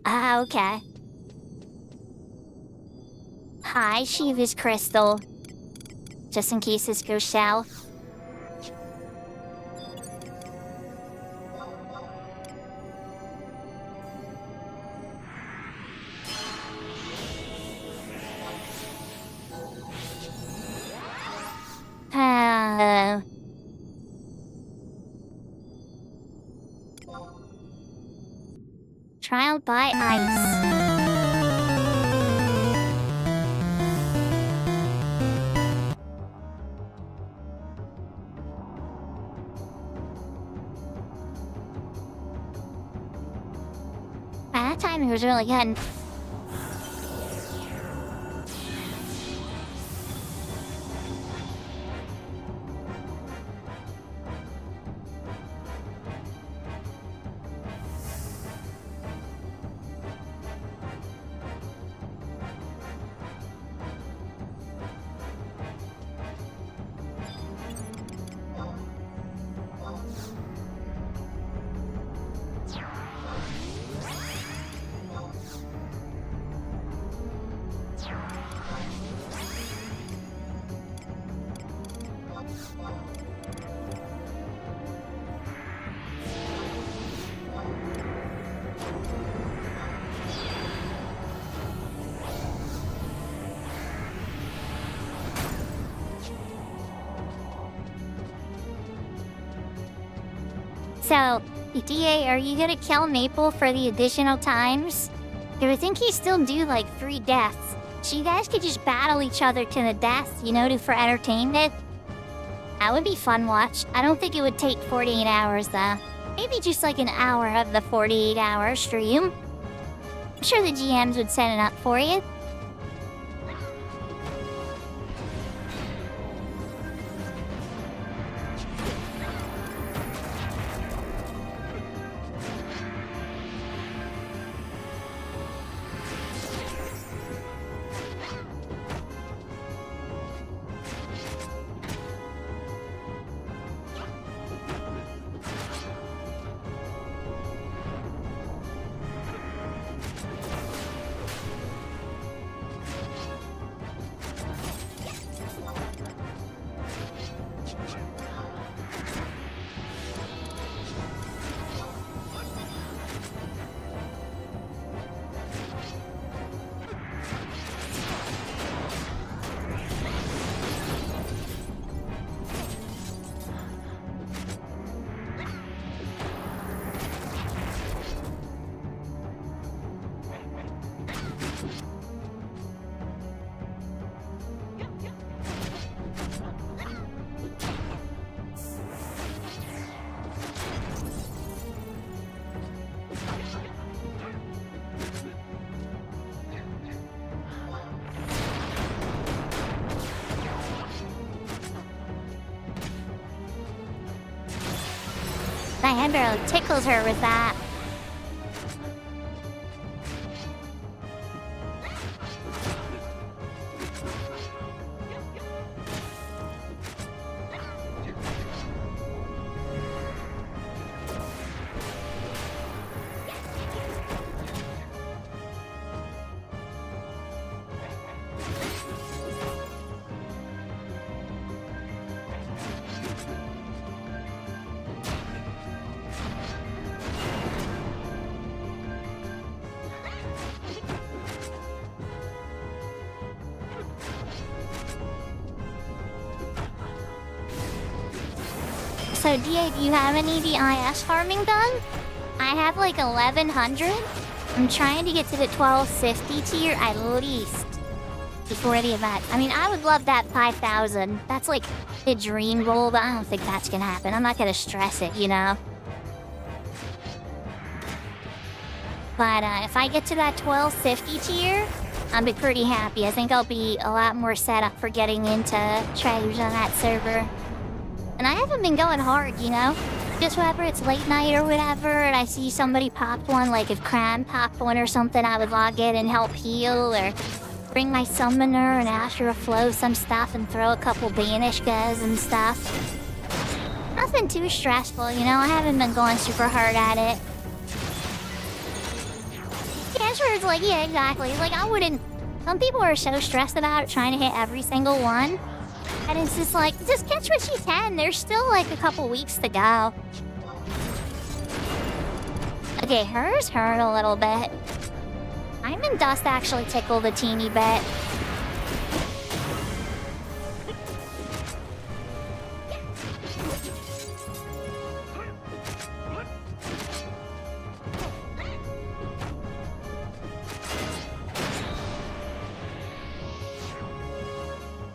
Ah, okay. Hi, Shiva's crystal. Just in case this goes south. Trial by ice. That timing was really good. So, DA, are you gonna kill Maple for the additional times? Because I think he's still due like 3 deaths. So you guys could just battle each other to the death, you know, for entertainment. That would be fun watch. I don't think it would take 48 hours though. Maybe just like an hour of the 48-hour stream. I'm sure the GMs would set it up for you. My hand barely tickles her with that. So DA, do you have any DIS farming done? I have like 1100. I'm trying to get to the 1250 tier at least before the event. I mean, I would love that 5000. That's like a dream goal, but I don't think that's gonna happen. I'm not gonna stress it, you know? But if I get to that 1250 tier, I'll be pretty happy. I think I'll be a lot more set up for getting into treasures on that server. And I haven't been going hard, you know? Just whenever it's late night or whatever, and I see somebody popped one, like if Cram popped one or something, I would log in and help heal, or bring my summoner and Astra flow some stuff and throw a couple banish guys and stuff. Nothing too stressful, you know? I haven't been going super hard at it. The answer is like, yeah, exactly. Like, I wouldn't... Some people are so stressed about it, trying to hit every single one. And it's just like, just catch what you can. There's still like a couple weeks to go. Okay, hers hurt a little bit. Time and Dust actually tickled a teeny bit.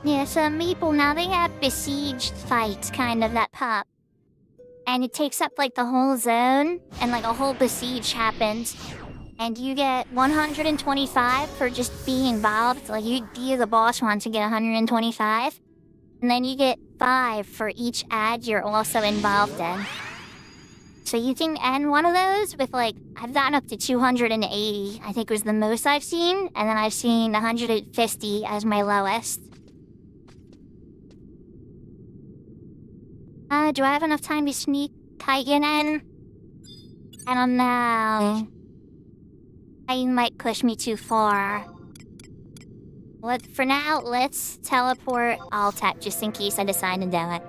Yeah, some people now they have besieged fights kind of that pop. And it takes up like the whole zone and like a whole besiege happens. And you get 125 for just being involved. Like you the boss wants to get 125. And then you get 5 for each ad you're also involved in. So you can end one of those with like, I've gotten up to 280, I think was the most I've seen. And then I've seen 150 as my lowest. Do I have enough time to sneak Titan in? I don't know. Titan might push me too far. For now, let's teleport Alt-Tap just in case I decide to do it.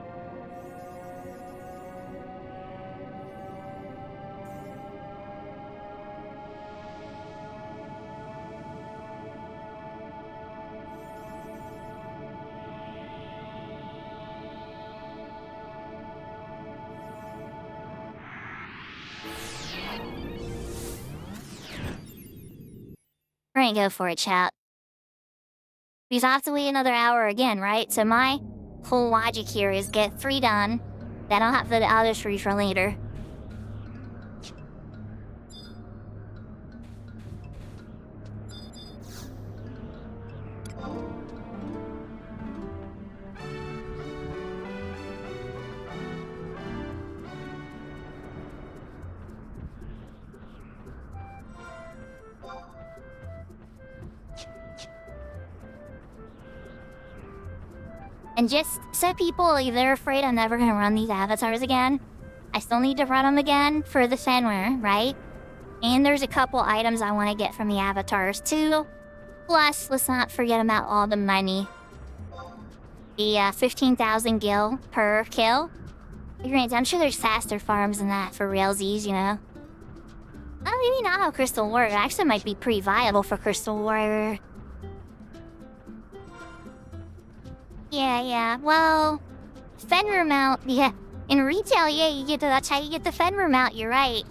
gonna go for it, chat. Because I have to wait another hour again, right? So my whole logic here is get 3 done, then I'll have the other 3 for later. And just so people, if they're afraid I'm never gonna run these avatars again, I still need to run them again for the Fenrir, right? And there's a couple items I want to get from the avatars too. Plus, let's not forget about all the money. The 15,000 gil per kill. Granted, I'm sure there's faster farms than that for realsies, you know? Oh, maybe not how Crystal Warrior. Actually, might be pretty viable for Crystal Warrior. Yeah. Well, Fenrir mount, yeah. In retail, yeah, that's how you get the Fenrir mount, you're right.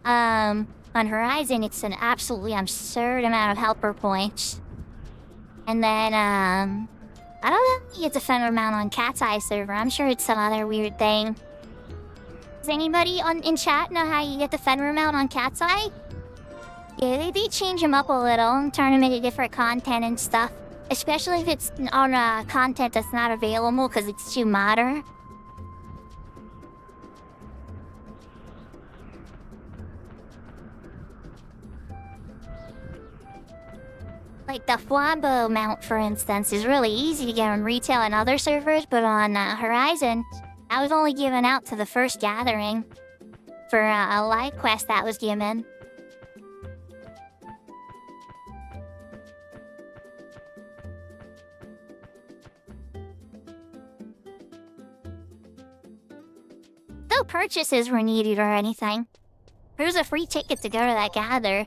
On Horizon, it's an absolutely absurd amount of helper points. And then, I don't know if you get the Fenrir mount on Cat's Eye server. I'm sure it's some other weird thing. Does anybody in chat know how you get the Fenrir mount on Cat's Eye? Yeah, they change them up a little and turn them into different content and stuff. Especially if it's on content that's not available because it's too modern. Like the Flambeau mount, for instance, is really easy to get on retail and other servers, but on Horizon, I was only given out to the first gathering for a live quest that was given. No purchases were needed or anything. There was a free ticket to go to that gather.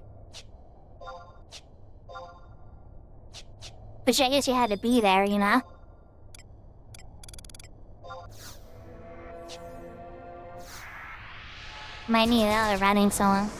But I guess you had to be there, you know? Might need another running song.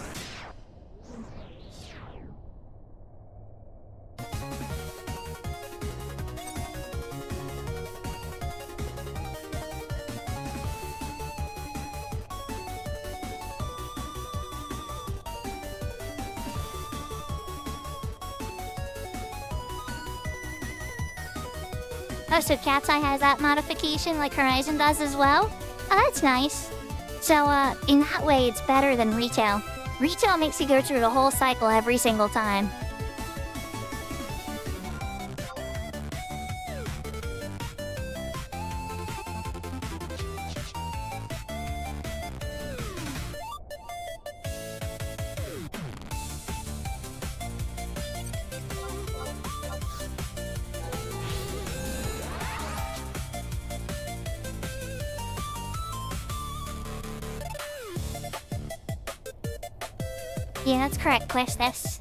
Oh, so Cat's Eye has that modification like Horizon does as well? Oh, that's nice. So, in that way, it's better than retail. Retail makes you go through the whole cycle every single time. Yeah, that's correct, Questus.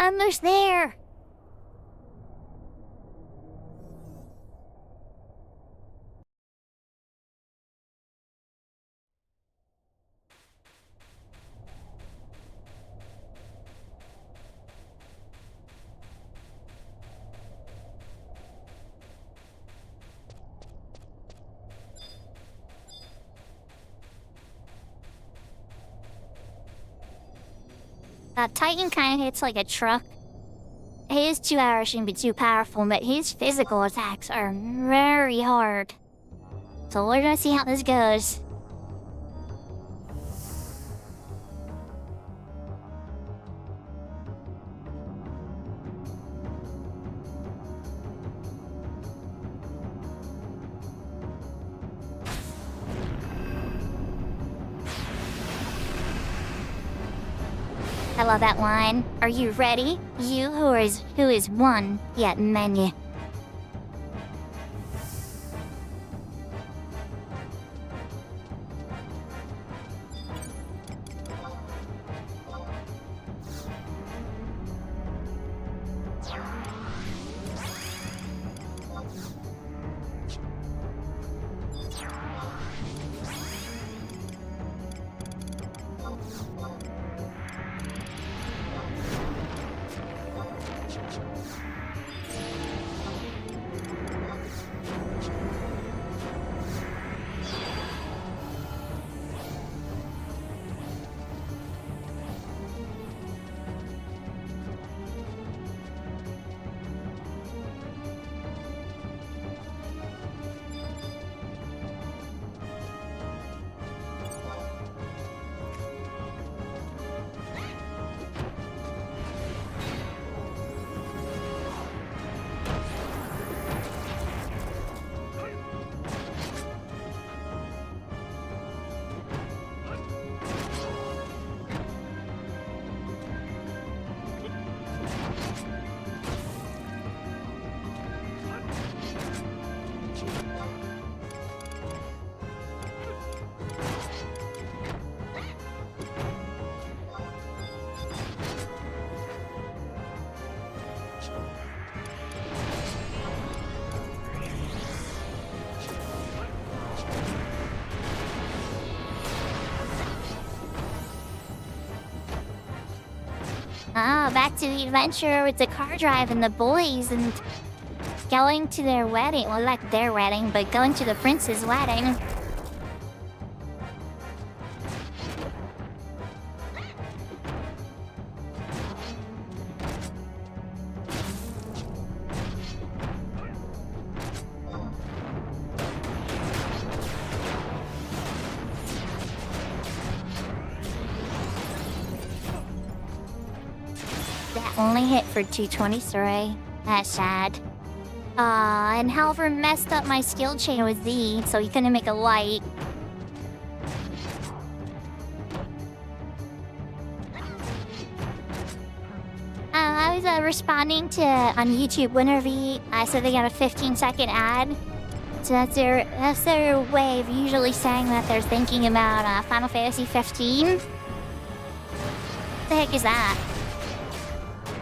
Almost there! Titan kind of hits like a truck. His 2 hours shouldn't be too powerful, but his physical attacks are very hard. So we're gonna see how this goes. I love that line. Are you ready? You who is one yet many. Back to the adventure with the car drive and the boys and going to their wedding. Well, not their wedding, but going to the prince's wedding. Only hit for 223. That's sad. And Halvard messed up my skill chain with Z, so he couldn't make a light. I was responding to on YouTube Winterv. So they got a 15-second ad. So that's their way of usually saying that they're thinking about Final Fantasy 15. What the heck is that?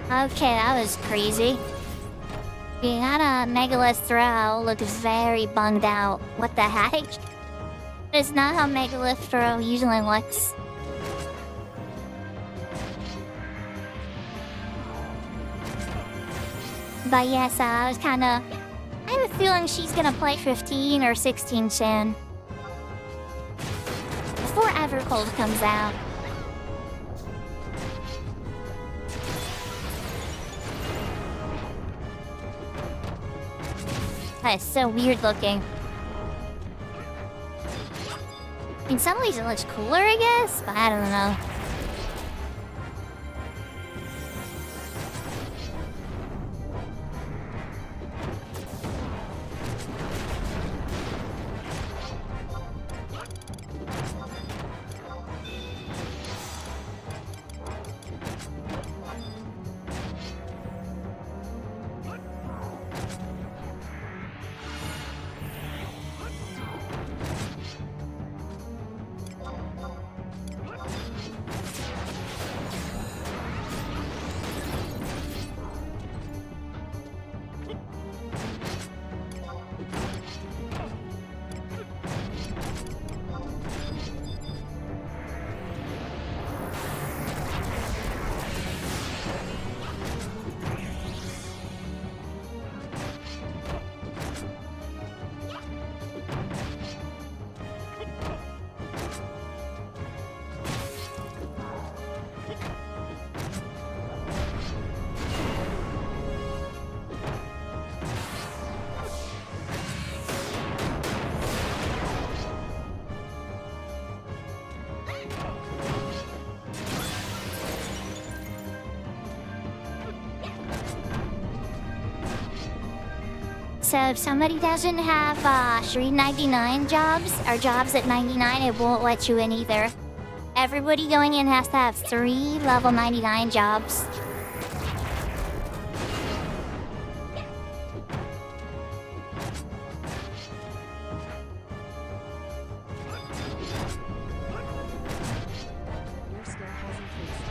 Okay, that was crazy. We got a Megalith throw. Looks very bunged out. What the heck? It's not how Megalith throw usually looks. But yes, I was kinda... I have a feeling she's gonna play 15 or 16 soon. Before Evercold comes out. That is so weird looking. In some ways it looks cooler, I guess, but I don't know. So if somebody doesn't have 399 jobs, or jobs at 99, it won't let you in either. Everybody going in has to have 3 level 99 jobs. Your skill has increased.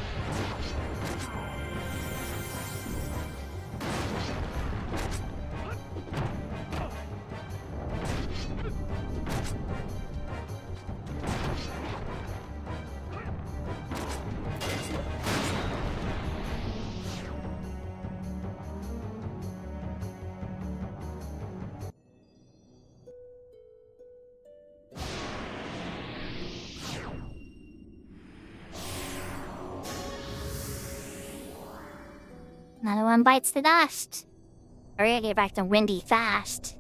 Another one bites the dust. Or you get back to Windy fast.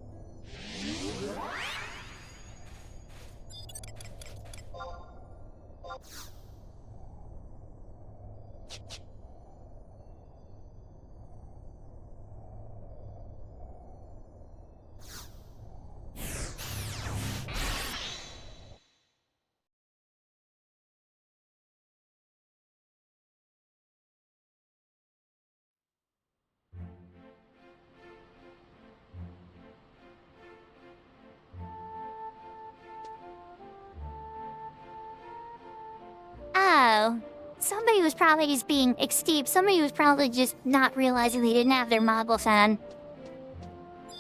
Oh, somebody was probably just being exceed. Somebody was probably just not realizing they didn't have their marbles on.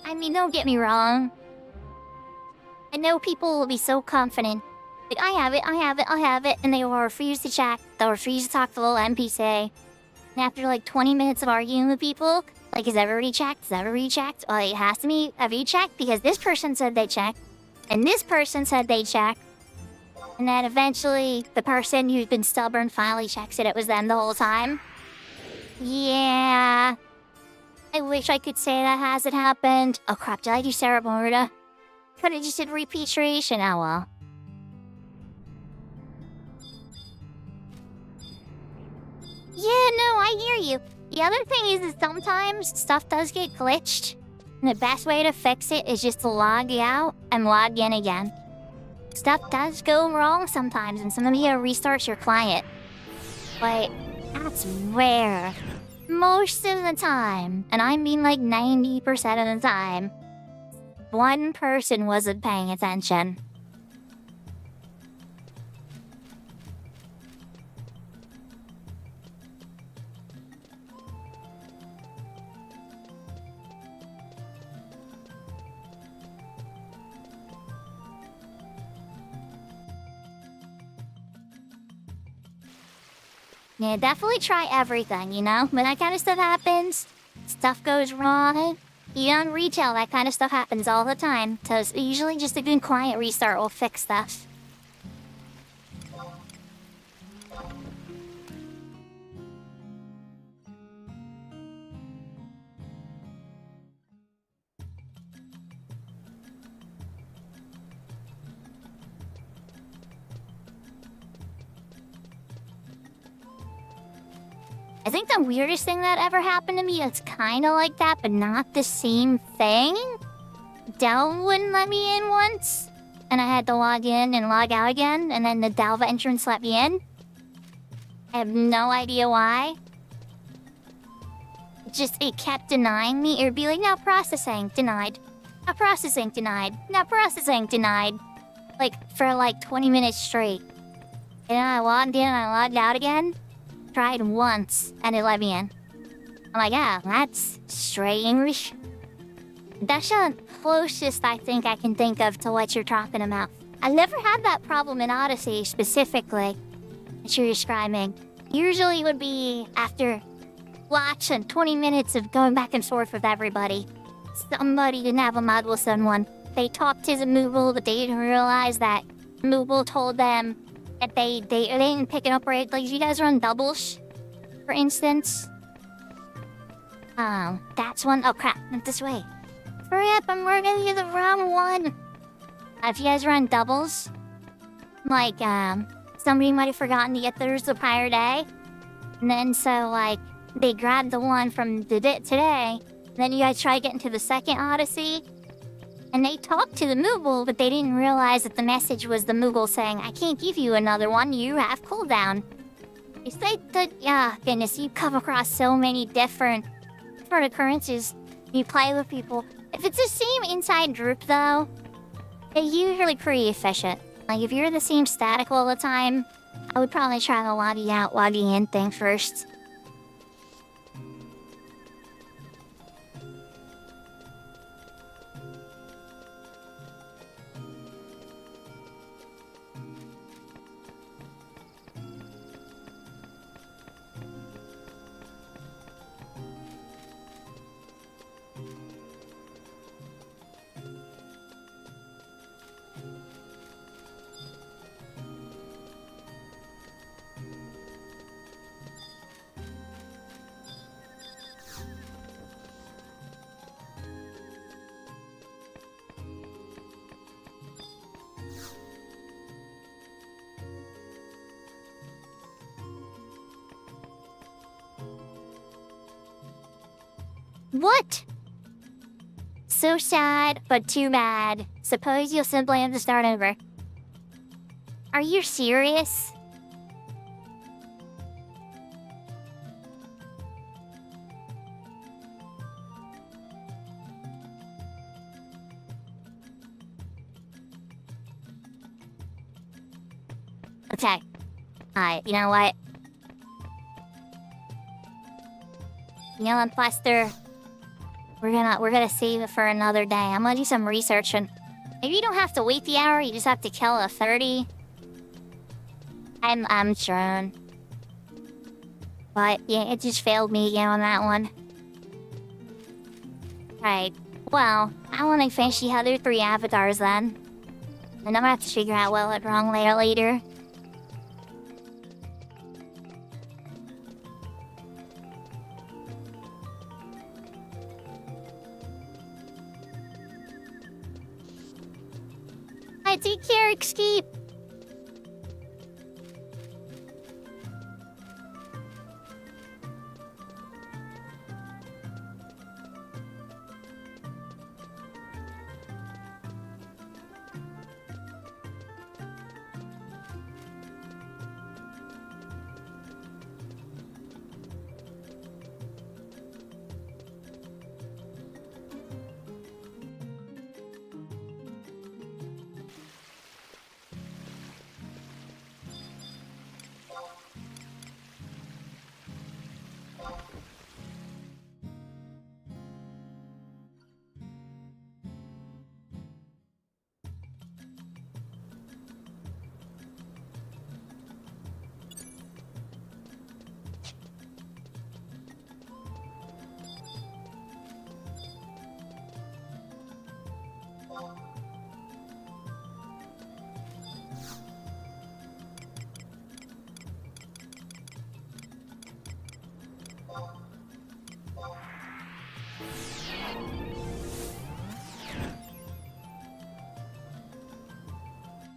I mean, don't get me wrong. I know people will be so confident. Like, I have it, I have it, I have it, and they will refuse to check. They'll refuse to talk to the little NPC. And after like 20 minutes of arguing with people, like, is everybody checked? Is everybody checked? Well, it has to be, have you checked? Because this person said they checked. And this person said they checked. And then eventually, the person who's been stubborn finally checks it. It was them the whole time. Yeah. I wish I could say that hasn't happened. Oh crap, did I do Sarah Morda? Could've just did repatriation, oh well. Yeah, no, I hear you. The other thing is that sometimes stuff does get glitched. And the best way to fix it is just to log out and log in again. Stuff does go wrong sometimes, and sometimes you gotta restart your client. But that's rare. Most of the time, and I mean like 90% of the time, one person wasn't paying attention. Yeah, definitely try everything, you know? When that kind of stuff happens, stuff goes wrong. Even on retail, that kind of stuff happens all the time. So it's usually just a good client restart will fix stuff. I think the weirdest thing that ever happened to me that's kind of like that, but not the same thing. Delve wouldn't let me in once, and I had to log in and log out again, and then the Delve entrance let me in. I have no idea why. It kept denying me. It would be like, now processing, denied. Now processing, denied. Now processing, denied. Like, for like 20 minutes straight. And then I logged in and I logged out again. Tried once, and it let me in. I'm like, yeah, that's strange. That's the closest I think I can think of to what you're talking about. I never had that problem in Odyssey specifically that you're describing. Usually it would be after watching 20 minutes of going back and forth with everybody. Somebody didn't have a mod with someone. They talked to the Mooble, but they didn't realize that Mooble told them that they didn't pick it up right. Like, you guys run doubles, for instance. Oh, that's one. Oh crap, not this way. Hurry up, I'm running to the wrong one. If you guys run doubles, like, somebody might have forgotten to get theirs the prior day. And then so, like, they grabbed the one from today, Then you guys try getting to the second Odyssey, and they talked to the Moogle, but they didn't realize that the message was the Moogle saying, I can't give you another one, you have cooldown. It's like the, yeah, goodness, you come across so many different occurrences. You play with people. If it's the same inside group, though, they're usually pretty efficient. Like, if you're the same static all the time, I would probably try the lobby out, lobby in thing first. What? So sad, but too bad. Suppose you'll simply have to start over. Are you serious? Okay. Alright, you know what? You know what, Buster? We're gonna save it for another day. I'm gonna do some research, and maybe you don't have to wait the hour, you just have to kill a 30. I'm sure. But yeah, it just failed me again on that one. Right. Well, I wanna finish the other 3 avatars then. And I'm gonna have to figure out what went wrong later. Take care, escape.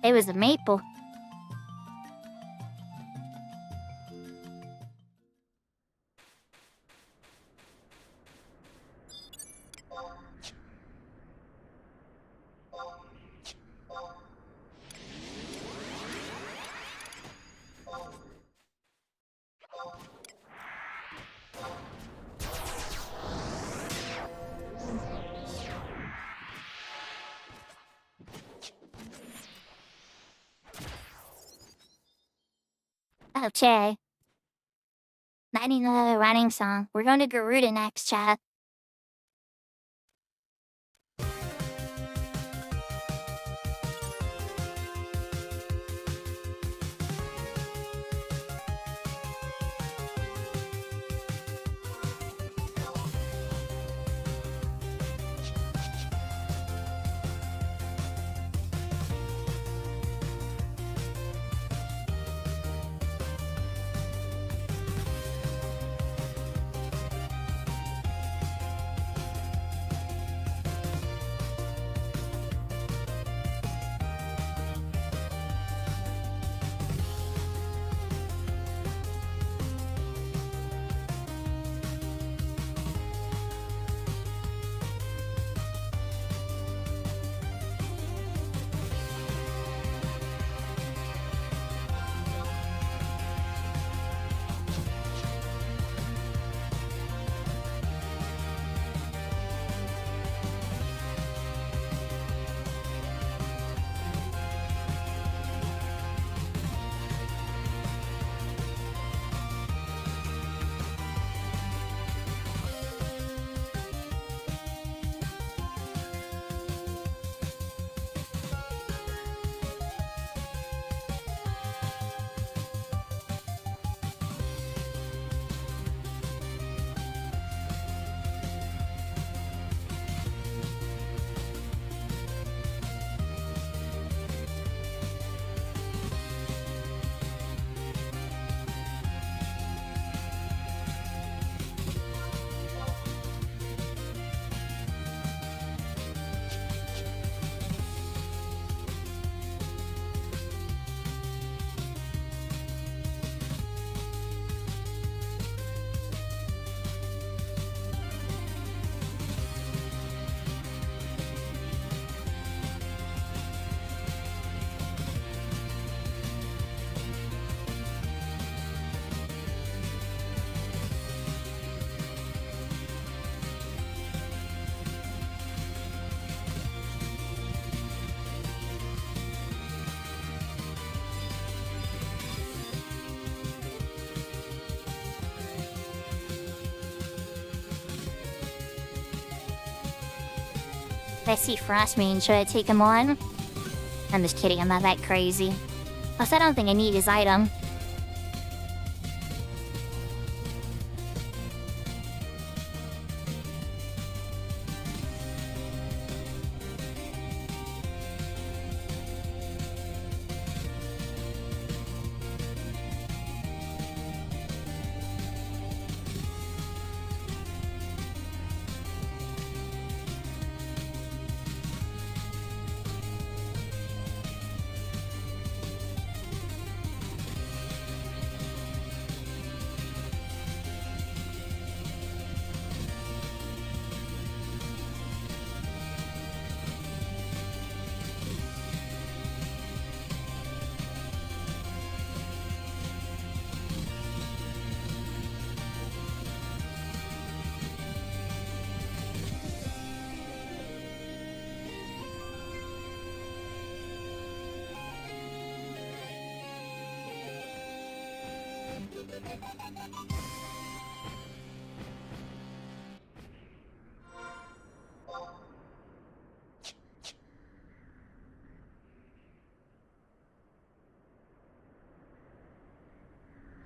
It was a maple. Okay. I need another running song. We're going to Garuda next, chat. I see Frostmane, should I take him on? I'm just kidding, I'm not that crazy. Plus, I don't think I need his item.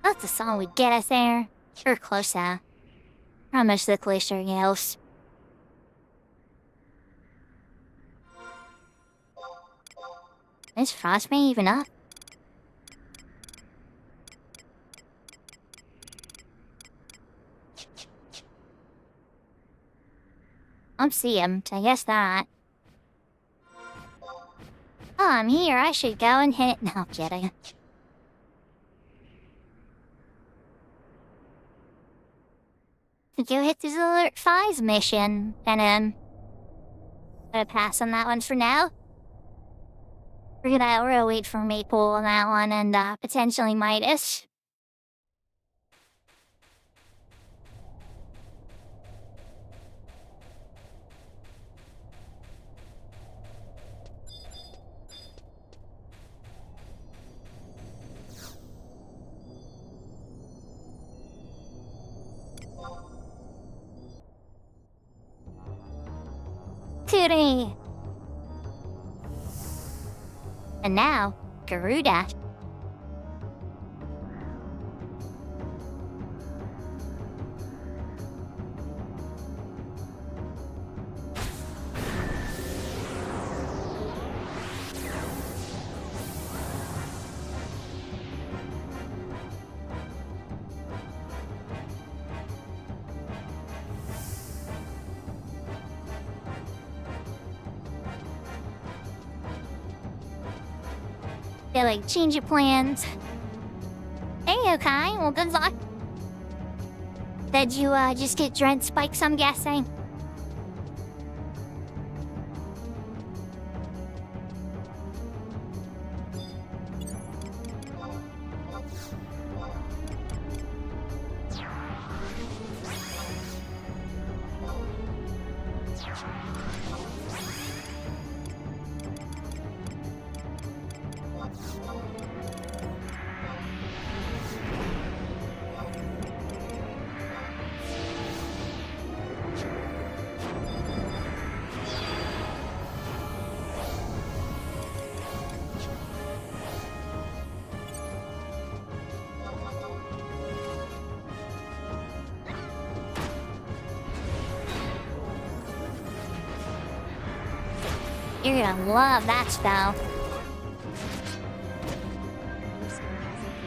That's the song would get us there. Or closer. Promise the closer else. Is Frostmane even up? I don't see him, so I guess not. Oh, I'm here. I should go and hit. No, I'm kidding. Go hit this Alert 5 mission, and gonna pass on that one for now. We're gonna wait for Maple on that one, and potentially Midas. Tootie! And now, Garuda. They like change your plans. Hey, okay, well good luck. Did you just get dread spikes, I'm guessing? You're gonna love that spell. Your skill has increased.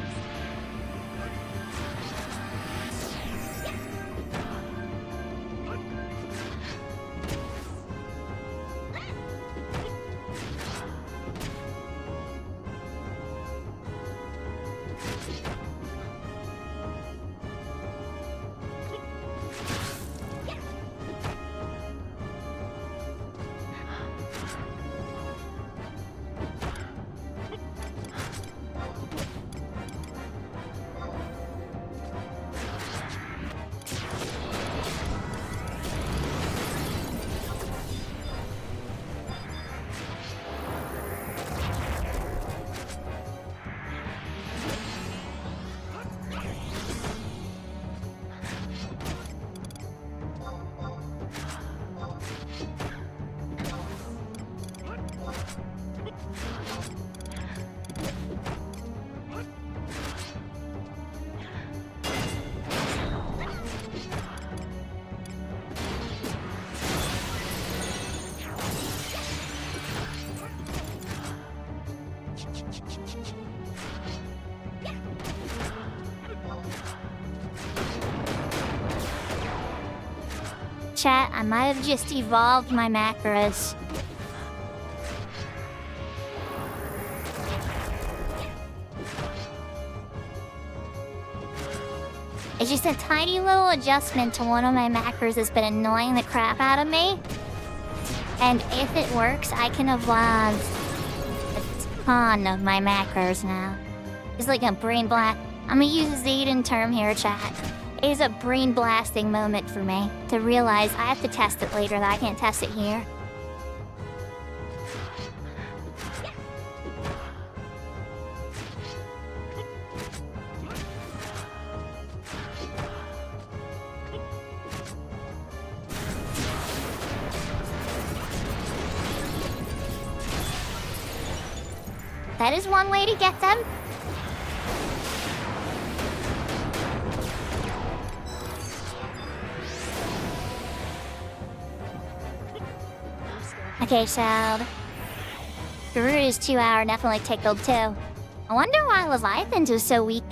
chat, I might have just evolved my macros. It's just a tiny little adjustment to one of my macros that's been annoying the crap out of me. And if it works, I can evolve a ton of my macros now. It's like a brain blast. I'm gonna use a Zayden term here, chat. It is a brain blasting moment for me to realize I have to test it later, that I can't test it here. That is one way to get them. Okay, so Garuda's 2 hour definitely tickled too. I wonder why Leviathan's was so weak.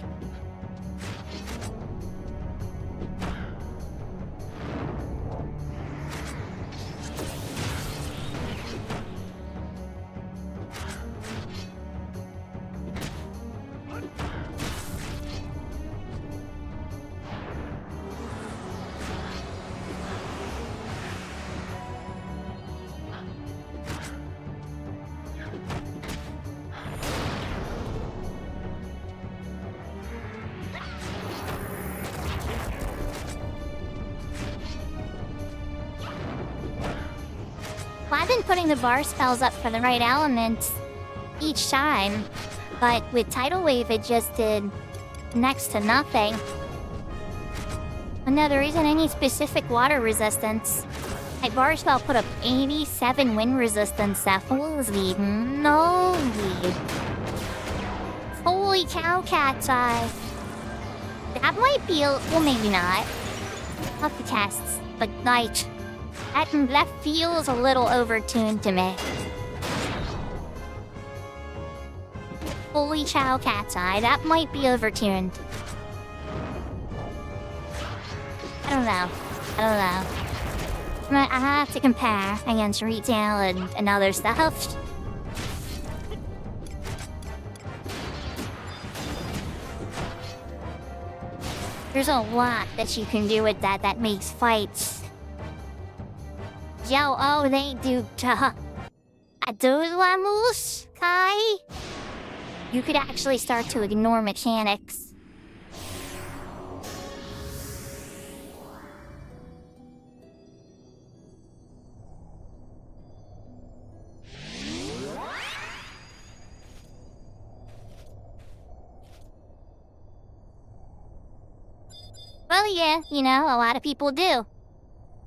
Well, I've been putting the bar spells up for the right elements each time, but with Tidal Wave it just did next to nothing. And no, there isn't any specific water resistance. My bar spell put up 87 wind resistance, Holy moly. Holy cow, cat's eye. That might be well, maybe not. I'll have to test, but like, that feels a little overtuned to me. Holy chow, cat's eye, that might be overtuned. I don't know. I have to compare against retail and other stuff. There's a lot that you can do with that makes fights. Yo, oh, they do Adulamus, Kai? You could actually start to ignore mechanics. Well, yeah, you know, a lot of people do.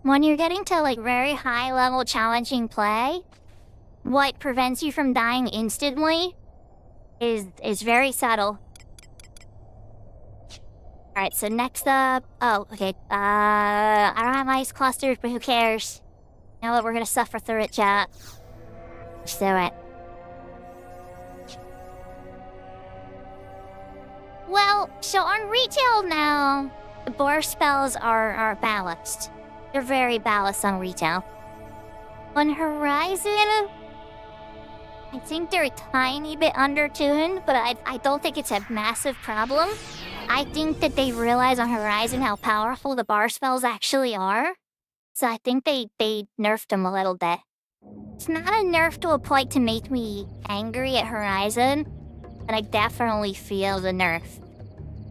When you're getting to, like, very high-level challenging play, what prevents you from dying instantly is very subtle. Alright, so next up... Oh, okay. I don't have ice clusters, but who cares? You know what, we're gonna suffer through it, chat. Let's do it. Well, so on retail now, the bar spells are balanced. They're very balanced on retail. On Horizon, I think they're a tiny bit undertuned, but I don't think it's a massive problem. I think that they realize on Horizon how powerful the bar spells actually are. So I think they nerfed them a little bit. It's not a nerf to a point to make me angry at Horizon, but I definitely feel the nerf.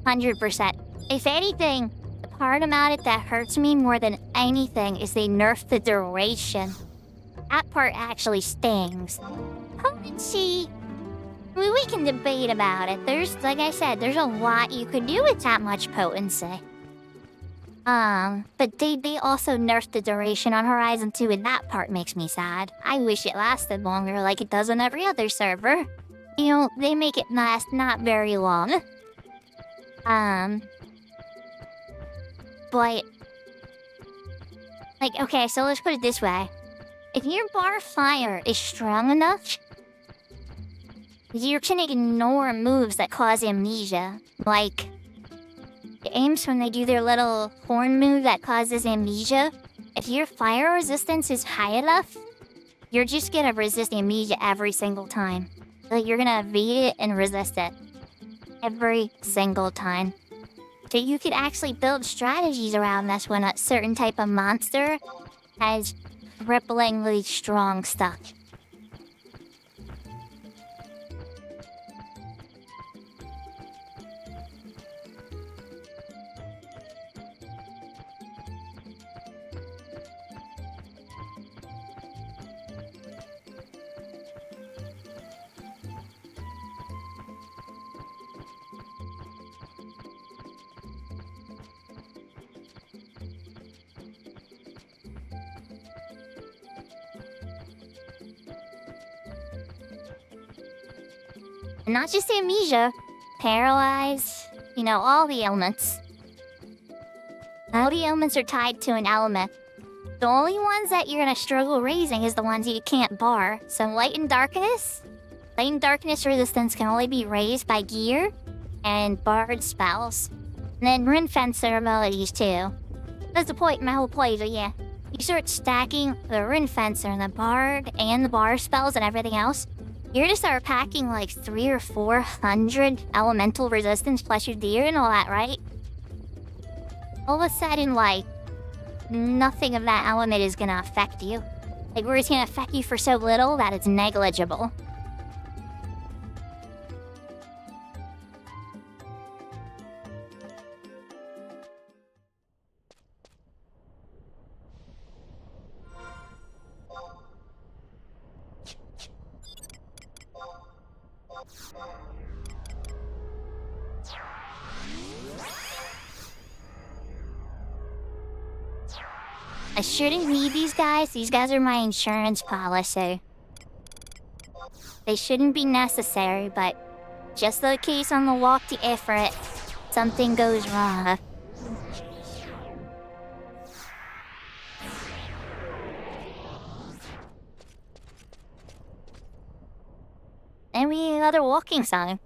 100%. If anything, the part about it that hurts me more than anything is they nerfed the duration. That part actually stings. Potency, I mean, we can debate about it. Like I said, there's a lot you could do with that much potency. But they also nerfed the duration on Horizon 2, and that part makes me sad. I wish it lasted longer like it does on every other server. You know, they make it last not very long. But... like, okay, so let's put it this way. If your bar fire is strong enough, you can ignore moves that cause amnesia. Like, Aims when they do their little horn move that causes amnesia. If your fire resistance is high enough, you're just gonna resist amnesia every single time. Like you're gonna evade it and resist it. Every single time. So you could actually build strategies around this when a certain type of monster has cripplingly strong stuff. And not just amnesia, paralyzed, all the ailments. All the ailments are tied to an element. The only ones that you're gonna struggle raising is the ones you can't bar. So light and darkness resistance can only be raised by gear and barred spells. And then Rin Fencer abilities too. That's the point, my whole play, but yeah. You start stacking the Rin Fencer and the bard and the bar spells and everything else. You're gonna start packing like 300 or 400 elemental resistance plus your deer and all that, right? All of a sudden, like, nothing of that element is gonna affect you. Like, where it's gonna affect you for so little that it's negligible. I shouldn't need these guys. These guys are my insurance policy. They shouldn't be necessary, but just in case on the walk to Ifrit, something goes wrong. And we need another walking sign.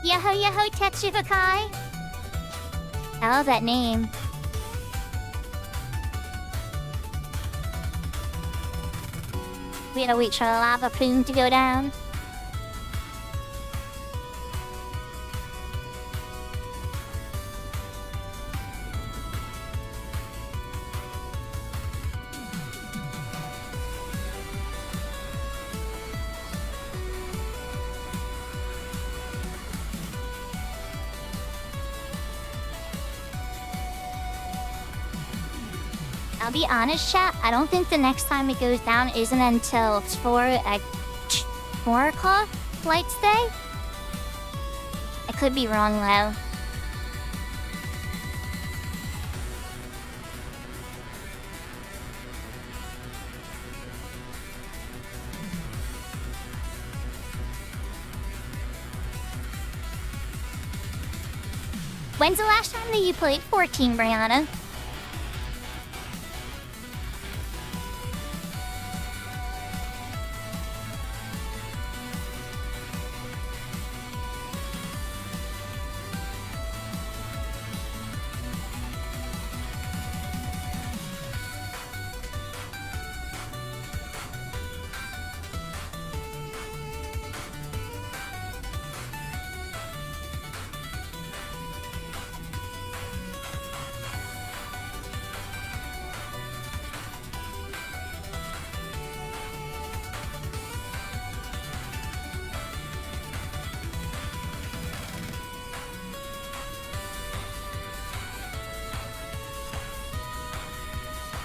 Yahoo Yahoo Tetsubakai! I love that name. We gotta wait for the lava plume to go down. I'll be honest, chat, I don't think the next time it goes down isn't until 4 o'clock lights day? I could be wrong though. When's the last time that you played 14, Brianna?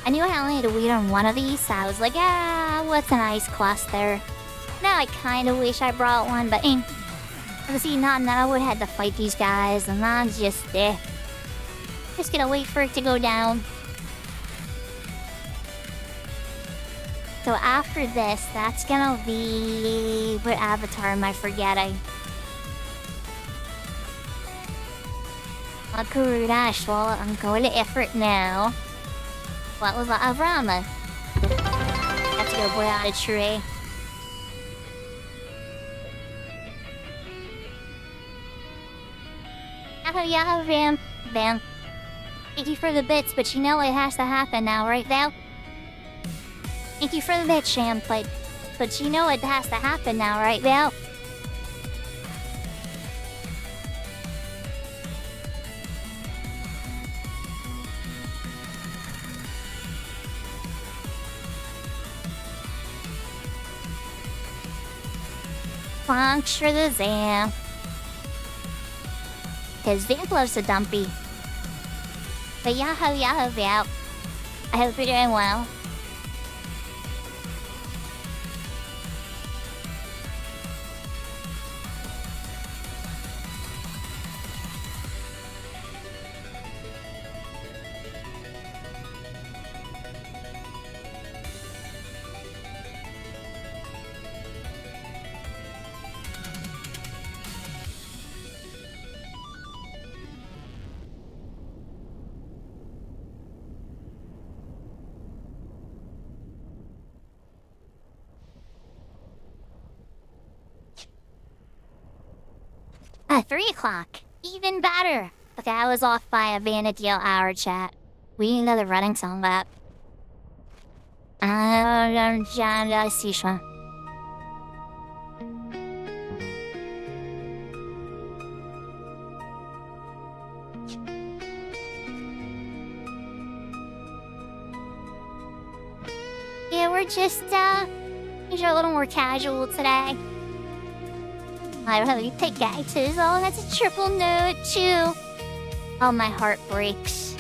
I knew I only had to wait on one of these, so I was like, what's a nice cluster? Now I kinda wish I brought one, but see, not now I would have had to fight these guys, and that's just it. Just gonna wait for it to go down. So after this, that's gonna be... What avatar am I forgetting? Sakura, well, I'm going to effort now. What was that? Rama. Have to go boy out a tree. Oh yeah, Bam. Thank you for the bits, but you know it has to happen now, right, Val? Thank you for the bits, Sham, but you know it has to happen now, right, Val? Thanks for the Zam. Cause Vamp loves a dumpy. But yahoo, Vamp. I hope you're doing well. At 3 o'clock. Even better. Okay, I was off by a vanity hour chat. We need another running song lap. See. Yeah, we're just, a little more casual today. I really pickaxes. Oh, that's a triple note, too. Oh, my heart breaks.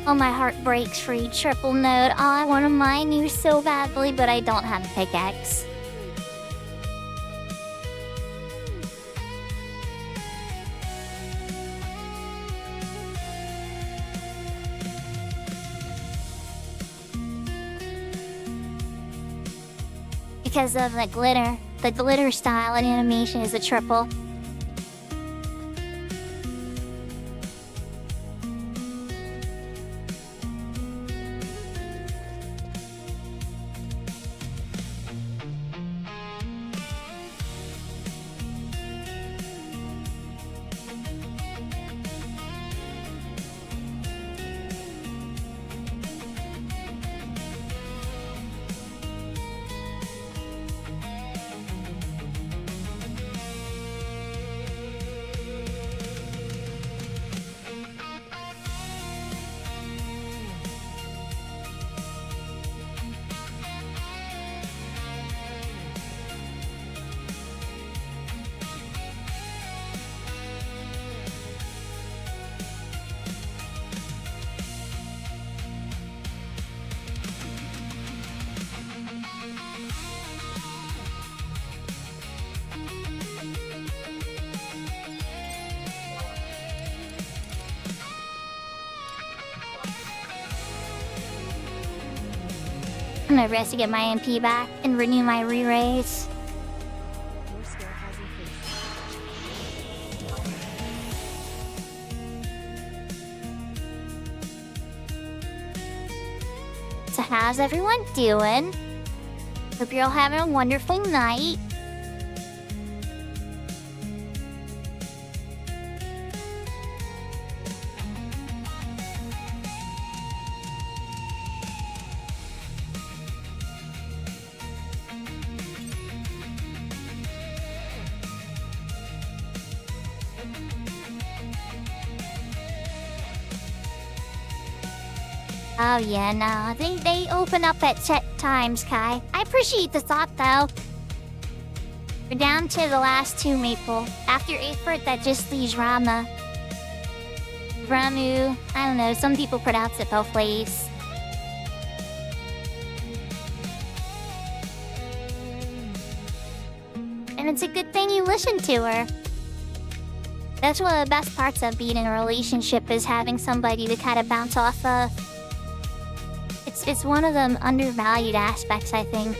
Oh, my heart breaks for you, triple note. Oh, I want to mine you so badly, but I don't have a pickaxe. Because of the glitter. The glitter style and animation is a triple. I'm gonna rest to get my MP back and renew my re-raise. Your skill has increased. So how's everyone doing? Hope you're all having a wonderful night. Oh yeah, no, they open up at set times, Kai. I appreciate the thought, though. We're down to the last 2 Maple. After Aphert, that just leaves Rama. Ramu, I don't know, some people pronounce it both ways. And it's a good thing you listened to her. That's one of the best parts of being in a relationship is having somebody to kind of bounce off of. It's one of the undervalued aspects, I think.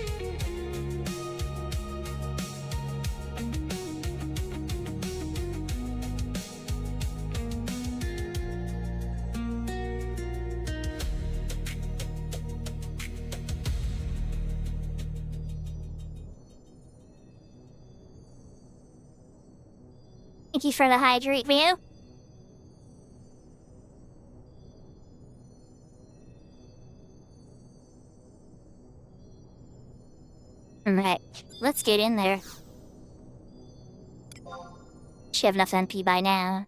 Thank you for the hydrate view. Alright, let's get in there. Should have enough MP by now.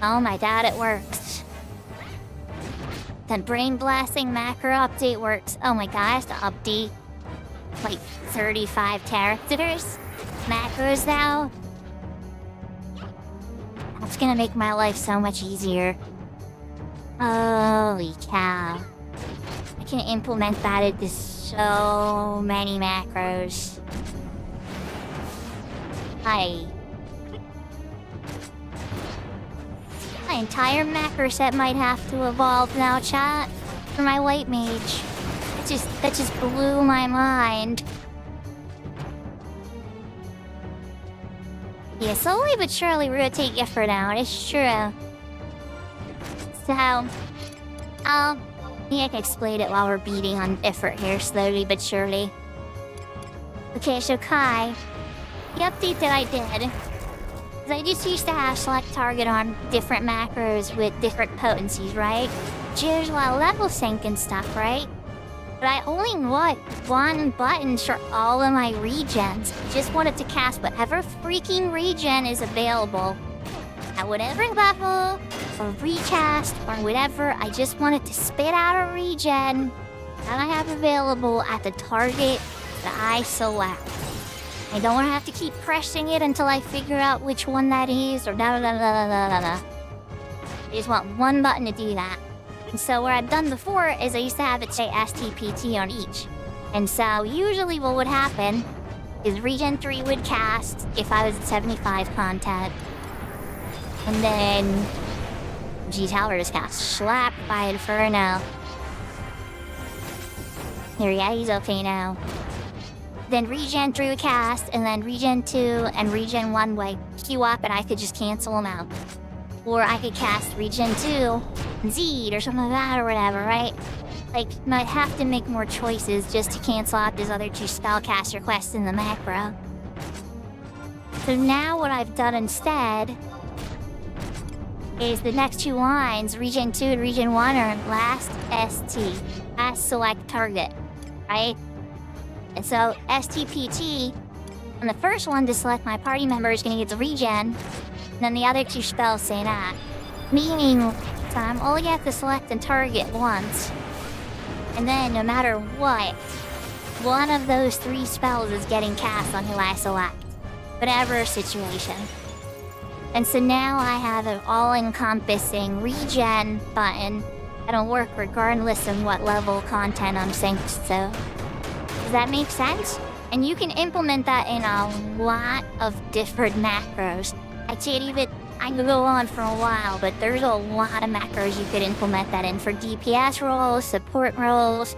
Oh my god, it works. The brain blasting macro update works. Oh my god, I have to update like 35 characters macros now. That's gonna make my life so much easier. Holy cow. I can implement that into so many macros. My entire macro set might have to evolve now, chat, for my white mage. That just blew my mind. Yeah, slowly but surely rotate effort down, it's true. So, I can explain it while we're beating on effort here, slowly but surely. Okay, so Kai, the update that I did, I just used to have select target on different macros with different potencies, right? There's a lot of level sync and stuff, right? But I only want one button for all of my regens. I just wanted to cast whatever freaking regen is available at whatever level, or recast, or whatever. I just wanted to spit out a regen that I have available at the target that I select. I don't have to keep pressing it until I figure out which one that is, or da da da da da da da. I just want one button to do that. And so what I've done before is I used to have it say STPT on each. And so usually what would happen is Regen 3 would cast if I was at 75 content. And then G-Tower is cast. Slapped by Inferno. Here, yeah, he's okay now. Then Regen 3 would cast, and then Regen 2 and Regen 1 would queue up, and I could just cancel them out. Or I could cast Regen 2, Z or something like that or whatever, right? Like, might have to make more choices just to cancel out those other two spellcaster quests in the macro. So now what I've done instead is the next two lines, Regen 2 and Regen 1, are last ST, last select target, right? And so STPT, on the first one to select my party member is going to get the regen, and then the other two spells say that. Meaning, so I'm only have to select and target once, and then no matter what, one of those three spells is getting cast on who I select, whatever situation. And so now I have an all-encompassing regen button that'll work regardless of what level content I'm synced to. Does that make sense? And you can implement that in a lot of different macros. I could go on for a while, but there's a lot of macros you could implement that in for DPS roles, support roles.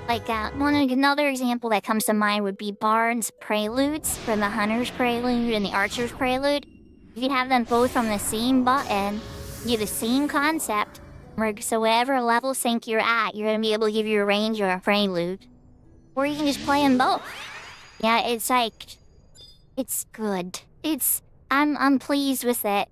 Like another example that comes to mind would be Barnes Preludes from the Hunter's Prelude and the Archer's Prelude. You can have them both on the same button, do the same concept, so whatever level sync you're at, you're going to be able to give your range or a prelude. Or you can just play them both. Yeah, it's like, it's good. I'm pleased with it.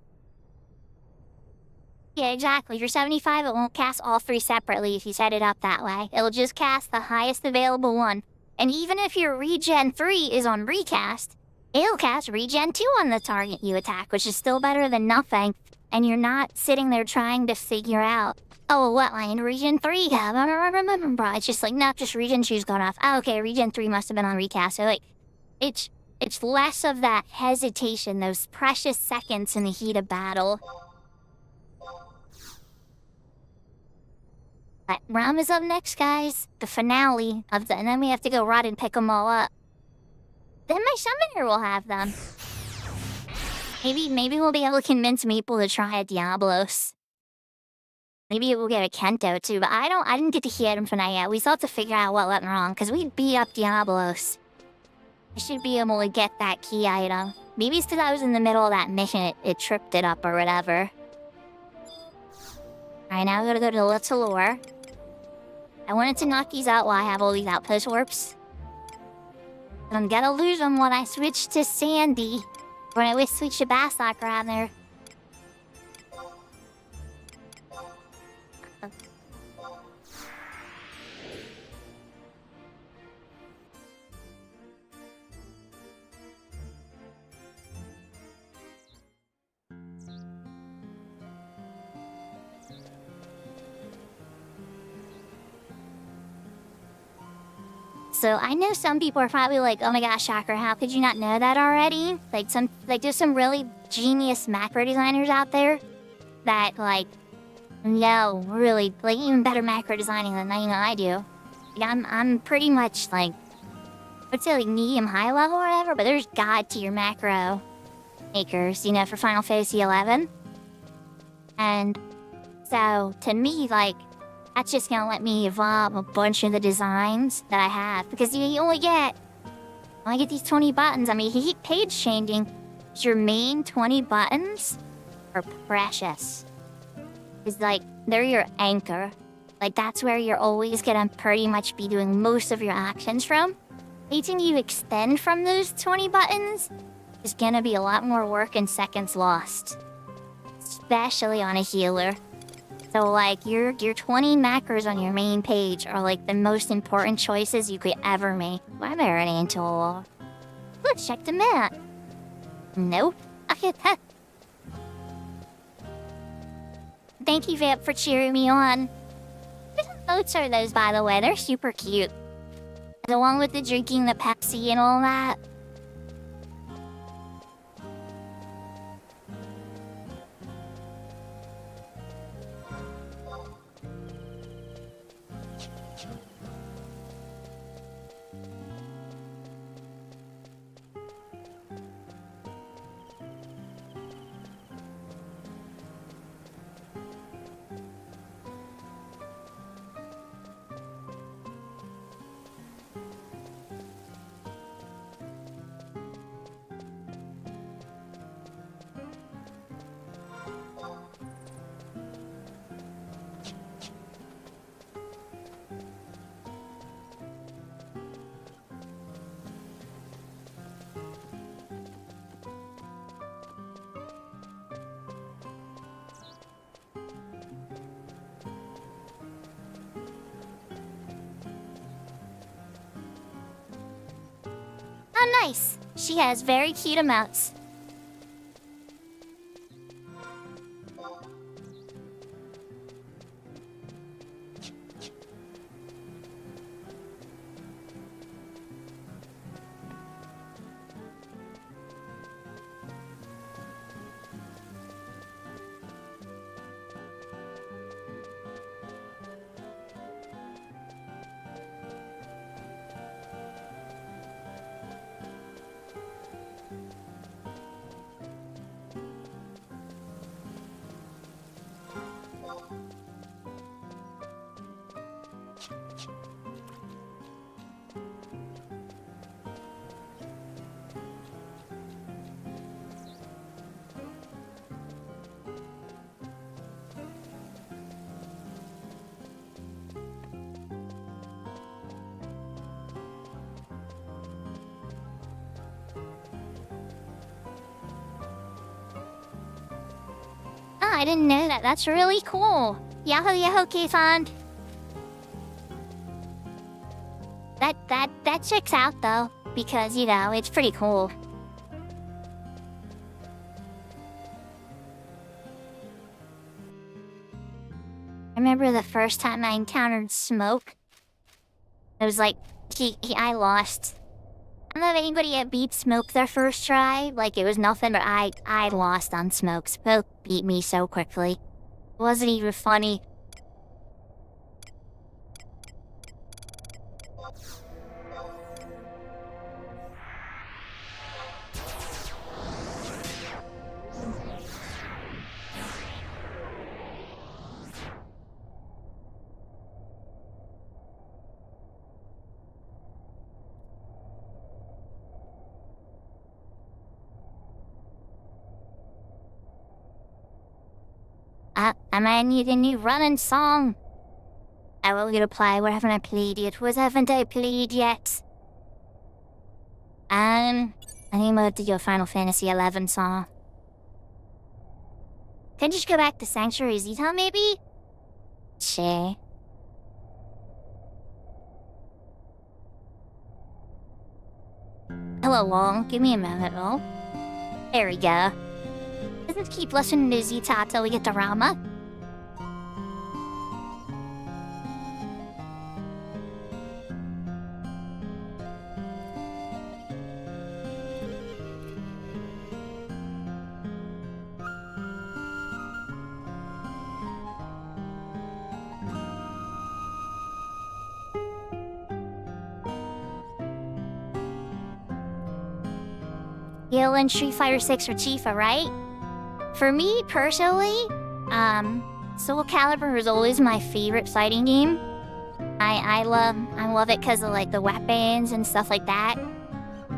Yeah, exactly. For 75, it won't cast all three separately if you set it up that way. It'll just cast the highest available one. And even if your regen 3 is on recast, it'll cast regen 2 on the target you attack, which is still better than nothing. And you're not sitting there trying to figure out, oh, what line regen 3 have? I don't remember. It's just like, nope, just regen 2's gone off. Oh, okay, regen 3 must have been on recast. So, like, it's less of that hesitation, those precious seconds in the heat of battle. But Ram is up next, guys. The finale of and then we have to go rot and pick them all up. Then my summoner will have them. Maybe we'll be able to convince Maple to try a Diablos. Maybe we'll get a Kento too, but I didn't get to hear him for that yet. We still have to figure out what went wrong, because we beat up Diablos. I should be able to get that key item. Maybe it's because I was in the middle of that mission, it tripped it up or whatever. Alright, now we gotta go to Littleore. I wanted to knock these out while I have all these outpost warps. I'm gonna lose them when I switch to Sandy. When I switch to Bassock, rather. So I know some people are probably like, oh my gosh, Sakura, how could you not know that already? There's some really genius macro designers out there that know really, even better macro designing than I do. I'm pretty much I'd say medium high level or whatever, but there's god tier macro makers, for Final Fantasy XI. And so to me, that's just gonna let me evolve a bunch of the designs that I have. Because you only get these 20 buttons. I mean, heat page changing. Your main 20 buttons are precious. It's they're your anchor. That's where you're always gonna pretty much be doing most of your actions from. Anything you extend from those 20 buttons is gonna be a lot more work and seconds lost. Especially on a healer. So, your 20 macros on your main page are, the most important choices you could ever make. Why am I running into a wall? Let's check the map. Nope. Thank you, Vamp, for cheering me on. What emotes are those, by the way? They're super cute. Along with the drinking the Pepsi and all that. nice. She has very cute emotes. I didn't know that. That's really cool. Yahoo Yahoo K-Fund. That checks out though, because you know, it's pretty cool. I remember the first time I encountered Smoke. It was like, I lost. I don't know if anybody had beat Smoke their first try. Like, it was nothing, but I lost on Smoke. Smoke beat me so quickly. It wasn't even funny. I might need a new running song. I will get a play. What haven't I played yet? What haven't I played yet? I think I'm gonna do a Final Fantasy XI song. Can I just go back to Sanctuary Zeta, maybe? Sure. Hello, Long. Give me a moment, oh. There we go. Let's just keep listening to Zeta till we get to Rama. Gale and Street Fighter 6 or Chifa, right? For me, personally, Soul Calibur is always my favorite fighting game. I love it because of, like, the weapons and stuff like that.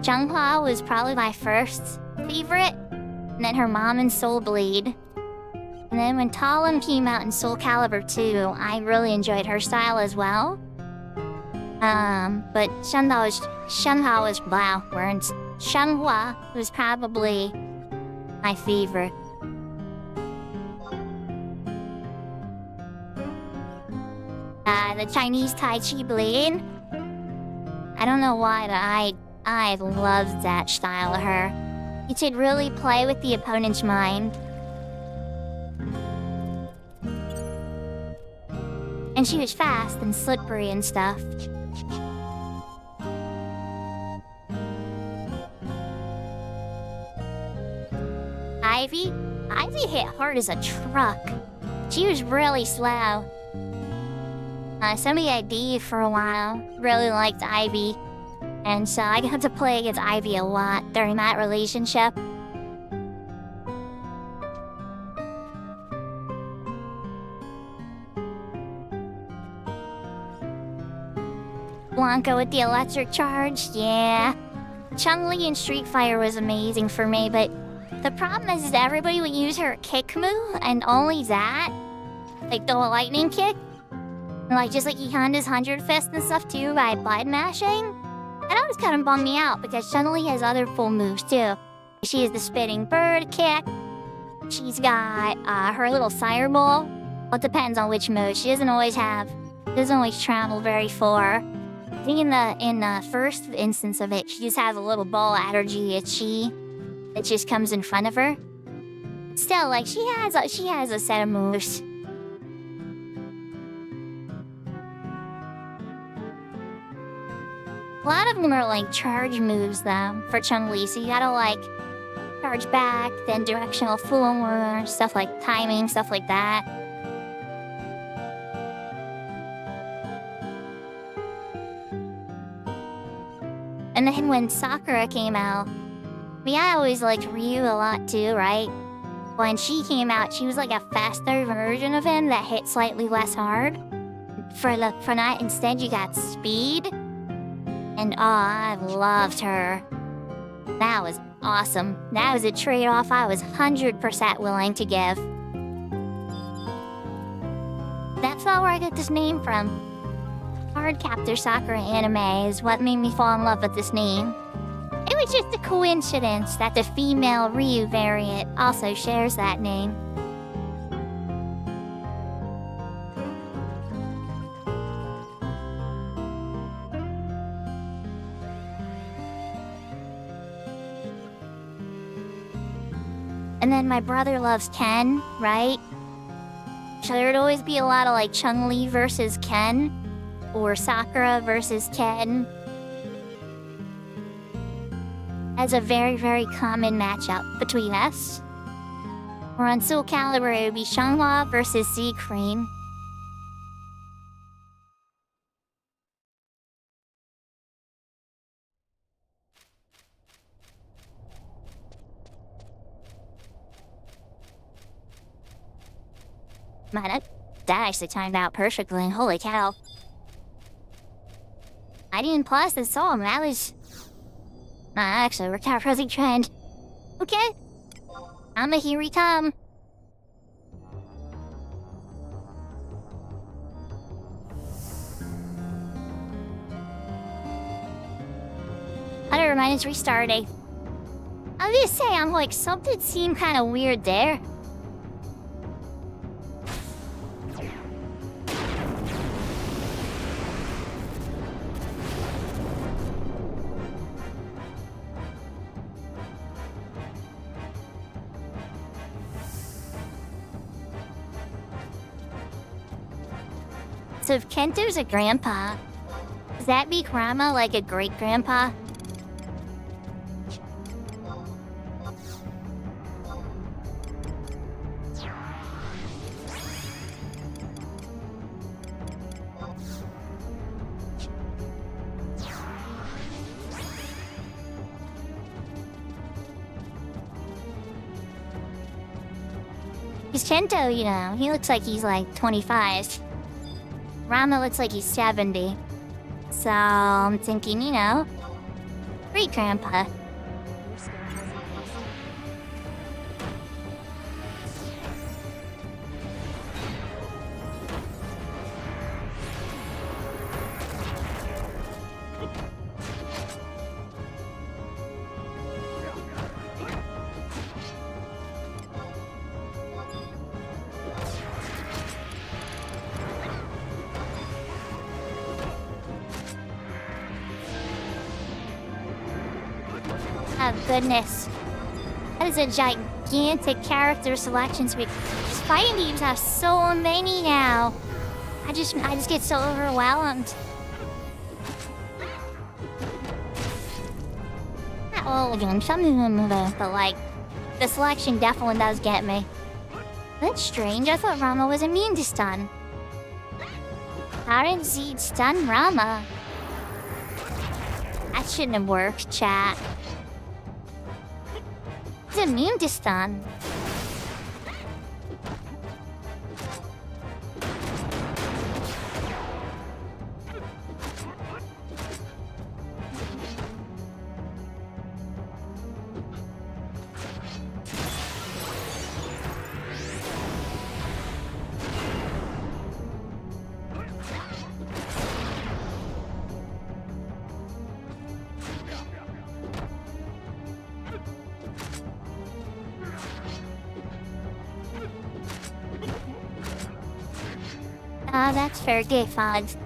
Changhua was probably my first favorite, and then her mom in Soul Blade. And then when Talon came out in Soul Calibur 2, I really enjoyed her style as well. But Changhua was probably my favorite. The Chinese Tai Chi blade. I don't know why, but I loved that style of her. You could really play with the opponent's mind. And she was fast and slippery and stuff. Ivy hit hard as a truck. She was really slow. Somebody ID'd for a while really liked Ivy, and so I got to play against Ivy a lot during that relationship. Blanca with the electric charge, yeah. Chun-Li in Street Fighter was amazing for me, but the problem is everybody would use her kick move, and only that. Like the lightning kick. Like, just like Honda's 100 Fist and stuff too by button mashing. That always kind of bummed me out because Chun-Li has other full moves too. She has the spitting bird kick. She's got her little sire ball. Well, it depends on which mode. She doesn't always travel very far. think in the first instance of it, she just has a little ball allergy itchy that just comes in front of her. Still, like she has a set of moves. A lot of them are like charge moves though for Chun-Li, so you gotta like charge back, then directional forward, stuff like timing, stuff like that. And then when Sakura came out, I mean, I always liked Ryu a lot too, right? When she came out, she was like a faster version of him that hit slightly less hard. For that, instead you got speed. And oh, I loved her. That was awesome. That was a trade-off I was 100% willing to give. That's not where I got this name from. Cardcaptor Sakura anime is what made me fall in love with this name. It was just a coincidence that the female Ryu variant also shares that name. And then my brother loves Ken, right? So there'd always be a lot of like Chun-Li versus Ken, or Sakura versus Ken. As a very, very common matchup between us. Or on Soul Calibur, it would be Xianghua versus Siegfried. Man, that actually timed out perfectly. Holy cow. I didn't pause the song. That was... actually worked out really trend. Okay. Here we come. Minus restarting. I'll just say, I'm like, something seemed kind of weird there. So if Kento's a grandpa, does that make Rama like a great-grandpa? Because Kento, you know, he looks like he's like 25. Rama looks like he's 70. So I'm thinking, you know, great grandpa. Oh goodness. That is a gigantic character selection suite. These fighting games have so many now. I just get so overwhelmed. Not all of them, some of them though, but like, the selection definitely does get me. That's strange, I thought Rama was immune to stun. How did Zed stun Rama? That shouldn't have worked, chat. He's immune to stun. Oh, that's fair game, Fogs.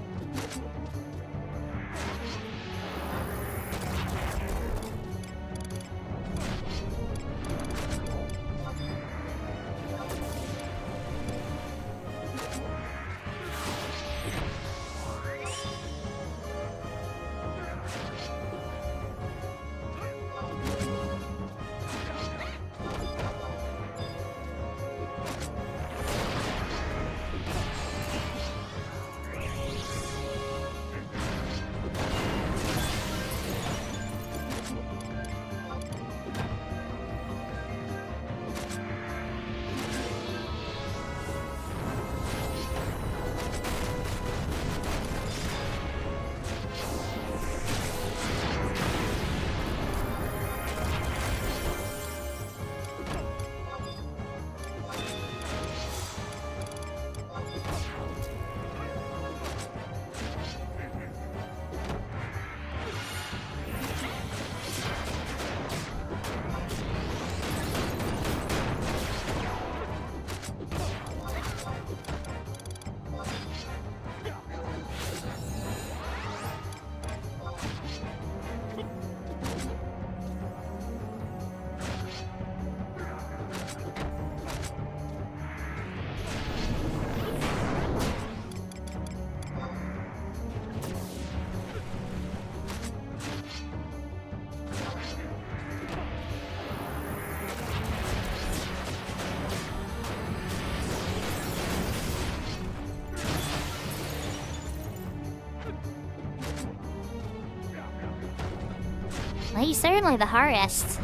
He's certainly the hardest.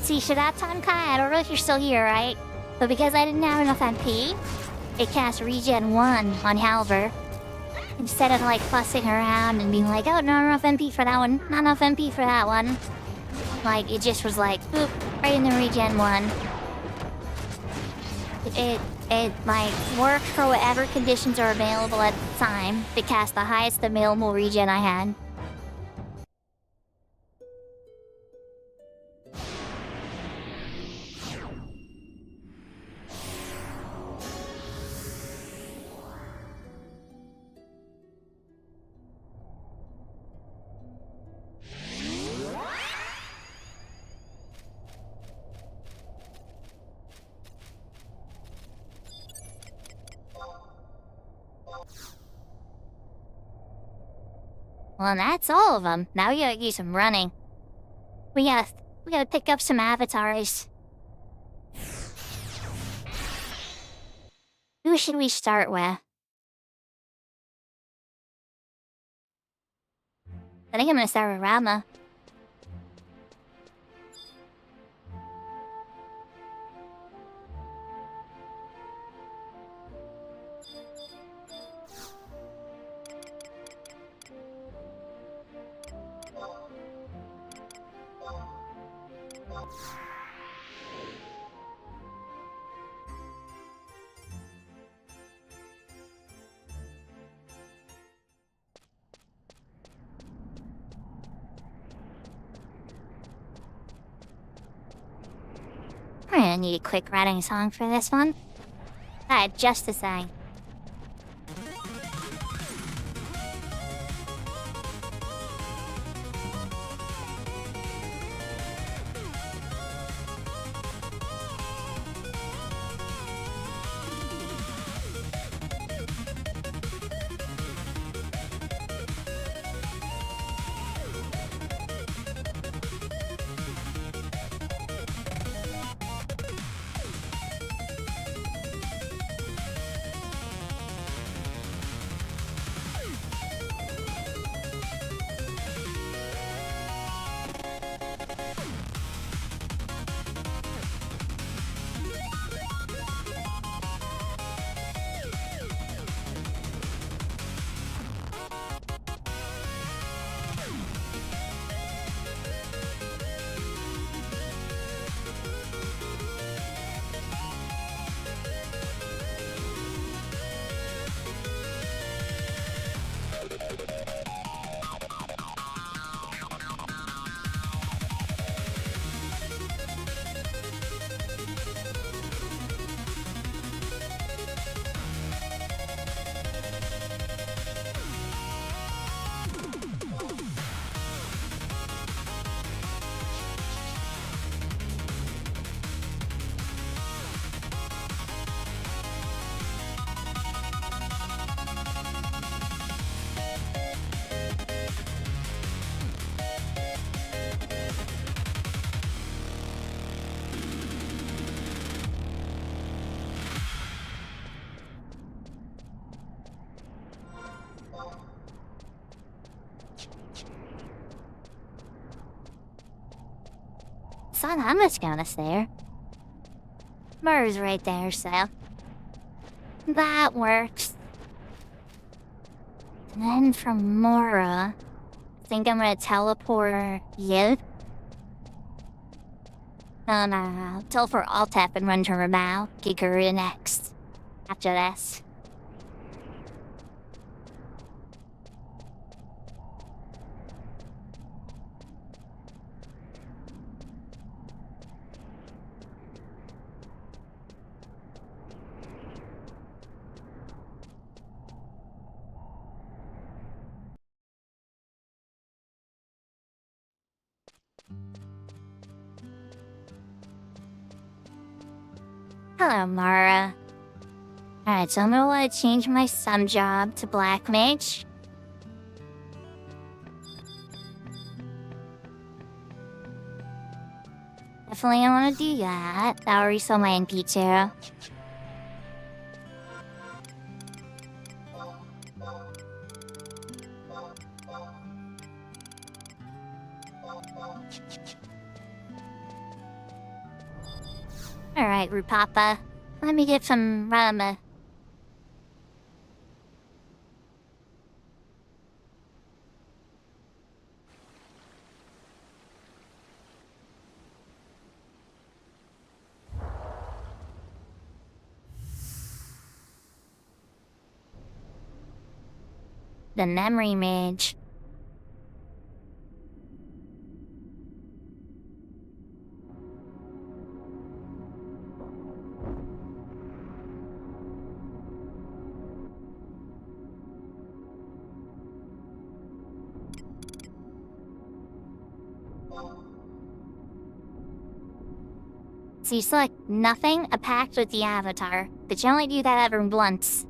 See, so that time, Kai, I don't know if you're still here, right? But because I didn't have enough MP, it cast Regen 1 on Halver. Instead of, like, fussing around and being like, oh, not enough MP for that one, not enough MP for that one. Like, it just was like, boop, right in the Regen 1. It, like, worked for whatever conditions are available at the time to cast the highest available regen I had. Well, that's all of them. Now we gotta do some running. We gotta pick up some avatars. Who should we start with? I think I'm gonna start with Rama. We're gonna need a quick writing song for this one. I had just to say. Son, I'm just gonna stare. Murr's right there, so that works. And then from Mora, I think I'm gonna teleport you. No. Teleport Altep and run to Ramau. Giguru next. After this. Hello, Mara. Alright, so I'm gonna want to change my sub job to Black Mage. Definitely I want to do that. That will refill my NP too. Alright, Rupapa. Let me get some Rama. The Memory Mage. So you select nothing, a pact with the avatar, but you only do that ever once.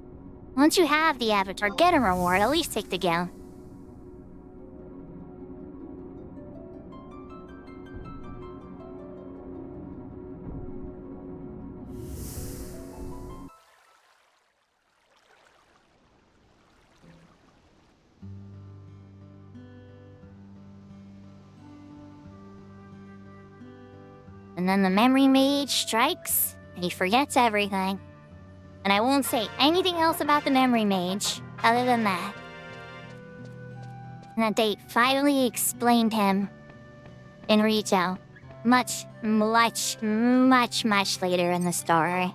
Once you have the avatar, get a reward, at least take the gown. And then the memory mage strikes, and he forgets everything. And I won't say anything else about the memory mage, other than that. And that they finally explained him in retail. Much later in the story.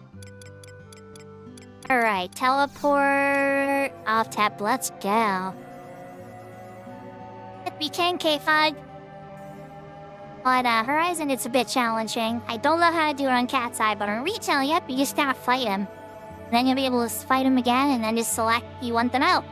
Alright, teleport off tap, let's go. It became K5. But Horizon, it's a bit challenging. I don't know how to do it on Cat's Eye, but on retail, yep, you just gotta fight him. Then you'll be able to fight him again, and then just select you want them out.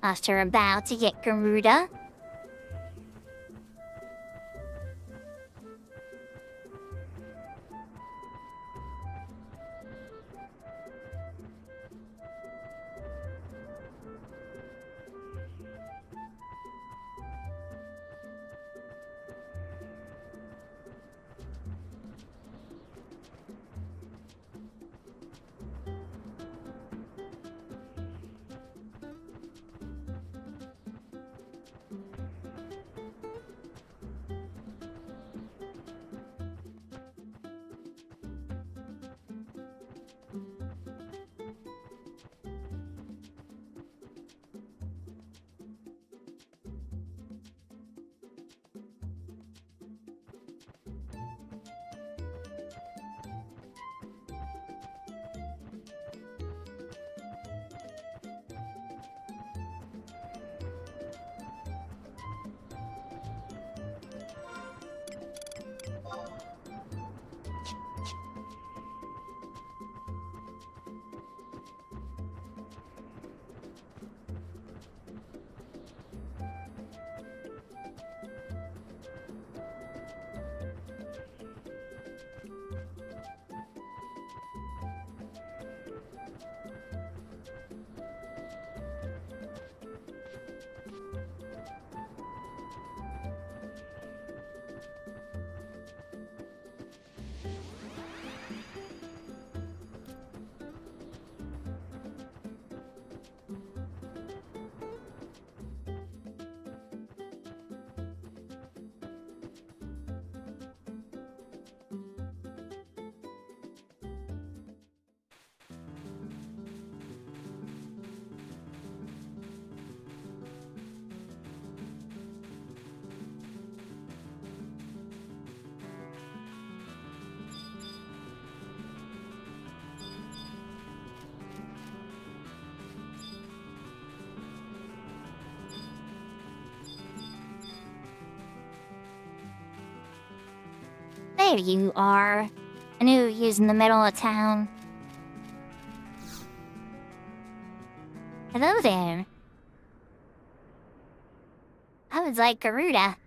After about to get Garuda. There you are. I knew you was in the middle of town. Hello there. I was like Garuda.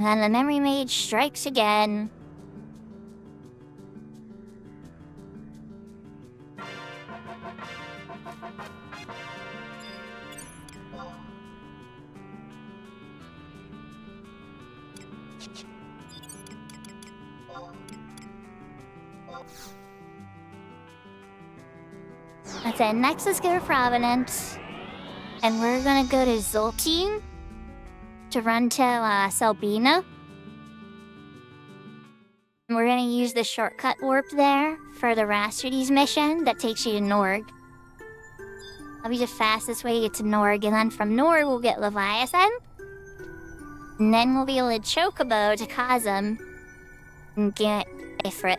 And the memory mage strikes again. Okay, next let's go to Providence. And we're gonna go to Zoltine to run to Selbina. We're gonna use the shortcut warp there for the Rastardes mission that takes you to Norg. That'll be the fastest way to get to Norg, and then from Norg we'll get Leviathan. And then we'll be able to Chocobo to Kazum and get Ifrit.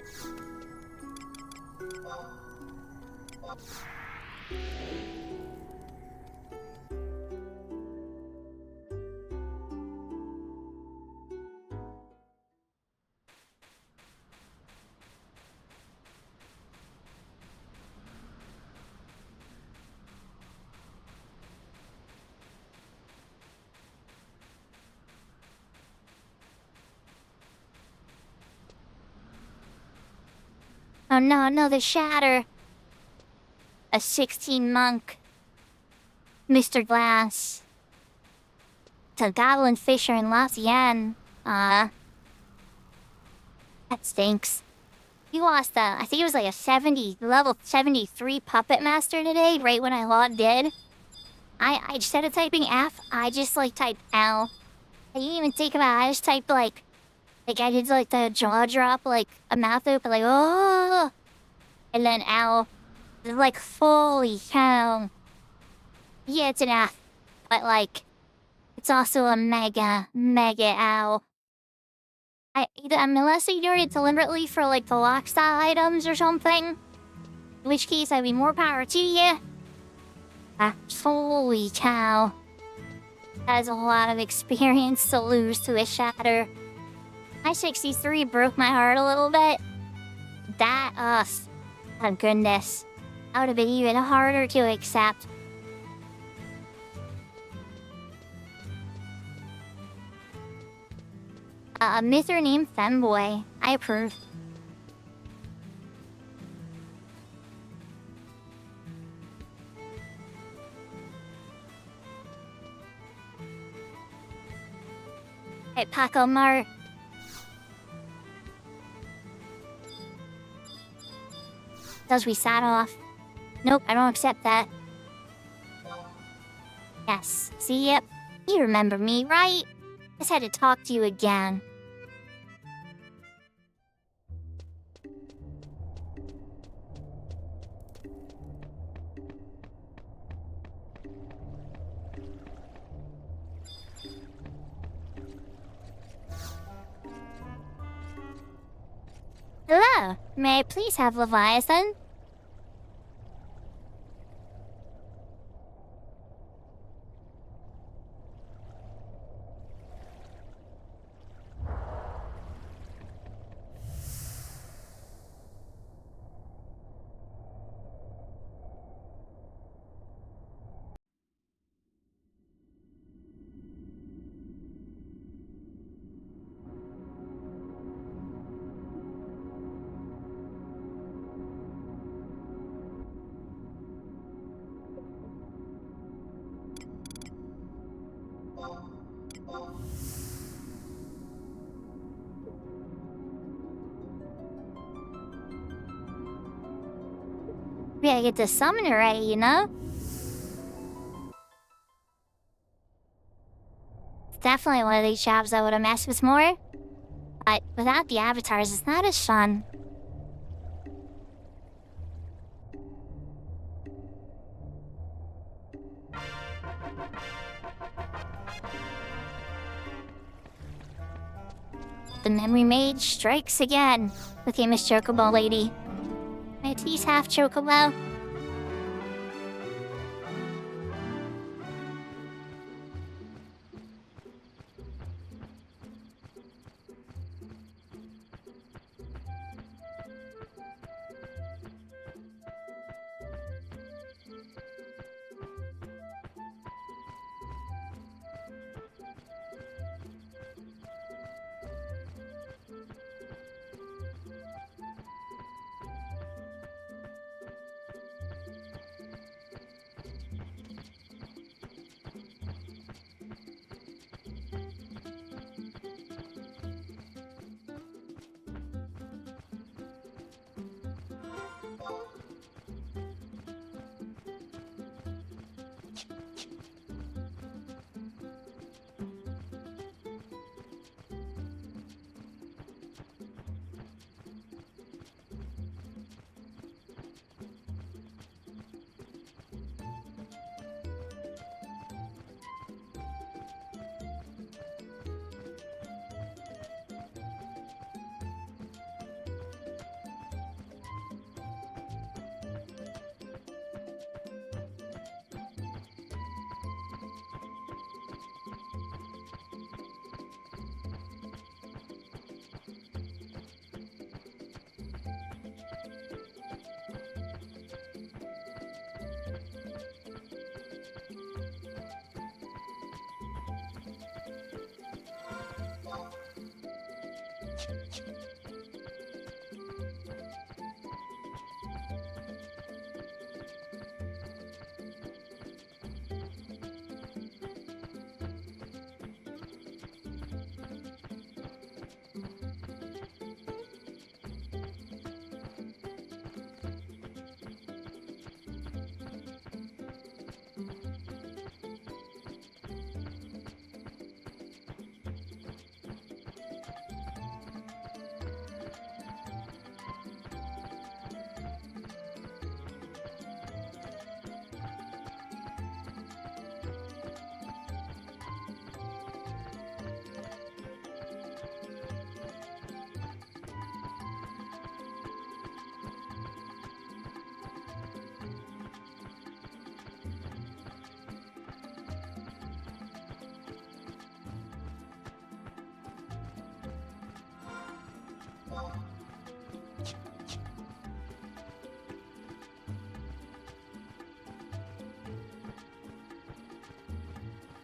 Oh no, another shatter. A 16 monk. Mr. Glass. To Goblin Fisher and Lothian. That stinks. You lost I think it was like a level 73 Puppet Master today, right when I logged in. I instead of typing F, I just like typed L. I didn't even think about it, I just typed like I did like the jaw drop, like a mouth open, like, oh! And then L. Like, holy cow. Yeah, it's an F. But like, it's also a mega ow. Unless you do it deliberately for like the lock style items or something. In which case, I'd be more power to you. Holy cow. That's a lot of experience to lose to a shatter. My 63 broke my heart a little bit. That, oh goodness. That would have been even harder to accept. A Mithra named Femboy. I approve. Hey, Paco Mart. Does we sat off? Nope, I don't accept that. Yes, see, yep. You remember me, right? Just had to talk to you again. Hello, may I please have Leviathan? Maybe I get to summon her, right, you know? It's definitely one of these jobs I would have messed with more. But without the avatars, it's not as fun. The memory mage strikes again. Okay, Miss Chocobo lady. My tea's half chocobo.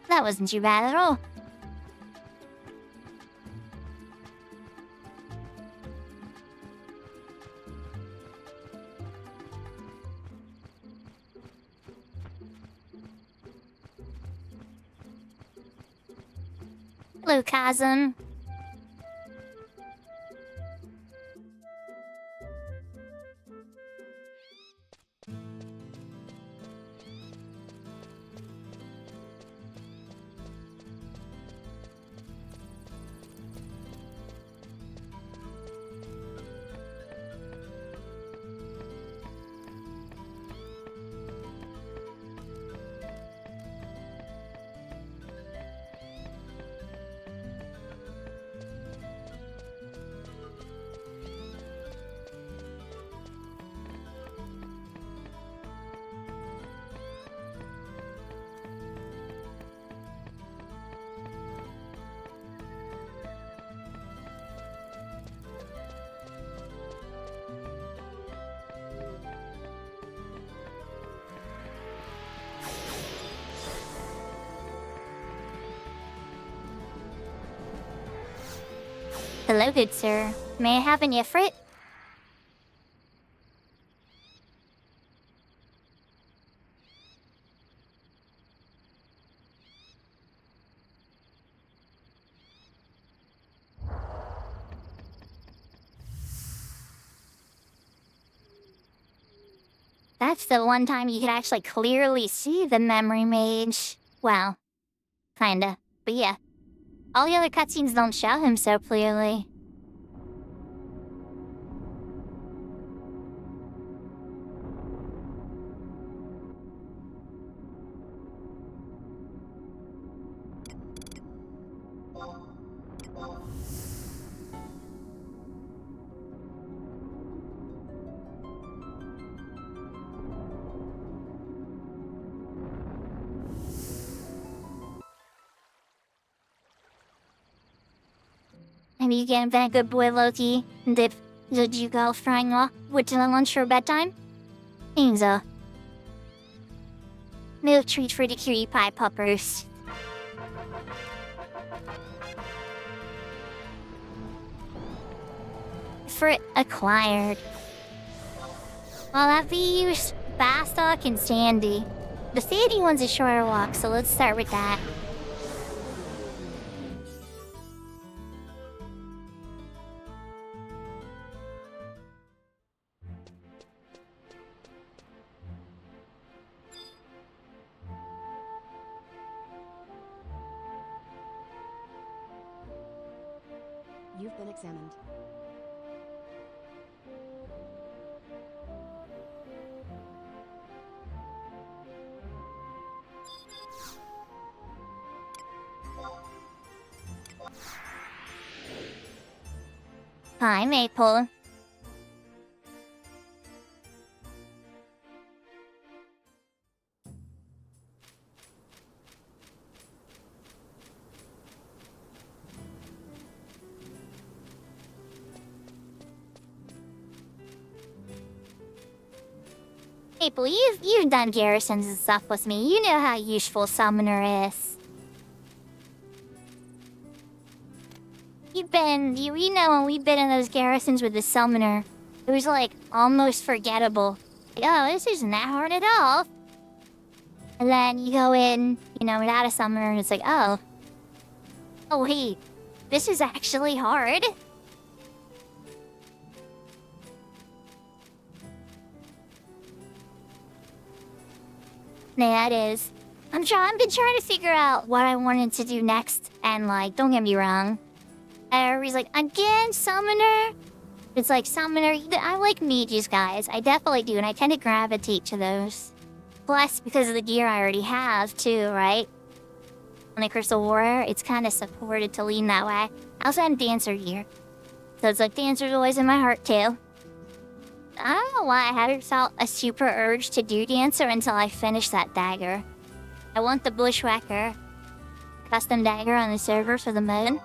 That wasn't too bad at all. Hello, cousin. Hello, good sir. May I have an ifrit? That's the one time you could actually clearly see the memory mage. Well, kinda. But yeah. All the other cutscenes don't show him so clearly. Have you been a good boy, Loki? Did you go frying off with the lunch for bedtime? Ainzo. No treat for the cutie pie puppers. For acquired. Well, that be used Bastock and Sandy. The Sandy one's a shorter walk, so let's start with that. You've been examined. Hi, Maple. Maple, you've done garrisons and stuff with me. You know how useful Summoner is. You know when we've been in those garrisons with the Summoner, it was like almost forgettable. Like, oh, this isn't that hard at all. And then you go in, without a Summoner, and it's like, oh, wait, this is actually hard. Yeah, it is. I've been trying to figure out what I wanted to do next, and don't get me wrong. Everybody's like, again, Summoner? It's like, Summoner, I like mages, guys. I definitely do, and I tend to gravitate to those. Plus, because of the gear I already have, too, right? On the Crystal Warrior, it's kind of supported to lean that way. I also have Dancer gear. So it's like, Dancer's always in my heart, too. I don't know why I haven't felt a super urge to do Dancer until I finish that dagger. I want the Bushwhacker custom dagger on the server for the mod.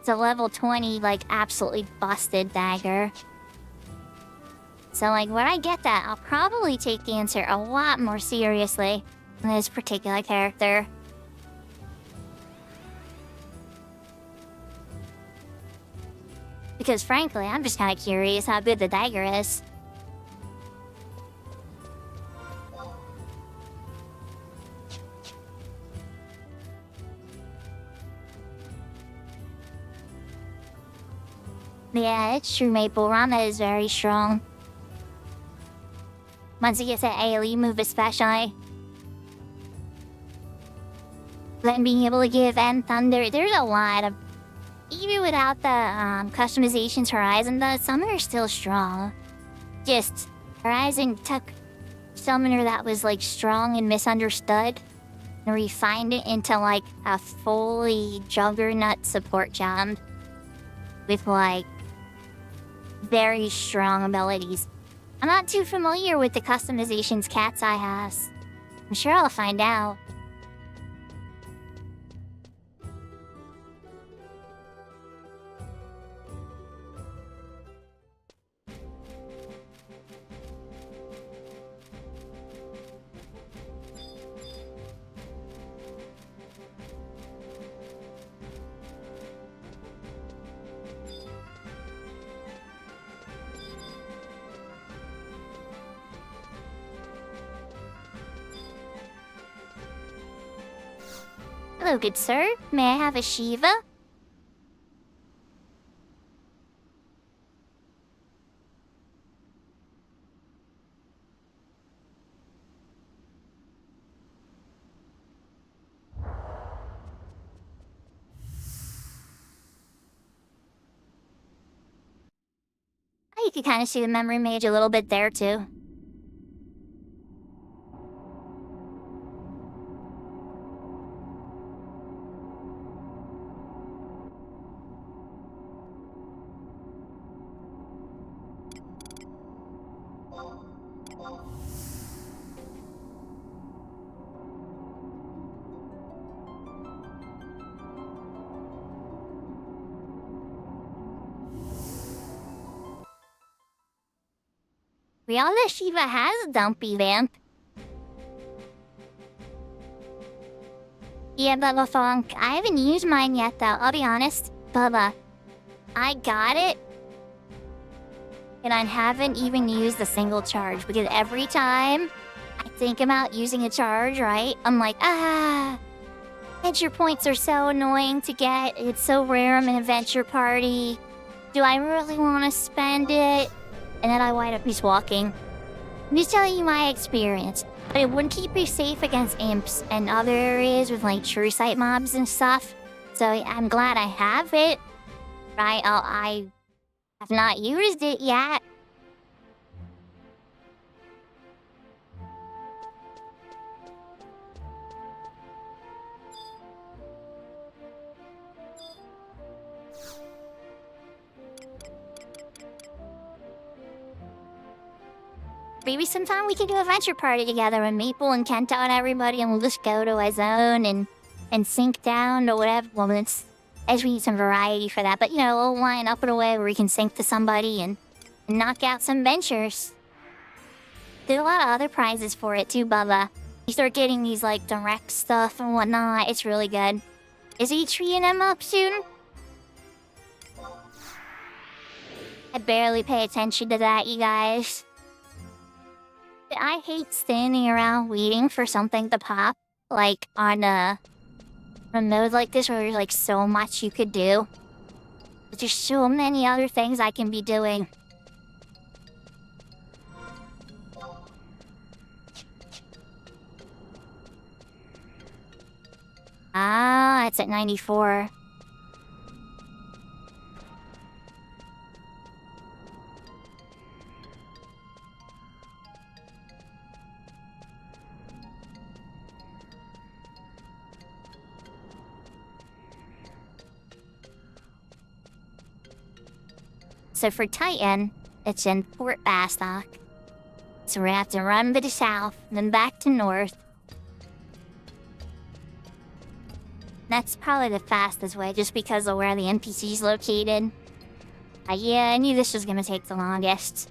It's a level 20, absolutely busted dagger. So, when I get that, I'll probably take Dancer a lot more seriously than this particular character. Because frankly, I'm just kind of curious how good the dagger is. Yeah, it's true, Maple. Rana is very strong. Once he gets that AoE move especially. Then being able to give End Thunder, there's a lot of... Even without the customizations Horizon does, Summoner's still strong. Just, Horizon took Summoner that was strong and misunderstood and refined it into a fully juggernaut support job. With very strong abilities. I'm not too familiar with the customizations Cat's Eye has. I'm sure I'll find out. Hello, good sir. May I have a Shiva? you can kind of see the memory mage a little bit there too. Rihanna Shiva has a dumpy vamp. Yeah, Bubba Funk. I haven't used mine yet, though. I'll be honest. Bubba, I got it, and I haven't even used a single charge, because every time I think about using a charge, right, I'm like, adventure points are so annoying to get. It's so rare I'm an adventure party. Do I really want to spend it? And then I wind up just walking. I'm just telling you my experience. But it wouldn't keep you safe against imps and other areas with like true sight mobs and stuff. So I'm glad I have it. Right? I have not used it yet. Maybe sometime we can do a adventure party together with Maple and Kenta and everybody, and we'll just go to a zone and sink down or whatever. Well, it's, as we need some variety for that, but you know, we'll line up in a way where we can sync to somebody and knock out some ventures. There's a lot of other prizes for it too, Bubba. You start getting these like direct stuff and whatnot. It's really good. Is he treeing them up soon? I barely pay attention to that, you guys. I hate standing around waiting for something to pop, like on a mode like this where there's like so much you could do. But there's so many other things I can be doing. Ah, it's at 94. So for Titan, it's in Port Bastock. So we have to run to the south, then back to north. That's probably the fastest way, just because of where the NPC's located. Yeah, I knew this was gonna take the longest.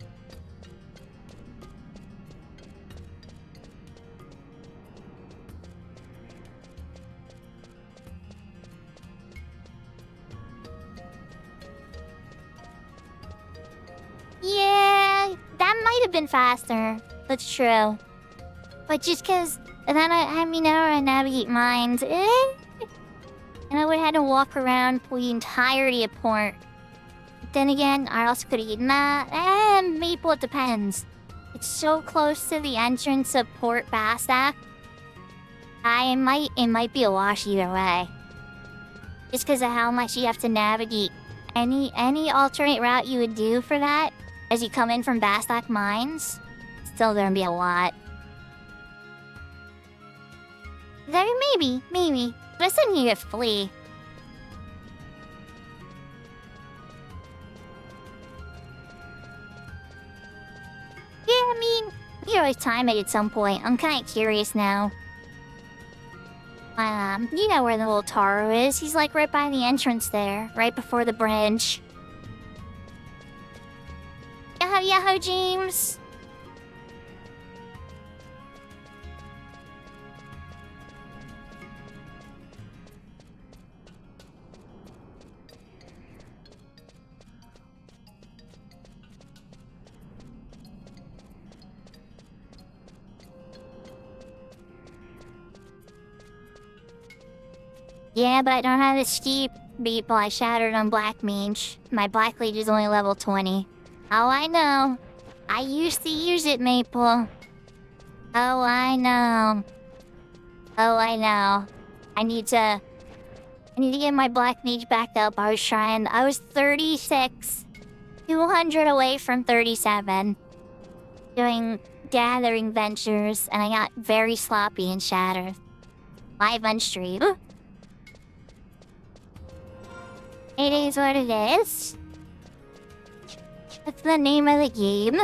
Yeah, that might have been faster. That's true. But just cause then I mean, now I navigate mines, and I would have had to walk around for the entirety of port. But then again, I also could have eaten that, and Maple, it depends. It's so close to the entrance of Port Bastock. It might be a wash either way. Just because of how much you have to navigate. Any alternate route you would do for that, as you come in from Bastock Mines, still gonna be a lot. Maybe. But I still need to flee. Yeah, I mean, you can always time it at some point. I'm kinda curious now. You know where the little Taro is. He's like right by the entrance there, right before the bridge. Yahoo, James! Yeah, but I don't have the steep people I shattered on Black Mage. My Black Mage is only level 20. Oh, I know. I used to use it, Maple. Oh, I know. I need to get my Black Mage back up. I was 36. 200 away from 37. Doing gathering ventures, and I got very sloppy and shattered. Live on stream. It is what it is. That's the name of the game.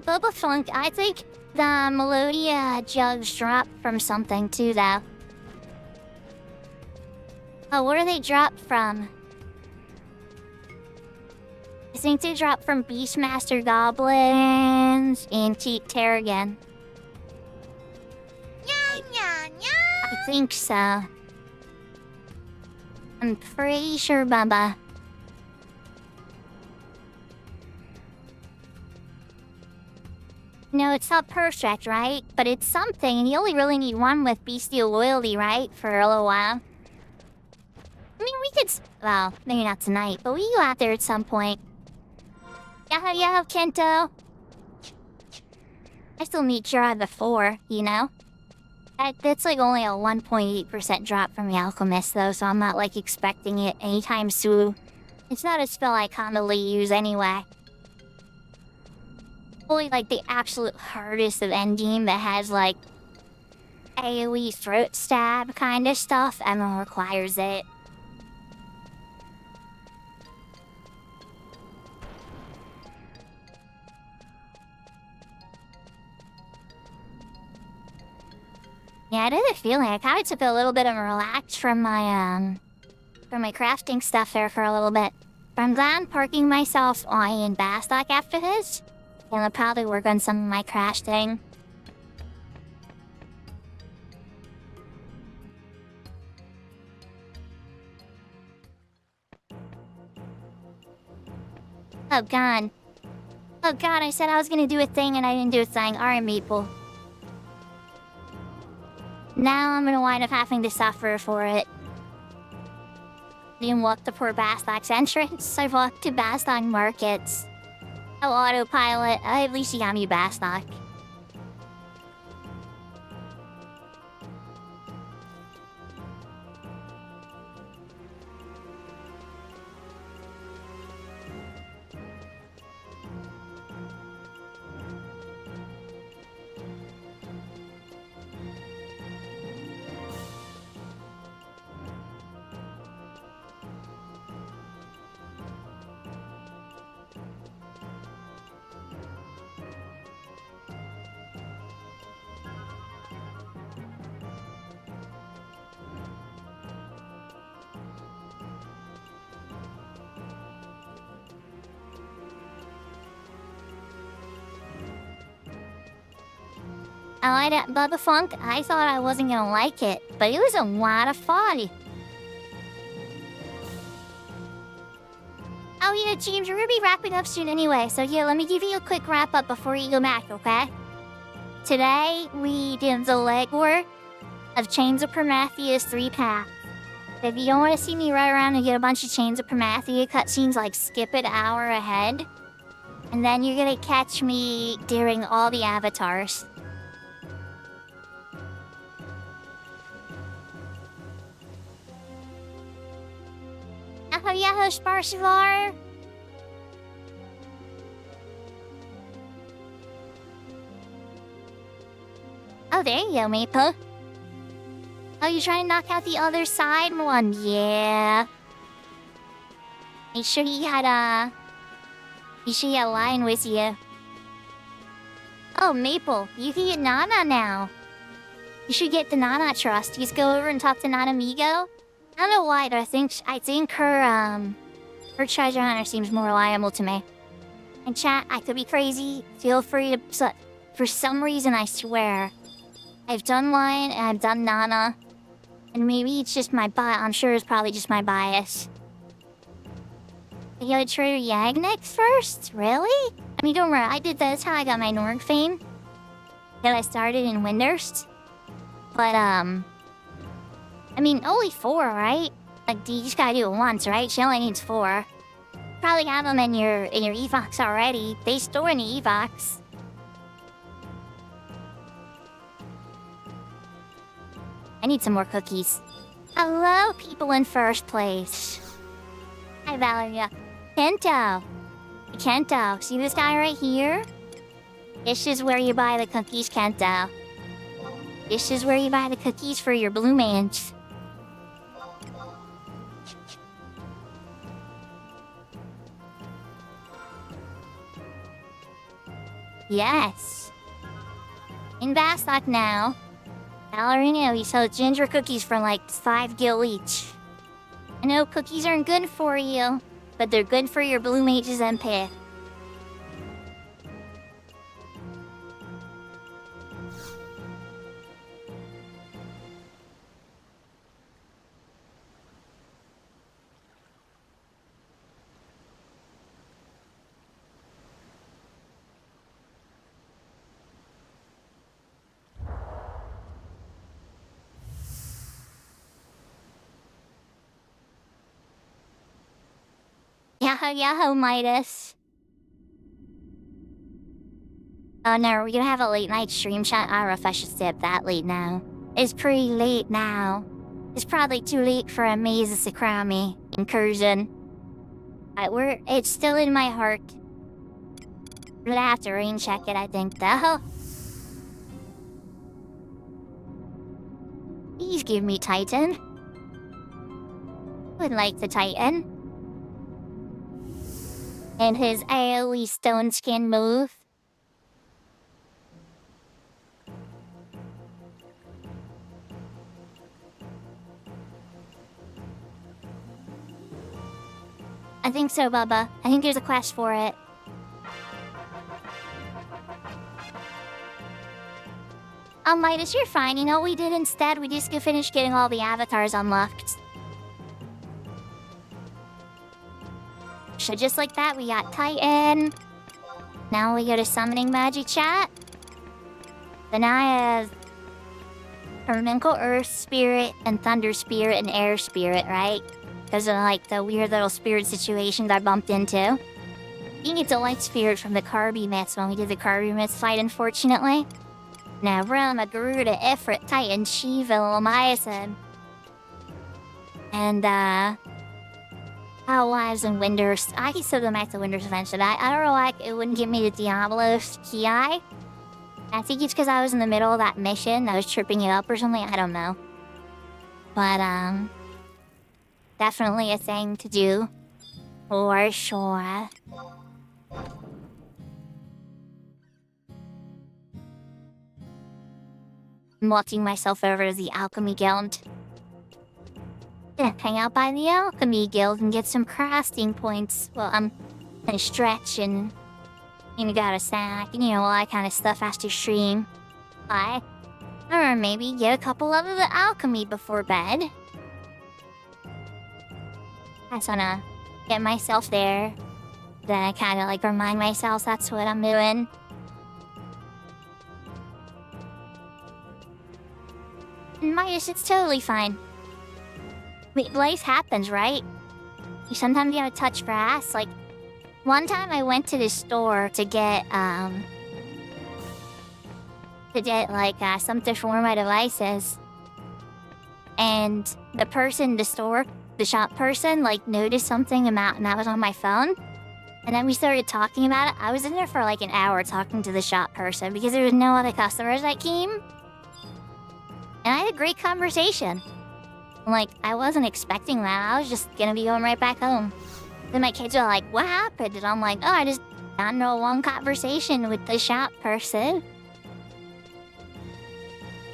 Boba Funk, I think the Melodia jugs dropped from something too, though. Oh, where do they drop from? I think they drop from Beastmaster Goblins and Cheat Terragon. I think so. I'm pretty sure, Bubba. No, it's not perfect, right? But it's something, and you only really need one with bestial loyalty, right? For a little while. I mean, we could... Well, maybe not tonight, but we can go out there at some point. Yeah, Kento. I still need Jira before, you know? That's like only a 1.8% drop from the Alchemist, though, so I'm not, like, expecting it anytime soon. It's not a spell I commonly use anyway. Only like the absolute hardest of endgame that has like AoE throat stab kind of stuff, Emma requires it. Yeah, I had a feeling I kind of took a little bit of a relax from my crafting stuff there for a little bit. But I'm glad I'm parking myself in Bastok after this. And I'll probably work on some of my crafting. Oh god. Oh god, I said I was gonna do a thing and I didn't do a thing. Alright, Maple. Now I'm gonna wind up having to suffer for it. I didn't walk the poor Bastok's entrance. I walked to Bastok Markets. Oh, autopilot. At least you got me Bastok. I like that Bubba Funk. I thought I wasn't gonna like it, but it was a lot of fun. Oh yeah, James, we're gonna be wrapping up soon anyway, so yeah, let me give you a quick wrap up before you go back, okay? Today, we did the legwork of Chains of Prometheus 3-pack. If you don't want to see me run around and get a bunch of Chains of Prometheus cutscenes, like skip an hour ahead. And then you're gonna catch me during all the avatars. Yahoo, Sparsivar! Oh, there you go, Maple. Oh, you're trying to knock out the other side one? Yeah. Make sure you had a line with you. Oh, Maple, you can get Nana now. You should get the Nana Trust. You just go over and talk to Nana Migo. I don't know why, but I think her treasure hunter seems more reliable to me. And chat, I could be crazy. Feel free to... For some reason, I swear, I've done Lion and I've done Nana. And maybe it's just my bias. I'm sure it's probably just my bias. I gotta trade Yagnex first? Really? I mean, don't worry, I did that. That's how I got my Norg fame. That I started in Windurst. But, I mean, only 4, right? Like, you just gotta do it once, right? She only needs 4. Probably have them in your Evox already. They store in the Evox. I need some more cookies. Hello, people in first place. Hi, Valeria. Kento. Kento, see this guy right here? This is where you buy the cookies, Kento. This is where you buy the cookies for your blue mans. Yes. In Bastock now. Ballerina, we sell ginger cookies for like 5 gil each. I know cookies aren't good for you, but they're good for your blue mages MP. Yahoo, Midas. Oh no, are we gonna have a late night stream chat? I don't know if I should stay up that late now. It's pretty late now. It's probably too late for a Maze of Sakurami incursion. It's still in my heart. We'll have to rain check it, I think, though. Please give me Titan. Would like the Titan. And his AoE stone skin move. I think so, Bubba. I think there's a quest for it. Midas, you're fine. You know what we did instead? We just finished getting all the avatars unlocked. So just like that, we got Titan. Now we go to Summoning Magic Chat. Then I have Elemental Earth Spirit and Thunder Spirit and Air Spirit, right? Because of like the weird little spirit situations I bumped into. I think it's a light spirit from the Kirby myths when we did the Kirby myths fight, unfortunately. Now Rama, Garuda, Ifrit, Titan, Shiva, Lamiasan. And Wives and Winders. I can still go back to Winders eventually. I don't know why it wouldn't give me the Diablos Ki. I think it's because I was in the middle of that mission. I was tripping it up or something. I don't know. But, definitely a thing to do. For sure. I'm walking myself over to the Alchemy Guild. Gonna hang out by the Alchemy Guild and get some crafting points. Well, I'm gonna stretch and got a snack and all that kind of stuff after stream. Or maybe get a couple of the alchemy before bed. I just wanna get myself there. Then I kind of like remind myself that's what I'm doing. Midas, it's totally fine. Wait, life happens, right? Sometimes you gotta touch grass. Like, one time I went to the store to get, something for my devices. And the shop person, like, noticed something about, and that was on my phone. And then we started talking about it. I was in there for like an hour talking to the shop person because there was no other customers that came. And I had a great conversation. Like, I wasn't expecting that. I was just gonna be going right back home. Then my kids are like, what happened? And I'm like, oh, I just got into a long conversation with the shop person.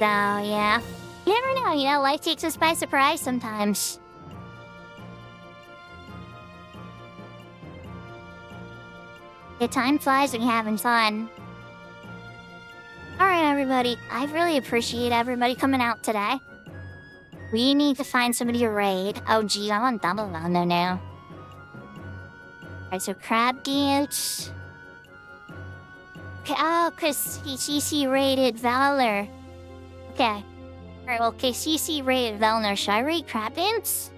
So, yeah. You never know, life takes us by surprise sometimes. The time flies when you're having fun. Alright, everybody. I really appreciate everybody coming out today. We need to find somebody to raid. Oh, geez, I'm on double round now. Alright, so Crab Dance. Okay, oh, because CC raided Valor. Okay. Alright, well, okay, CC raided Valor. Should I raid Crab Dance?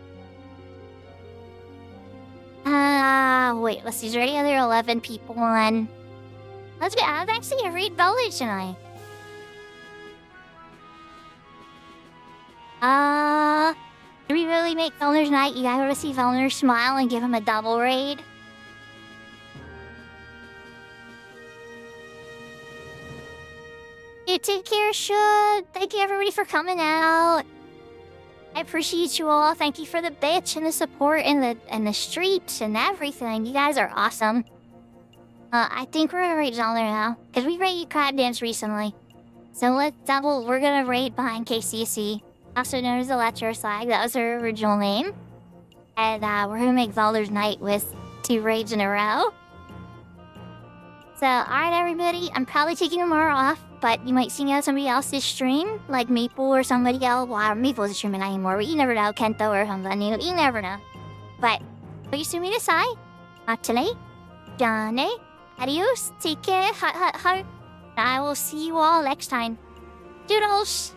Wait, let's see. There's already other 11 people on. Let's go. I'm actually gonna raid Valor tonight. Do we really make Velner's night? You gotta see Velner smile and give him a double raid. You take care, Should. Thank you everybody for coming out. I appreciate you all. Thank you for the bitch and the support and the streaks and everything. You guys are awesome. I think we're gonna raid Velner now. Cause we raided Crab Dance recently. So we're gonna raid behind KCC. Also known as Electro Slag. That was her original name. And we're gonna make Velner's night with 2 raids in a row. So, alright everybody, I'm probably taking tomorrow off, but you might see me on somebody else's stream, like Maple or somebody else. Well, Maple isn't streaming anymore, but you never know, Kento or something, you never know. But, Oyasumi nasai, matane, jane, adios, take care, I will see you all next time. Doodles!